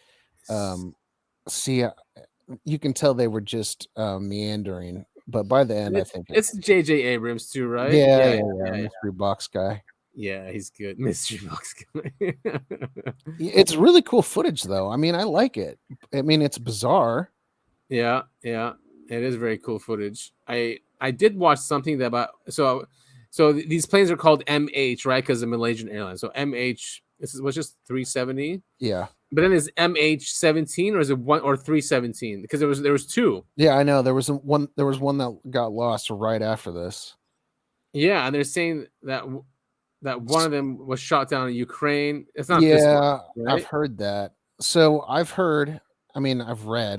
you can tell they were just meandering. But by the end, I think it's J.J. Abrams too, right? Yeah. Mystery box guy. Yeah, he's good. Mystery box guy. It's really cool footage, though. I mean, I like it. I mean, it's bizarre. Yeah, it is very cool footage. I did watch something about so these planes are called MH, right? Because of Malaysian Airlines. So MH, was just 370. Yeah. But then is MH17 or is it 1 or 317? Because there was 2. Yeah, I know. There was one that got lost right after this. Yeah, and they're saying that one of them was shot down in Ukraine. It's not. Yeah, this one, right? I've heard that. So I've read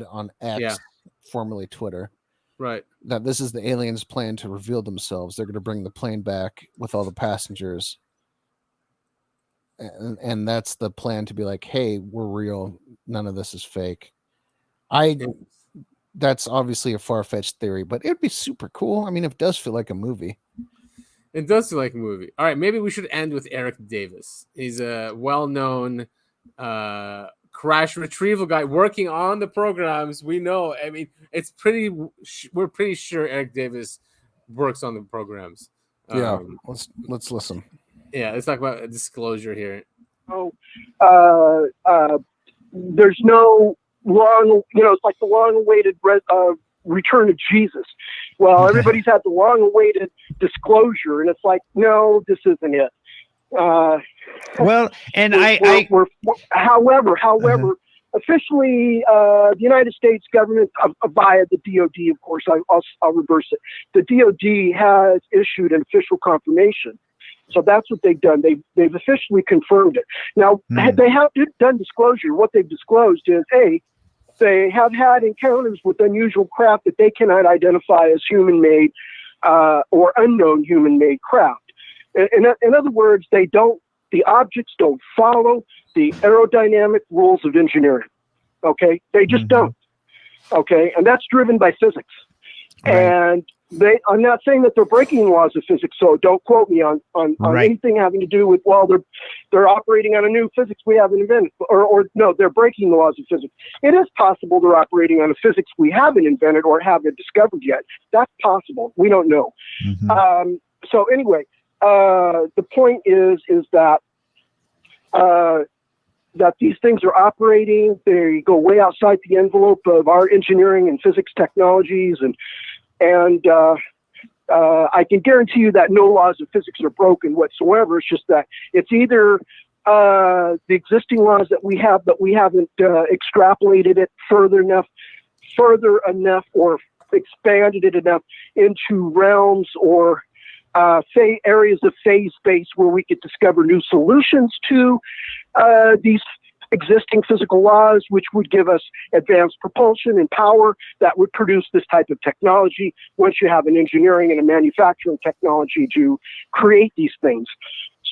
on X, formerly Twitter, right, that this is the aliens' plan to reveal themselves. They're going to bring the plane back with all the passengers. And that's the plan, to be like, hey, we're real. None of this is fake. That's obviously a far-fetched theory, but it'd be super cool. I mean, it does feel like a movie. It does feel like a movie. All right, maybe we should end with Eric Davis. He's a well-known crash retrieval guy working on the programs. We know. I mean, we're pretty sure Eric Davis works on the programs. Yeah, let's listen. Yeah, let's talk about a disclosure here. So, there's no long, it's like the long-awaited return of Jesus. Well, everybody's had the long-awaited disclosure, and it's like, no, this isn't it. However, officially, the United States government, via the DoD, of course, I'll reverse it. The DoD has issued an official confirmation. So that's what they've done. They've officially confirmed it. Now, they have done disclosure. What they've disclosed is, they have had encounters with unusual craft that they cannot identify as human-made or unknown human-made craft. In other words, the objects don't follow the aerodynamic rules of engineering. Okay, they just don't. Okay, and that's driven by physics. And I'm not saying that they're breaking the laws of physics, so don't quote me on anything having to do with, well, they're operating on a new physics we haven't invented, or no, they're breaking the laws of physics. It is possible they're operating on a physics we haven't invented or haven't discovered yet. That's possible. We don't know. So anyway, the point is that that these things are operating. They go way outside the envelope of our engineering and physics technologies, and I can guarantee you that no laws of physics are broken whatsoever. It's just that it's either the existing laws that we have, but we haven't extrapolated it further enough, or expanded it enough into realms or areas of phase space where we could discover new solutions to these existing physical laws, which would give us advanced propulsion and power that would produce this type of technology once you have an engineering and a manufacturing technology to create these things.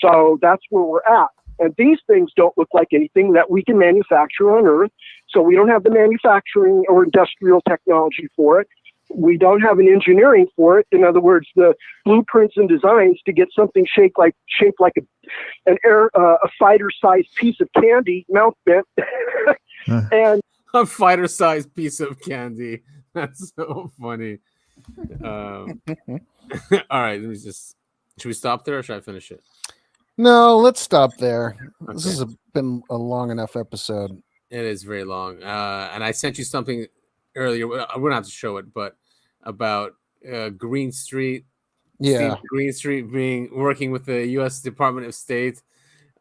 So that's where we're at. And these things don't look like anything that we can manufacture on Earth. So we don't have the manufacturing or industrial technology for it. We don't have an engineering for it. In other words, the blueprints and designs to get something shaped like a fighter-sized piece of candy, mouth bent, and a fighter-sized piece of candy. That's so funny. All right, should we stop there or should I finish it? No, let's stop there. Okay. This has been a long enough episode. It is very long. And I sent you something earlier. We're not have to show it, but about Green Street. Yeah, Steve Green Street working with the U.S. Department of State,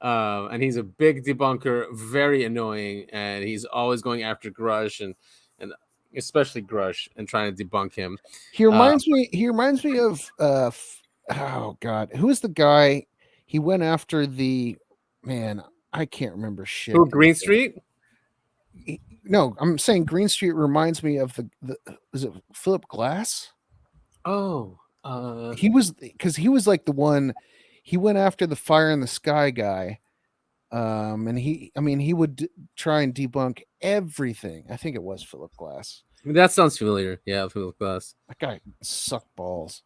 and he's a big debunker, very annoying, and he's always going after Grush and especially Grush and trying to debunk him. He reminds me. He reminds me of oh God, who is the guy? He went after the man. I can't remember shit. Who, Green Street? No, I'm saying Green Street reminds me of the is it Philip Glass? Oh, he was like the one. He went after the Fire in the Sky guy, and he would try and debunk everything. I think it was Philip Glass. That sounds familiar. Yeah, Philip Glass. That guy sucked balls.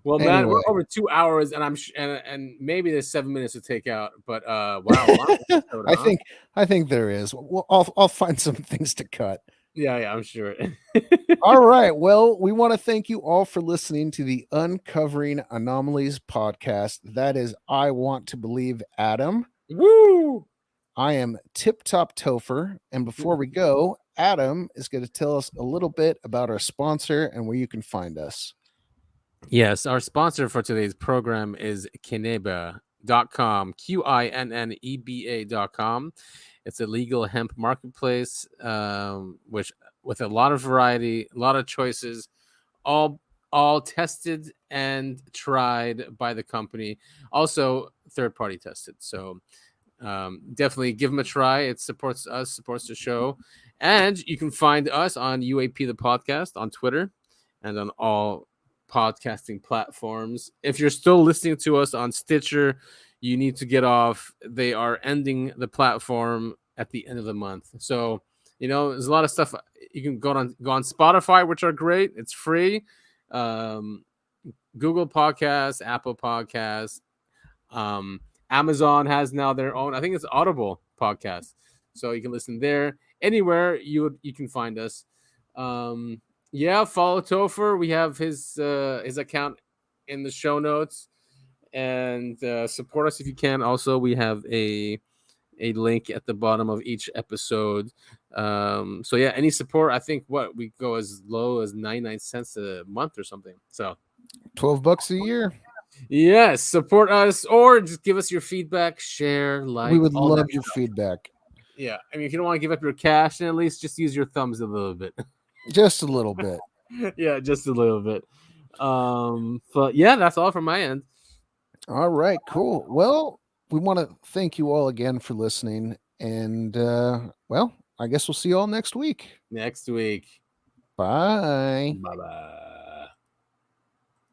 Well, anyway. Man, we're over 2 hours, and and maybe there's 7 minutes to take out. But wow, I think there is. Well, I'll find some things to cut. Yeah, I'm sure. All right. Well, we want to thank you all for listening to the Uncovering Anomalies podcast. That is, I Want to Believe Adam. Woo! I am Tip Top Topher, and before we go, Adam is going to tell us a little bit about our sponsor and where you can find us. Yes, our sponsor for today's program is Kinneba.com, Kinneba.com. It's a legal hemp marketplace, which with a lot of variety, a lot of choices, all tested and tried by the company, also third-party tested. So definitely give them a try. It supports us, supports the show, and you can find us on UAP the podcast on Twitter and on all podcasting platforms. If you're still listening to us on Stitcher, you need to get off. They are ending the platform at the end of the month. So, there's a lot of stuff. You can go on Spotify, which are great. It's free. Google Podcasts, Apple Podcasts. Amazon has now their own, I think it's Audible podcast. So you can listen there. Anywhere you can find us. Yeah, follow Topher. We have his account in the show notes, and support us if you can. Also, we have a link at the bottom of each episode. So yeah, any support. I think we go as low as 99 cents a month or something. So $12 a year. Yes, support us or just give us your feedback, share, like. We would love your feedback. Yeah, I mean, if you don't want to give up your cash, then at least just use your thumbs a little bit. Just a little bit. Yeah, just a little bit. But yeah, that's all from my end. All right, cool. Well, we want to thank you all again for listening. And well, I guess we'll see you all next week. Next week. Bye. Bye-bye.